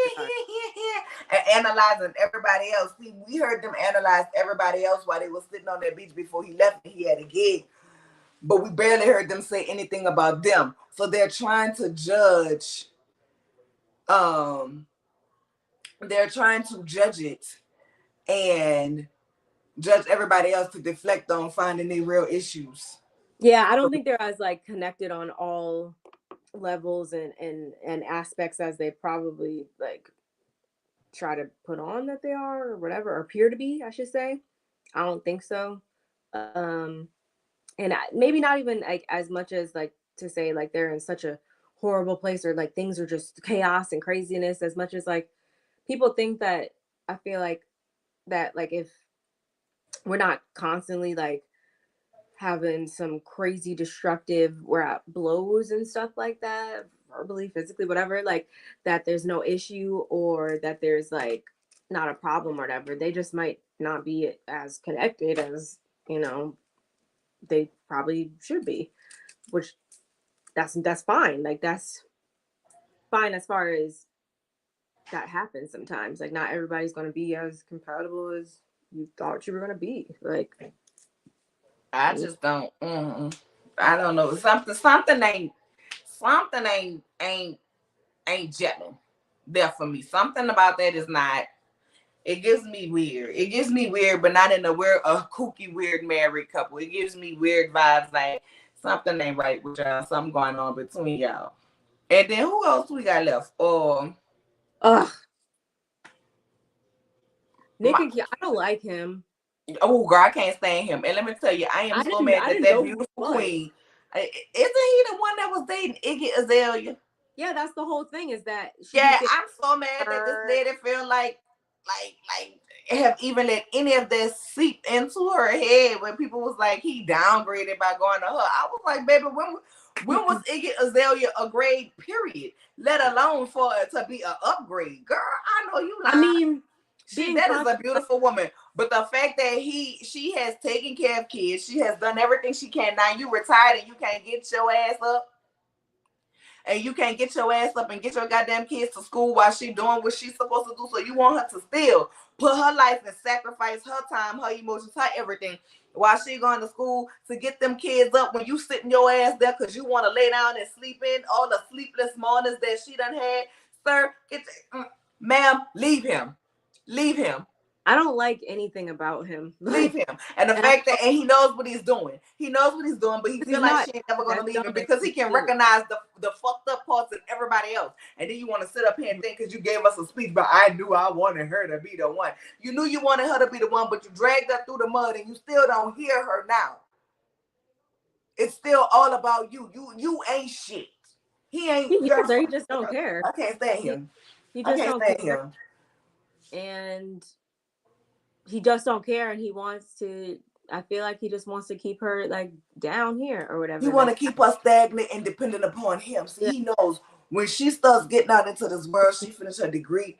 analyzing everybody else. We heard them analyze everybody else while they were sitting on that beach before he left and he had a gig. But we barely heard them say anything about them. So they're trying to judge. They're trying to judge it and judge everybody else to deflect on finding the real issues. Yeah, I don't think they're as like connected on all levels and aspects as they probably like try to put on that they are or whatever, or appear to be, I should say. I don't think so. And maybe not even like as much as like to say like they're in such a horrible place, or like things are just chaos and craziness, as much as like people think that. I feel like that, like, if we're not constantly like having some crazy destructive, we're at blows and stuff like that, verbally, physically, whatever, like that there's no issue, or that there's like not a problem or whatever. They just might not be as connected as, you know, they probably should be, which that's fine. Like that's fine as far as that happens sometimes. Like not everybody's going to be as compatible as you thought you were going to be. Like I just don't. I don't know. Something ain't gelling there for me. Something about that is not. It gives me weird. It gives me weird, but not in a kooky, weird married couple. It gives me weird vibes, like something ain't right with y'all. Something going on between y'all. And then who else we got left? ugh, Nick and Kia, I don't like him. Oh, girl, I can't stand him. And let me tell you, I am so mad I that didn't that know who he beautiful was. queen. Isn't he the one that was dating Iggy Azalea? Yeah, that's the whole thing, is that Yeah, I'm so mad that this lady feel like have even let any of that seep into her head when people was like he downgraded by going to her. I was like, baby, when was Iggy Azalea a grade, period? Let alone for it to be an upgrade. Girl, I know you lying. I mean, That is a beautiful woman. But the fact that she has taken care of kids, she has done everything she can. Now you retired and you can't get your ass up. And you can't get your ass up and get your goddamn kids to school while she doing what she's supposed to do. So you want her to still put her life and sacrifice her time, her emotions, her everything while she going to school to get them kids up when you sitting your ass there because you want to lay down and sleep in all the sleepless mornings that she done had. Sir, ma'am, leave him. Leave him. I don't like anything about him. Leave him. And the fact that he knows what he's doing. He knows what he's doing, but he feels like she ain't never gonna leave him because he can recognize the fucked up parts of everybody else. And then you want to sit up here and think because you gave us a speech, but I knew I wanted her to be the one. You knew you wanted her to be the one, but you dragged her through the mud and you still don't hear her now. It's still all about you. You ain't shit. He ain't. He just don't care. I can't stand him. He just don't care. And he just don't care, and he wants to. I feel like he just wants to keep her like down here or whatever. He want to keep her stagnant and dependent upon him. See, he knows when she starts getting out into this world, she finished her degree,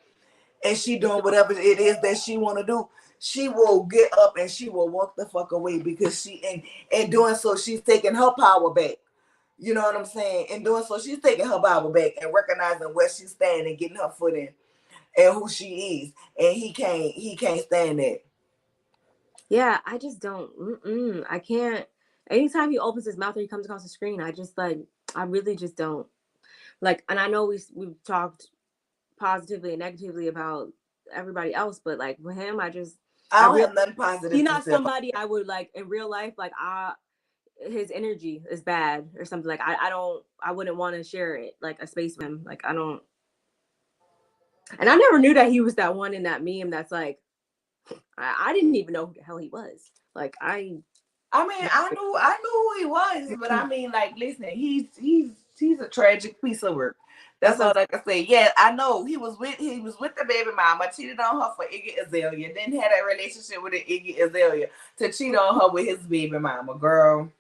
and she doing whatever it is that she want to do. She will get up and she will walk the fuck away because she and doing so she's taking her power back. You know what I'm saying? In doing so, she's taking her power back and recognizing where she's standing and getting her foot in and who she is. And he can't stand that. Yeah, I just don't. I can't. Anytime he opens his mouth or he comes across the screen, I just like. I really just don't like. And I know we've talked positively and negatively about everybody else, but like with him, I don't have nothing positive. He's not somebody I would like in real life. Like his energy is bad or something. Like I wouldn't want to share it like a space with him. Like I don't. And I never knew that he was that one in that meme. That's like. I didn't even know who the hell he was. Like I mean, I knew who he was, but I mean, like, listen, he's a tragic piece of work. That's all I can say. Yeah, I know he was with the baby mama, cheated on her for Iggy Azalea, then had a relationship with the Iggy Azalea to cheat on her with his baby mama, girl.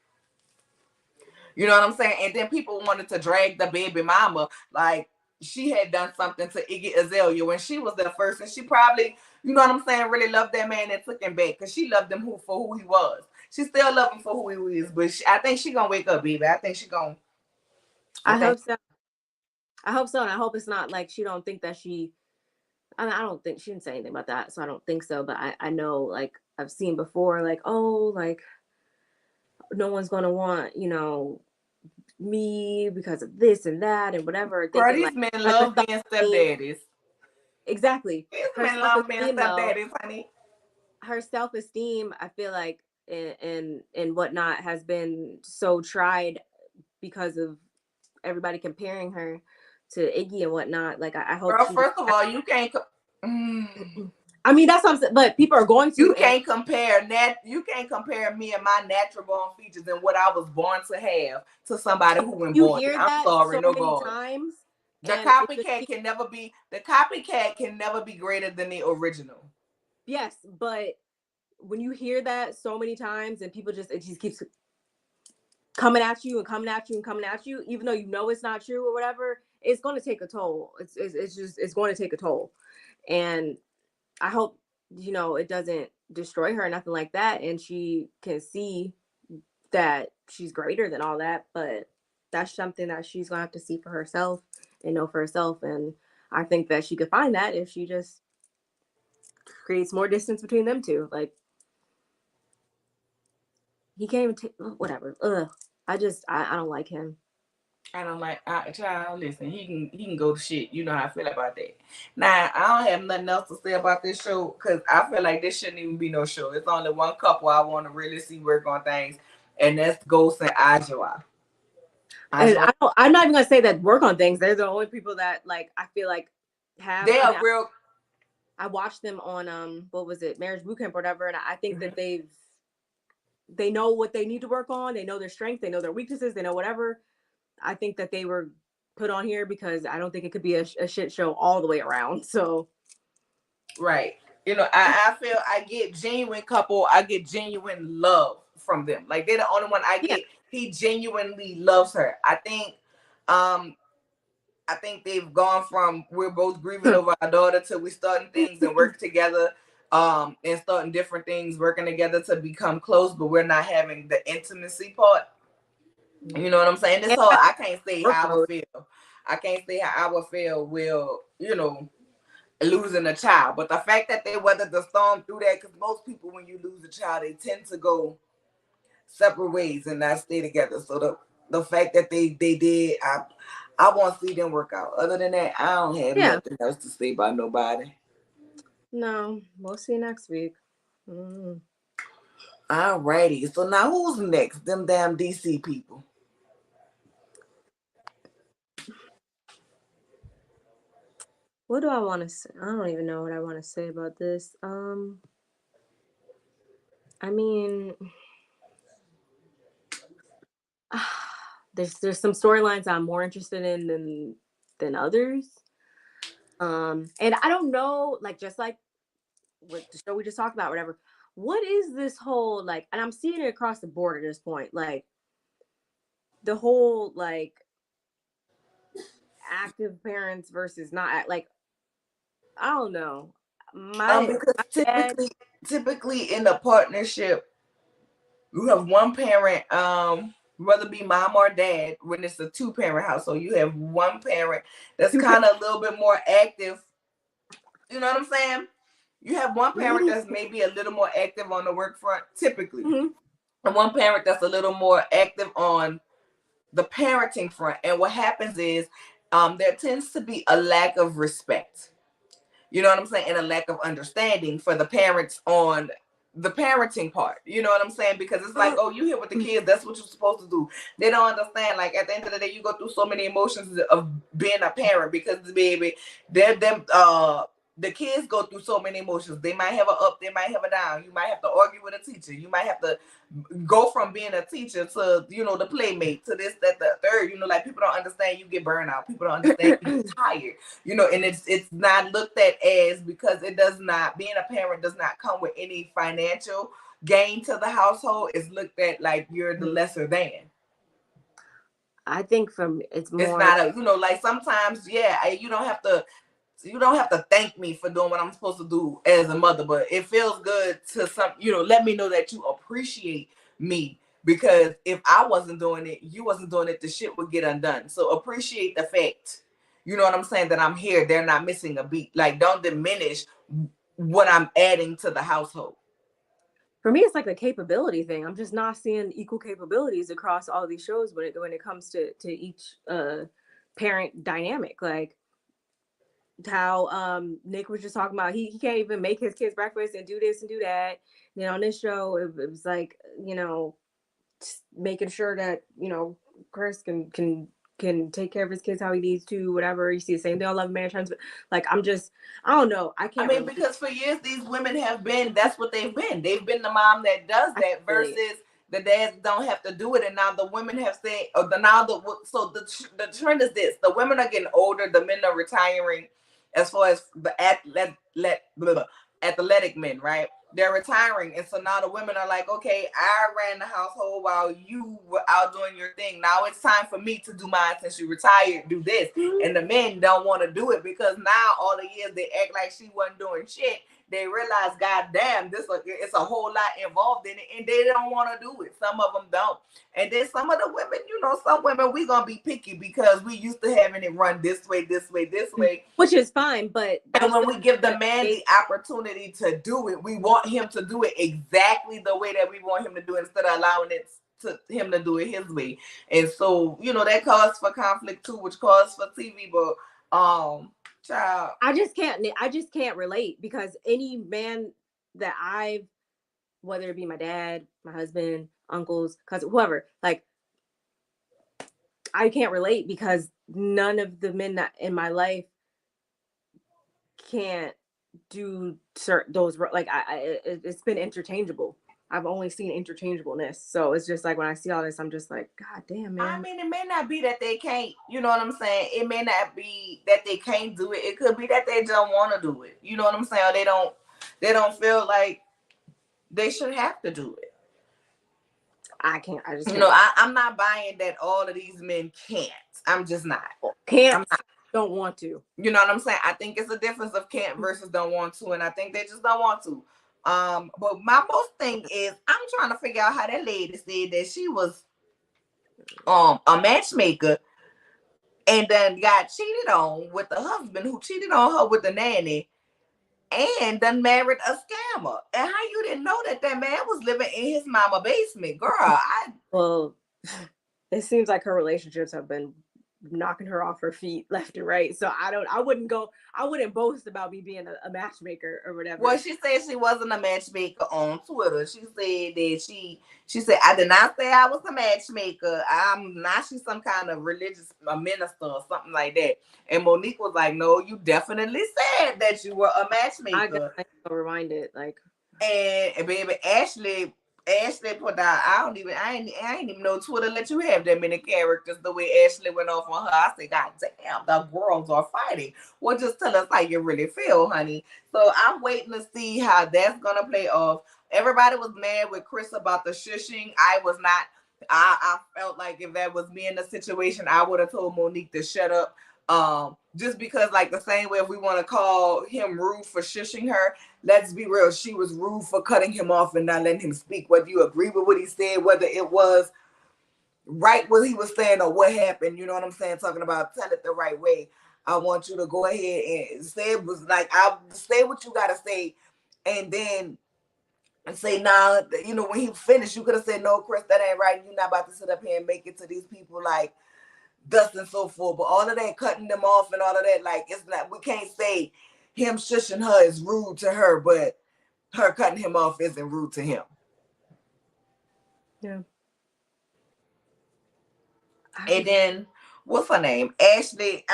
You know what I'm saying? And then people wanted to drag the baby mama like she had done something to Iggy Azalea when she was there first, and she probably, you know what I'm saying, really loved that man and took him back because she loved him for who he was. She still loved him for who he is, but I think she gonna wake up, baby. I think she gonna. I hope so. I hope so, and I hope it's not like she don't think that she. I don't think she didn't say anything about that, so I don't think so. But I know, like I've seen before, like like no one's gonna want me because of this and that and whatever. Girl, these men love being stepdaddies. Exactly. These men love being stepdaddies, honey. Her self-esteem, I feel like, and whatnot, has been so tried because of everybody comparing her to Iggy and whatnot. Like I hope. Girl, first of all, you can't. I mean, that's what I'm saying. But people are going to. You can't compare me and my natural born features and what I was born to have to somebody who went You born. hear I'm that sorry, so no many God. times, The and it just copycat can never be greater than the original. yes, but when you hear that so many times and people it just keeps coming at you and coming at you and coming at you, even though you know it's not true or whatever, it's going to take a toll. It's going to take a toll, and I hope it doesn't destroy her or nothing like that, and she can see that she's greater than all that. But that's something that she's gonna have to see for herself and know for herself. And I think that she could find that if she just creates more distance between them two. Like he can't even take whatever. Ugh. I don't like him. I don't like child. Listen, he can go to shit. You know how I feel about that. Now I don't have nothing else to say about this show because I feel like this shouldn't even be no show. It's only one couple I want to really see work on things, and that's Ghost and Ajwa. And I'm not even gonna say that work on things. They're the only people that like I feel like have. They are real. I watched them on what was it, Marriage Bootcamp or whatever, and I think that they know what they need to work on. They know their strengths. They know their weaknesses. They know whatever. I think that they were put on here because I don't think it could be a shit show all the way around. So, right. I feel I get genuine couple. I get genuine love from them. Like they're the only one I get. He genuinely loves her. I think they've gone from we're both grieving over our daughter to we starting things and work together, and starting different things, working together to become close, but we're not having the intimacy part. You know what I'm saying? This whole I can't say how I would feel. I can't say how I would feel will, losing a child. But the fact that they weathered the storm through that, because most people when you lose a child, they tend to go separate ways and not stay together. So the fact that they did, I want to see them work out. Other than that, I don't have nothing else to say about nobody. No, we'll see next week. Alrighty. So now who's next? Them damn DC people. What do I want to say? I don't even know what I want to say about this. I mean, there's some storylines I'm more interested in than others. And I don't know, like just like with the show we just talked about, whatever. What is this whole like? And I'm seeing it across the board at this point, like the whole like active parents versus not like I don't know. Because typically in a partnership, you have one parent, whether it be mom or dad, when it's a two-parent household, you have one parent that's kind of a little bit more active. You know what I'm saying? You have one parent that's maybe a little more active on the work front, typically, and one parent that's a little more active on the parenting front. And what happens is there tends to be a lack of respect. You know what I'm saying? And a lack of understanding for the parents on the parenting part. You know what I'm saying? Because it's like, oh, you here with the kids, that's what you're supposed to do. They don't understand. Like at the end of the day, you go through so many emotions of being a parent because baby, the kids go through so many emotions. They might have a up, they might have a down. You might have to argue with a teacher. You might have to go from being a teacher to the playmate to this, that, the third. Like people don't understand you get burnout. People don't understand you get tired. And it's not looked at as, because it does not, being a parent does not come with any financial gain to the household. It's looked at like you're the lesser than. I think it's more, it's not like sometimes you don't have to thank me for doing what I'm supposed to do as a mother, but it feels good to let me know that you appreciate me, because if I wasn't doing it, you wasn't doing it, the shit would get undone. So appreciate the fact, you know what I'm saying, that I'm here. They're not missing a beat. Like, don't diminish what I'm adding to the household. For me, it's like a capability thing. I'm just not seeing equal capabilities across all these shows when it comes to each parent dynamic. Like how Nick was just talking about, he can't even make his kids breakfast and do this and do that. And then on this show, it was like making sure that Chris can can take care of his kids how he needs to, whatever. You see the same thing on Love and Marriage Times. Like, I don't know. I can't. I mean, because for years these women have been, that's what they've been. They've been the mom that does that versus the dads don't have to do it. And now the women have said, or the trend is this: the women are getting older, the men are retiring. As far as the athletic men, right? They're retiring, and so now the women are like, okay, I ran the household while you were out doing your thing. Now it's time for me to do mine since you retired. Do this, and the men don't want to do it because now all the years they act like she wasn't doing shit. They realize, God damn, it's a whole lot involved in it, and they don't want to do it. Some of them don't, and then some of the women, some women we gonna be picky because we used to having it run this way, this way, this way, which is fine. But and when we give the man the opportunity to do it, we want him to do it exactly the way that we want him to do it instead of allowing him to do it his way. And so, that calls for conflict too, which calls for TV. But child, I just can't relate because any man that whether it be my dad, my husband, uncles, cousin, whoever, like, I can't relate because none of the men that in my life can't do those, like, it's been interchangeable. I've only seen interchangeableness. So it's just like when I see all this, I'm just like, God damn, man. I mean, it may not be that they can't, you know what I'm saying? It may not be that they can't do it. It could be that they don't want to do it. You know what I'm saying? Or they don't feel like they should have to do it. I can't. I just can't. I'm not buying that all of these men can't. I'm just not. Can't. Don't want to. You know what I'm saying? I think it's a difference of can't versus don't want to, and I think they just don't want to. But my most thing is I'm trying to figure out how that lady said that she was a matchmaker and then got cheated on with the husband who cheated on her with the nanny and then married a scammer. And how you didn't know that man was living in his mama basement, girl? Well, it seems like her relationships have been knocking her off her feet left and right. So I wouldn't boast about me being a matchmaker or whatever. Well, she said she wasn't a matchmaker on Twitter. She said that she said, I did not say I was a matchmaker. I'm not. She's some kind of religious minister or something like that. And Monique was like, no, you definitely said that you were a matchmaker. I rewind it, like. And baby, Ashley put out, I ain't even know Twitter let you have that many characters the way Ashley went off on her. I said, God damn, the girls are fighting. Well, just tell us how you really feel, honey. So I'm waiting to see how that's gonna play off. Everybody was mad with Chris about the shushing. I was not. I felt like if that was me in the situation, I would have told Monique to shut up. Just because, like, the same way if we want to call him rude for shushing her, let's be real, she was rude for cutting him off and not letting him speak, whether you agree with what he said, whether it was right what he was saying or what happened. You know what I'm saying? Talking about tell it the right way. I want you to go ahead and say it was like, I'll say what you gotta say, and then say, nah, when he finished, you could have said, no, Chris, that ain't right. You're not about to sit up here and make it to these people like thus and so forth. But all of that cutting them off and all of that, like, it's not, we can't say him shushing her is rude to her, but her cutting him off isn't rude to him. Yeah. And then what's her name? Ashley.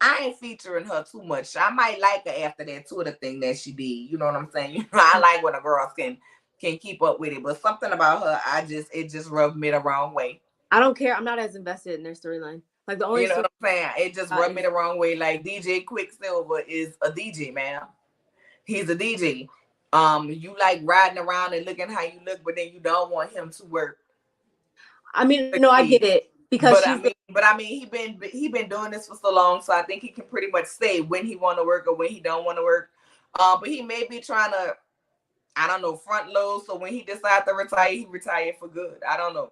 I ain't featuring her too much. I might like her after that Twitter thing that she did. You know what I'm saying? I like when the girls can keep up with it, but something about her, it just rubbed me the wrong way. I don't care. I'm not as invested in their storyline. Like, the only, you know what I'm saying? It just rubbed me the wrong way. Like, DJ Quicksilver is a DJ, man. He's a DJ. You like riding around and looking how you look, but then you don't want him to work. I mean, no, I get it because he been doing this for so long, so I think he can pretty much say when he want to work or when he don't want to work. But he may be trying to, I don't know, front load. So when he decides to retire, he retired for good. I don't know.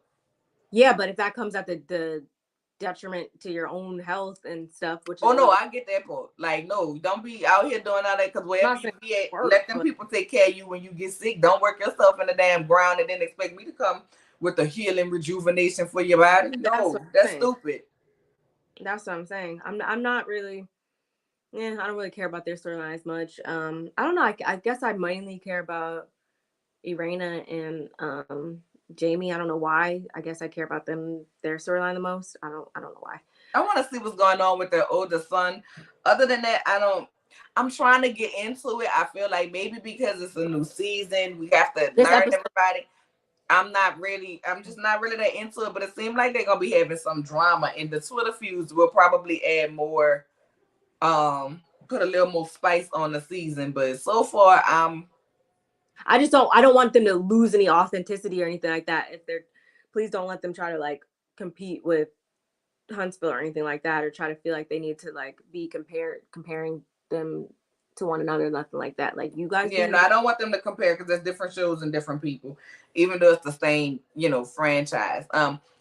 Yeah, but if that comes at the detriment to your own health and stuff, which no, I get that part. Like, no, don't be out here doing all that, because wherever you be at, let them people take care of you when you get sick. Don't work yourself in the damn ground and then expect me to come with a healing rejuvenation for your body. No, that's stupid. That's what I'm saying. I'm not really. Yeah, I don't really care about their storyline as much. I don't know. I guess I mainly care about Irena and Jamie, I don't know why. I guess I care about their storyline the most. I don't know why. I want to see what's going on with their older son. Other than that, I don't. I'm trying to get into it. I feel like maybe because it's a new season, we have to This learn episode, everybody. I'm just not really that into it, but it seems like they're gonna be having some drama, and the Twitter feuds will probably add more, put a little more spice on the season. But so far, I don't want them to lose any authenticity or anything like that. If they're, please don't let them try to like compete with Huntsville or anything like that, or try to feel like they need to like be comparing them to one another, nothing like that. Like, you guys yeah, do no, I don't want them to compare because there's different shows and different people, even though it's the same, franchise.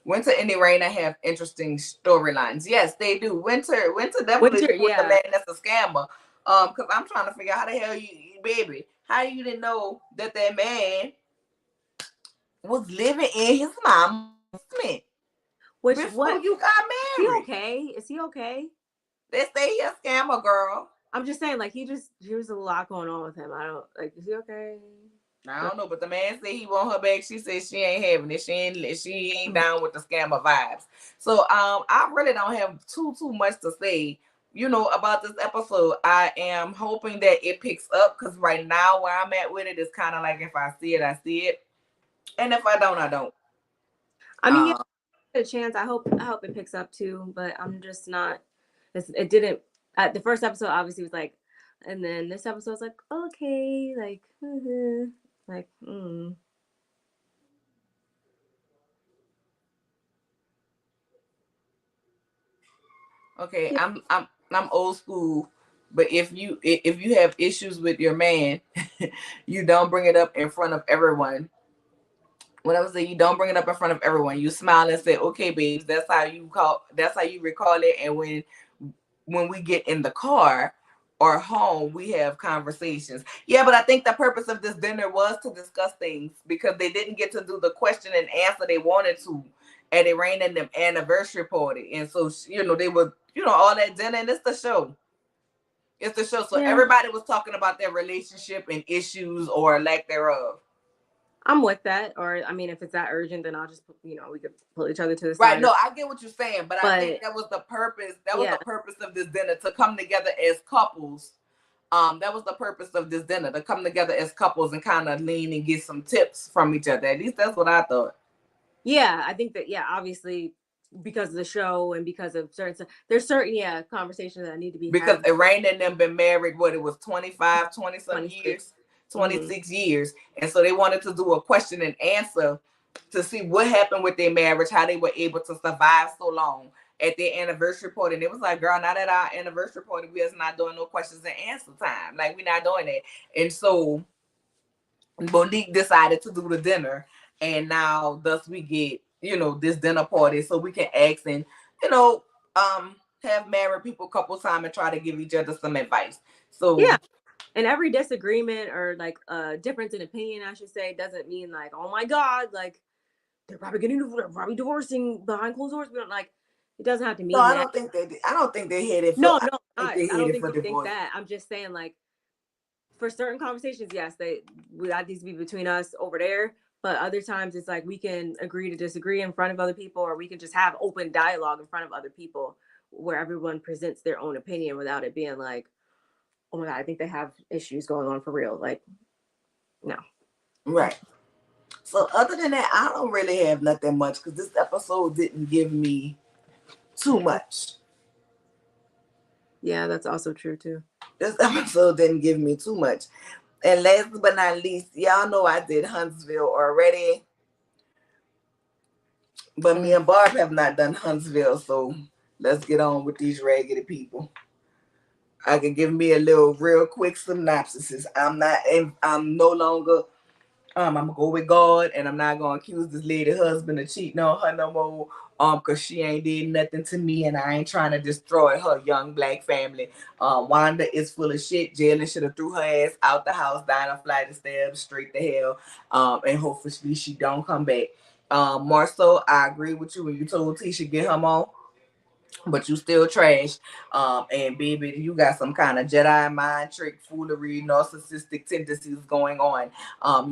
Winter and Raina have interesting storylines. Yes, they do. Winter definitely Winter, with the yeah. man that's a scammer. Because I'm trying to figure out how the hell baby, how you didn't know that man was living in his mom's basement Which, before what, you got is he married. okay? Is he okay? They say he a scammer, girl. I'm just saying, like, there's a lot going on with him. I don't, like, is he okay? I don't know, but the man said he want her back. She said she ain't having it. She ain't down with the scammer vibes. So I really don't have too much to say, about this episode. I am hoping that it picks up because right now where I'm at with it is kind of like if I see it, I see it, and if I don't, I don't. I mean, yeah, Um, a chance. I hope it picks up too, but I'm just not. It didn't. The first episode obviously was like, and then this episode was like, okay, like, like, okay, yeah, I'm old school, but if you have issues with your man, you don't bring it up in front of everyone. When I was saying you don't bring it up in front of everyone, you smile and say, "Okay, babes, that's how you recall it." And when we get in the car or home, we have conversations. Yeah, but I think the purpose of this dinner was to discuss things because they didn't get to do the question and answer they wanted to at a rain and them anniversary party, and so they were all that dinner, and it's the show. It's the show. So yeah. everybody was talking about their relationship and issues or lack thereof. I'm with that. Or I mean, if it's that urgent, then I'll just we could pull each other to the Right. side. No, I get what you're saying, but I think But that was the purpose. That was yeah, the purpose of this dinner to come together as couples. That was the purpose of this dinner to come together as couples and kind of lean and get some tips from each other. At least that's what I thought. yeah, I think that, yeah, obviously because of the show and because of there's certain, yeah, conversations that need to be Because had. Elaine and them been married, what it was 25, 20 some 26. years, Mm-hmm. 26 years. And so they wanted to do a question and answer to see what happened with their marriage, how they were able to survive so long at their anniversary party. And it was like, girl, not at our anniversary party, we is not doing no questions and answer time. Like, we're not doing that. And so Monique decided to do the dinner, and now thus we get this dinner party, so we can ask and you know have married people a couple times and try to give each other some advice. So Yeah, and every disagreement or like difference in opinion, I should say, doesn't mean like, oh my god, like they're probably divorcing behind closed doors. We don't like. It doesn't have to no, mean I that. don't think they. I don't think they headed for. No, I no, don't think they I don't headed think for we think divorce. that. I'm just saying, like, for certain conversations, yes, that needs to be between us over there. But other times, it's like we can agree to disagree in front of other people, or we can just have open dialogue in front of other people, where everyone presents their own opinion without it being like, oh my god, I think they have issues going on for real. Like, no. Right. So other than that, I don't really have nothing much because this episode didn't give me too much. Yeah, that's also true too. This episode didn't give me too much. And last but not least, y'all know I did Huntsville already, but me and Barb have not done Huntsville, so let's get on with these raggedy people. I can give me a little real quick synopsis. I'm no longer I'm gonna go with God, and I'm not gonna accuse this lady husband of cheating on her no more. Cause she ain't did nothing to me, and I ain't trying to destroy her young black family. Wanda is full of shit. Jalen should have threw her ass out the house, down a flight of steps, straight to hell. And hopefully she don't come back. Marcel, I agree with you when you told Tisha get him on. but you still trash. And baby, you got some kind of Jedi mind trick, foolery, narcissistic tendencies going on.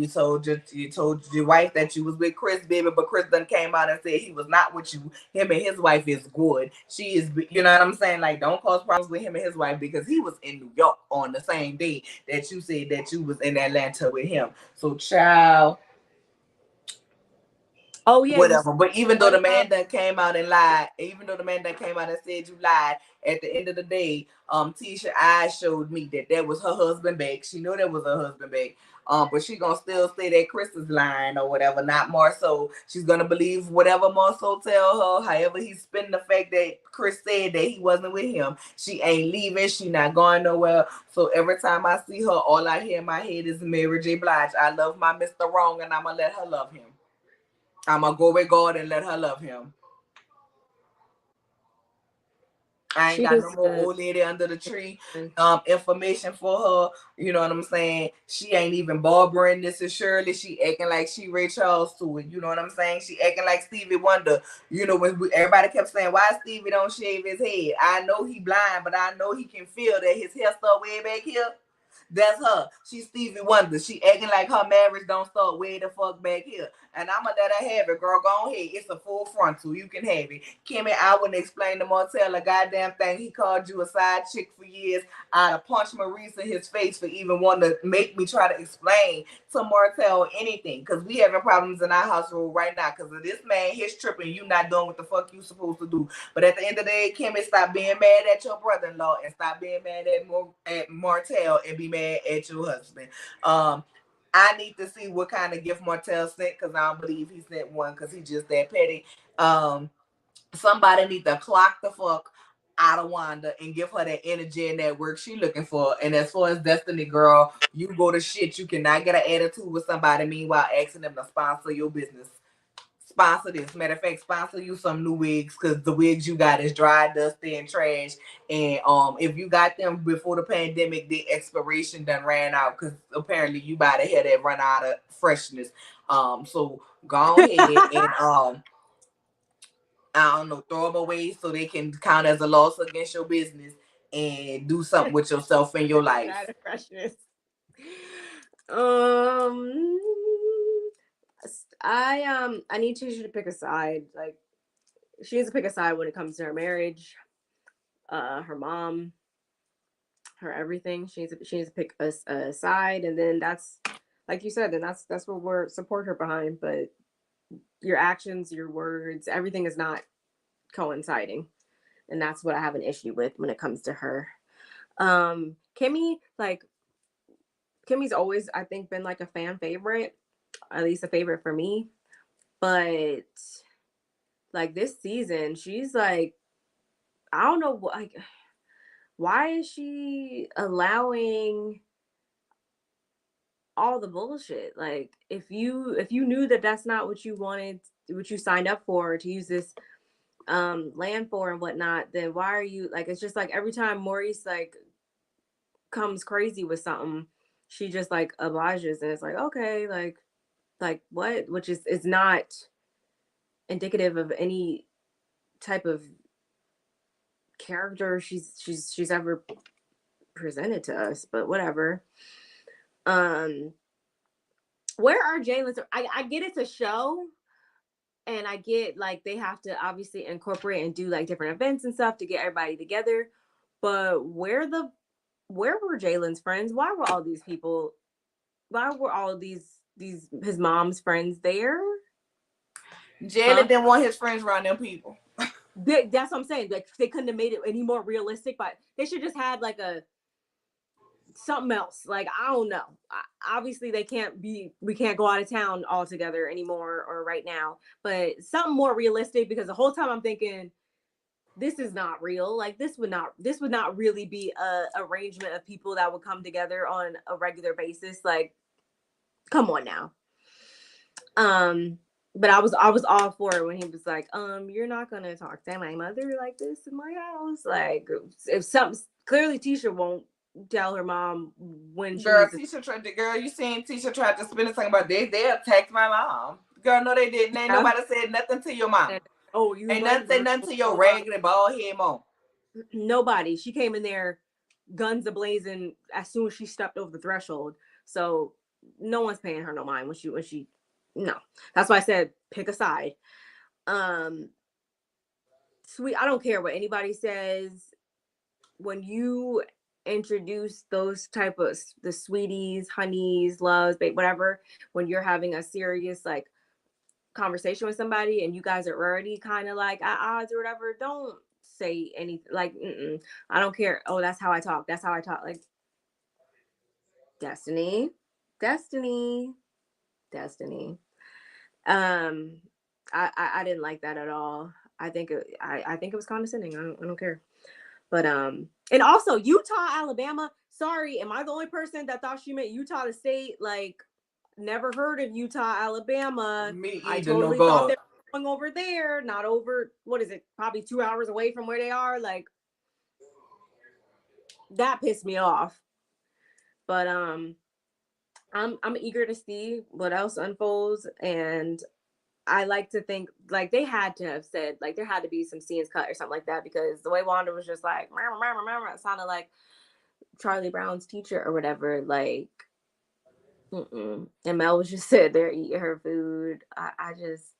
You told your wife that you was with Chris, baby, but Chris done came out and said he was not with you. Him and his wife is good. She is, you know what I'm saying? Like, don't cause problems with him and his wife because he was in New York on the same day that you said that you was in Atlanta with him. So, child. Oh yeah, Whatever. But even though what the man about that came out and lied, even though the man that came out and said you lied, at the end of the day, Tisha eyes showed me that was her husband back. She knew that was her husband back. But she gonna still say that Chris is lying or whatever, not Marceau. She's gonna believe whatever Marceau tell her. However, he's spinning the fact that Chris said that he wasn't with him. She ain't leaving. She not going nowhere. So every time I see her, all I hear in my head is Mary J. Blige. I love my Mr. Wrong, and I'ma let her love him. I'm gonna go with God and let her love him. I ain't she got no just more old lady under the tree information for her. You know what I'm saying? She ain't even barbering this is Shirley. She acting like she Ray Charles to it. You know what I'm saying? She acting like Stevie Wonder. You know, everybody kept saying, why Stevie don't shave his head? I know he blind, but I know he can feel that his hair start way back here. That's her. She's Stevie Wonder. She acting like her marriage don't start way the fuck back here. And I'ma let her have it, girl. Go ahead. It's a full frontal. You can have it. Kimmy, I wouldn't explain to Martell a goddamn thing. He called you a side chick for years. I'd have punched Maurice in his face for even wanting to make me try to explain to Martell anything. Because we having problems in our household right now. Because of this man, he's tripping. You not doing what the fuck you supposed to do. But at the end of the day, Kimmy, stop being mad at your brother-in-law and stop being mad at Martell and be mad at your husband. I need to see what kind of gift Martell sent because I don't believe he sent one because he's just that petty. Somebody need to clock the fuck out of Wanda and give her that energy and that work she looking for. And as far as Destiny, girl, you go to shit. You cannot get an attitude with somebody. Meanwhile, asking them to sponsor your business. Sponsor this. Matter of fact, sponsor you some new wigs because the wigs you got is dry, dusty, and trash. And if you got them before the pandemic, the expiration done ran out because apparently you buy the hair that run out of freshness. So go ahead and I don't know, throw them away so they can count as a loss against your business and do something with yourself in your life. out of freshness? Um, I need Tisha to pick a side. Like she needs to pick a side when it comes to her marriage, her mom, her everything. She needs to pick a side, and then that's like you said. Then that's what we're support her behind. But your actions, your words, everything is not coinciding, and that's what I have an issue with when it comes to her. Kimmy, like Kimmy's always, I think, been like a fan favorite, at least a favorite for me. But like this season, she's like, I don't know, like, why is she allowing all the bullshit? Like, if you knew that that's not what you wanted, what you signed up for to use this land for and whatnot, then why are you like? It's just like every time Maurice like comes crazy with something, she just like obliges, and it's like okay, like what? Which is not indicative of any type of character she's ever presented to us, but whatever. um where are Jalen's? I get it's a show, and I get like they have to obviously incorporate and do like different events and stuff to get everybody together, but where were Jalen's friends? Why were all these people, why were all these his mom's friends there? Jalen didn't want his friends around them people. That's what I'm saying. Like they couldn't have made it any more realistic, but they should just had like a something else. Like I don't know. Obviously, we can't go out of town all together anymore or right now. But something more realistic because the whole time I'm thinking this is not real. Like this would not really be a arrangement of people that would come together on a regular basis. Like, come on now. But I was all for it when he was like, you're not gonna talk to my mother like this in my house. Like if something clearly Tisha won't tell her mom when she Tisha tried to you seen Tisha tried to spin something about they attacked my mom. Girl, no, they didn't. Ain't nobody said nothing to your mom. Oh, you Ain't right. nothing say nothing to your raggedy bald head mom. Nobody. She came in there, guns a blazing as soon as she stepped over the threshold. So no one's paying her no mind when she no. That's why I said pick a side. Um, sweet. I don't care what anybody says. When you introduce those type of the sweeties, honeys, loves, babe, whatever, when you're having a serious like conversation with somebody and you guys are already kind of like at odds or whatever, don't say anything like I don't care. Oh, that's how I talk. That's how I talk. Like Destiny, Destiny, Destiny. Um, I didn't like that at all. I think it was condescending. I don't care. But and also Utah, Alabama. Sorry, am I the only person that thought she meant Utah the state? Like, never heard of Utah, Alabama. Me I either, no totally thought God. they were going over there, not over. What is it? Probably 2 hours away from where they are. Like, that pissed me off. But I'm eager to see what else unfolds, and I like to think like they had to have said like there had to be some scenes cut or something like that because the way Wanda was just like it sounded like Charlie Brown's teacher or whatever. Like, and Mel was just sitting there eating her food. I just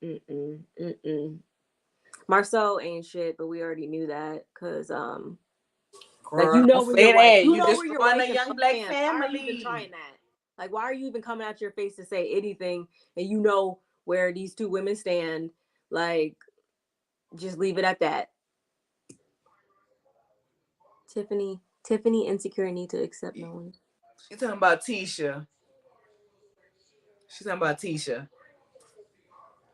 Marceau ain't shit, but we already knew that because like Girl, don't say that. you You know where your destroying wife a and young Mel black stands. Why are you even family. trying that? Like, why are you even coming out your face to say anything and you know where these two women stand? Like, just leave it at that. Tiffany insecure need to accept no one. She talking about Tisha. She talking about Tisha.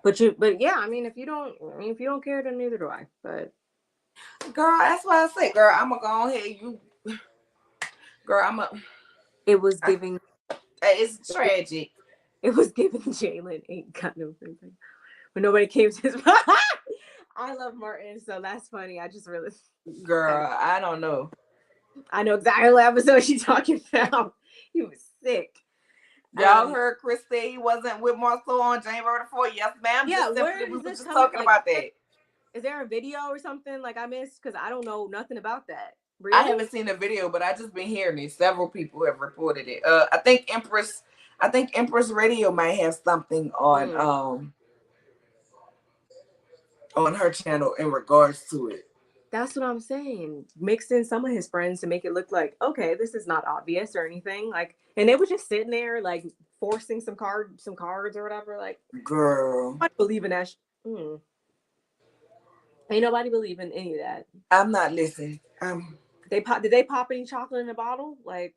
But yeah, I mean, if you don't care, then neither do I. But Girl, that's why I say, girl, I'ma go ahead. You, girl, it was giving. it's tragic. It was giving Jalen ain't got no friends. When nobody came to his. I love Martin, so that's funny. I just really. Girl, I don't know. I know exactly what episode she's talking about. He was sick. Y'all heard Chris say he wasn't with Marcel on January the 4th. Yes, ma'am. Yeah, Just where simply, we is were this just coming? talking Like, about that. is there a video or something like I missed? Because I don't know nothing about that. I Really? haven't seen the video, but I just been hearing it. Several people have reported it. I think Empress Radio might have something on her channel in regards to it. That's what I'm saying. Mixed in some of his friends to make it look like, okay, this is not obvious or anything. Like, and they were just sitting there, like, forcing some cards or whatever. Like, Girl, I believe in that. Ain't nobody believe in any of that. I'm not listening. Did they pop any chocolate in a bottle? Like,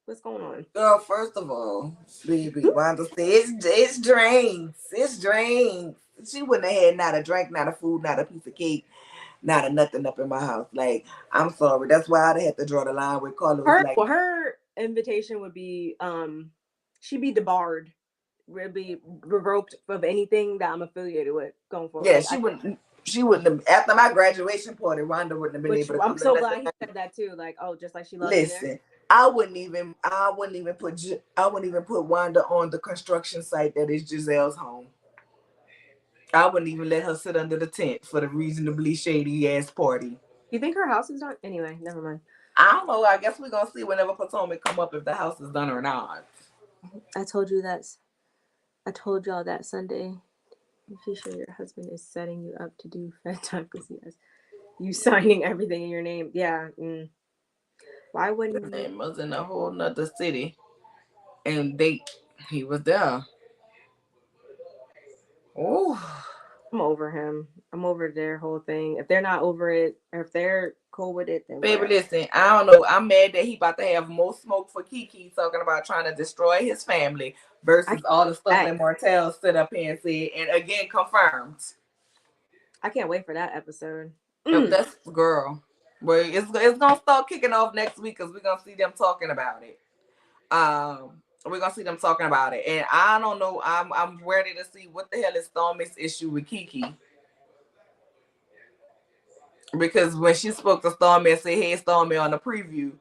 what's going on? Girl, first of all, baby, Wanda said it's drinks. It's drinks. She wouldn't have had not a drink, not a food, not a piece of cake, not a nothing up in my house. Like, I'm sorry. That's why I had to draw the line with Carlos. Like, Her invitation would be she'd be debarred, would be revoked of anything that I'm affiliated with going forward. yeah, Like, she wouldn't. She wouldn't have. After my graduation party, Wanda wouldn't have been which able to I'm come to so nothing. glad he said that too. Like, oh, just like she loves me there. Listen, I wouldn't even put Wanda on the construction site that is Giselle's home. I wouldn't even let her sit under the tent for the reasonably shady ass party. You think her house is done? Anyway, never mind. I don't know. I guess we're gonna see whenever Potomac come up if the house is done or not. I told y'all that Sunday. If you sure your husband is setting you up to do fed time because he has you signing everything in your name. Yeah. Why wouldn't His name was in a whole nother city, and he was there. Oh. I'm over him. I'm over their whole thing. If they're not over it, or if they're cool with it, then Baby, whatever. listen, I don't know. I'm mad that he about to have more smoke for Kiki talking about trying to destroy his family versus all the stuff that Martell stood up here and said, and again confirmed. I can't wait for that episode. That's girl. Well, it's gonna start kicking off next week because we're gonna see them talking about it. We're gonna see them talking about it, and I don't know. I'm ready to see what the hell is Stormy's issue with Kiki. Because when she spoke to Stormy and said, "Hey, Stormy," on the preview,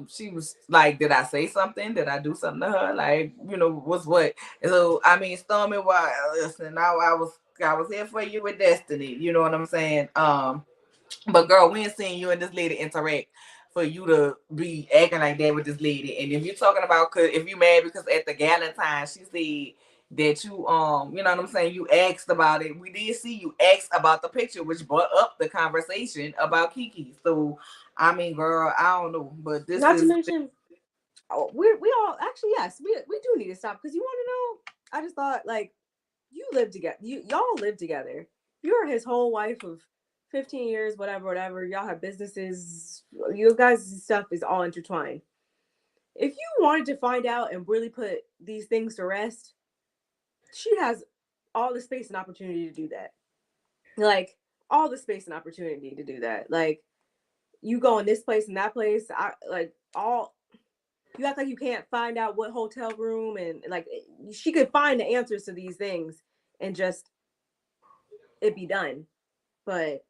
she was like, "Did I say something? Did I do something to her? Like, what's what?" And so, I mean, Stormy, listen, I was here for you with destiny. You know what I'm saying? But girl, we ain't seen you and this lady interact for you to be acting like that with this lady. And if you're talking about, cause if you mad because at the Galentine she said that you know what I'm saying, you asked about it. We did see you asked about the picture, which brought up the conversation about Kiki. So I mean, girl, I don't know, but this Not to is mention, oh, we all actually, yes, we do need to stop, because you want to know. I just thought, like, you live together. Y'all live together. You're his whole wife of 15 years, whatever. Y'all have businesses. You guys' stuff is all intertwined. If you wanted to find out and really put these things to rest, she has all the space and opportunity to do that. Like, all the space and opportunity to do that. Like, you go in this place and that place. You act like you can't find out what hotel room, and like, she could find the answers to these things and just it be done. But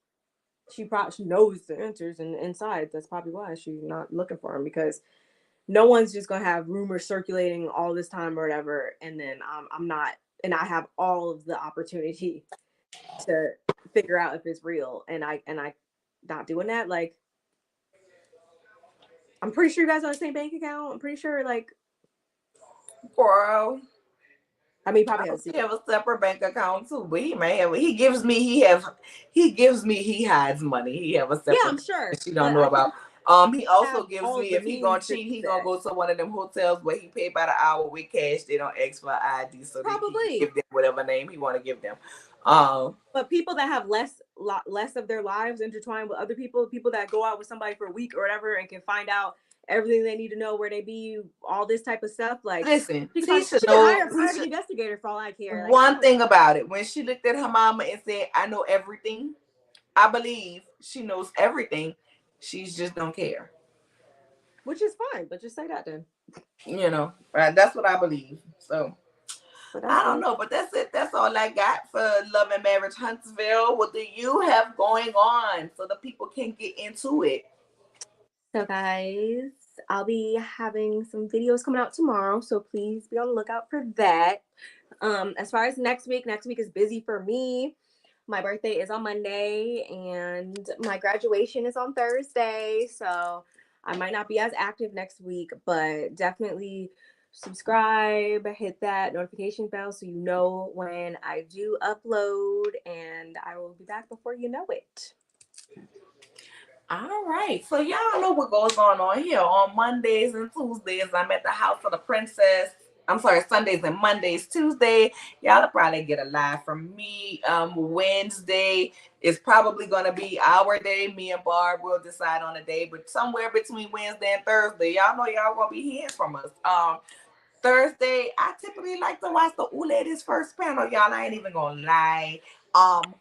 she knows the answers, and inside that's probably why she's not looking for him, because no one's just gonna have rumors circulating all this time or whatever, and then I'm not, and I have all of the opportunity to figure out if it's real, and I not doing that. Like, I'm pretty sure you guys are on the same bank account. I'm pretty sure, like, girl. I mean, probably I has a have secret. a separate bank account too, but he may have. He hides money. He have a Yeah, separate I'm account sure, that she don't but know I about. think He you have also gives all of me, the if he gonna means to cheat, do he gonna that. go to one of them hotels where he pay by the hour with cash. They don't ask for ID, so he can Probably. give them whatever name he want to give them. But people that have less of their lives intertwined with other people that go out with somebody for a week or whatever and can find out everything they need to know, where they be, all this type of stuff. Like, Listen, she can Tisha hire knows. a private investigator for all I care. Like, I One don't. thing about it, when she looked at her mama and said, "I know everything," I believe she knows everything. She's just don't care. Which is fine, but just say that then. You know, right? That's what I believe. So But I that's don't it. know, but that's it. That's all I got for Love and Marriage Huntsville. What do you have going on so the people can get into it? So, guys, I'll be having some videos coming out tomorrow, so please be on the lookout for that. As far as next week is busy for me. My birthday is on Monday and my graduation is on Thursday, so I might not be as active next week, but definitely subscribe, hit that notification bell so you know when I do upload, and I will be back before you know it. All right. So y'all know what goes on here. On Mondays and Tuesdays, I'm at the house of the princess. I'm sorry, Sundays and Mondays. Tuesday, y'all will probably get a live from me. Wednesday is probably gonna be our day. Me and Barb will decide on a day, but somewhere between Wednesday and Thursday, y'all know y'all gonna be hearing from us. Thursday, I typically like to watch the Ooh Ladies first panel, y'all. I ain't even gonna lie.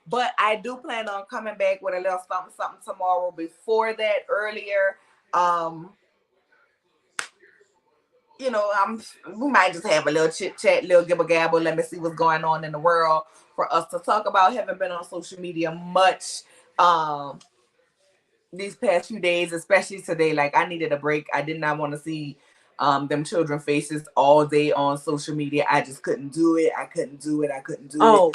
But I do plan on coming back with a little something tomorrow. Before that, earlier, um, we might just have a little chit chat, little gibble gabble. Let me see what's going on in the world for us to talk about. Haven't been on social media much these past few days, especially today. Like, I needed a break. I did not want to see them children faces all day on social media. I just couldn't do it. I couldn't do it. I couldn't do it. Oh,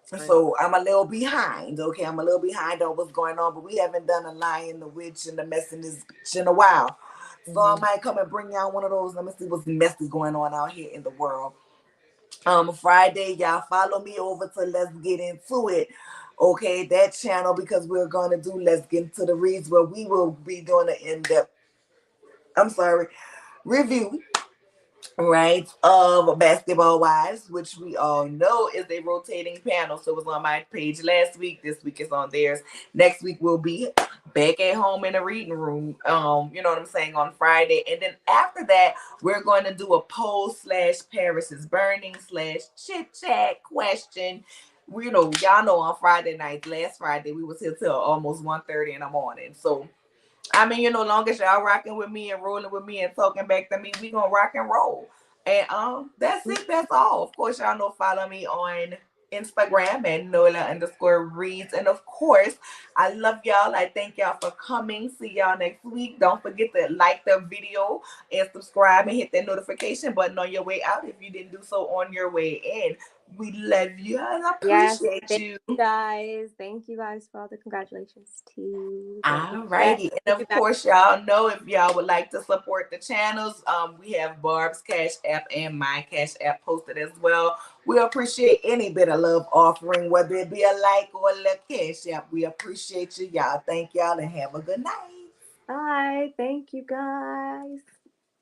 So I'm a little behind. Okay, I'm a little behind on what's going on, but we haven't done a lion, the witch, and the mess in this bitch in a while. So I might come and bring y'all one of those. Let me see what's messy going on out here in the world. Friday, y'all follow me over to Let's Get Into It. Okay, that channel, because we're gonna do Let's Get Into the Reads, where we will be doing an in-depth, review, right, of Basketball Wives, which we all know is a rotating panel. So it was on my page last week. This week is on theirs. Next week we'll be back at home in the reading room. You know what I'm saying, on Friday. And then after that, we're going to do a poll / Paris is Burning / chit chat question. Y'all know on Friday night, last Friday, we was here till almost 1:30 in the morning. So I mean, long as y'all rocking with me and rolling with me and talking back to me, we gonna rock and roll. And that's it. That's all. Of course, y'all know, follow me on Instagram at Nola_reads. And of course, I love y'all. I thank y'all for coming. See y'all next week. Don't forget to like the video and subscribe and hit that notification button on your way out if you didn't do so on your way in. We love you and Yes, appreciate thank you. you guys. Thank you guys for all the congratulations too. Thank you. All Yes, righty. we'll And be of back. course, y'all know if y'all would like to support the channels, we have Barb's Cash App and my Cash App posted as well. We appreciate any bit of love offering, whether it be a like or a little Cash App. We appreciate you, y'all. Thank y'all and have a good night. Bye. Thank you guys.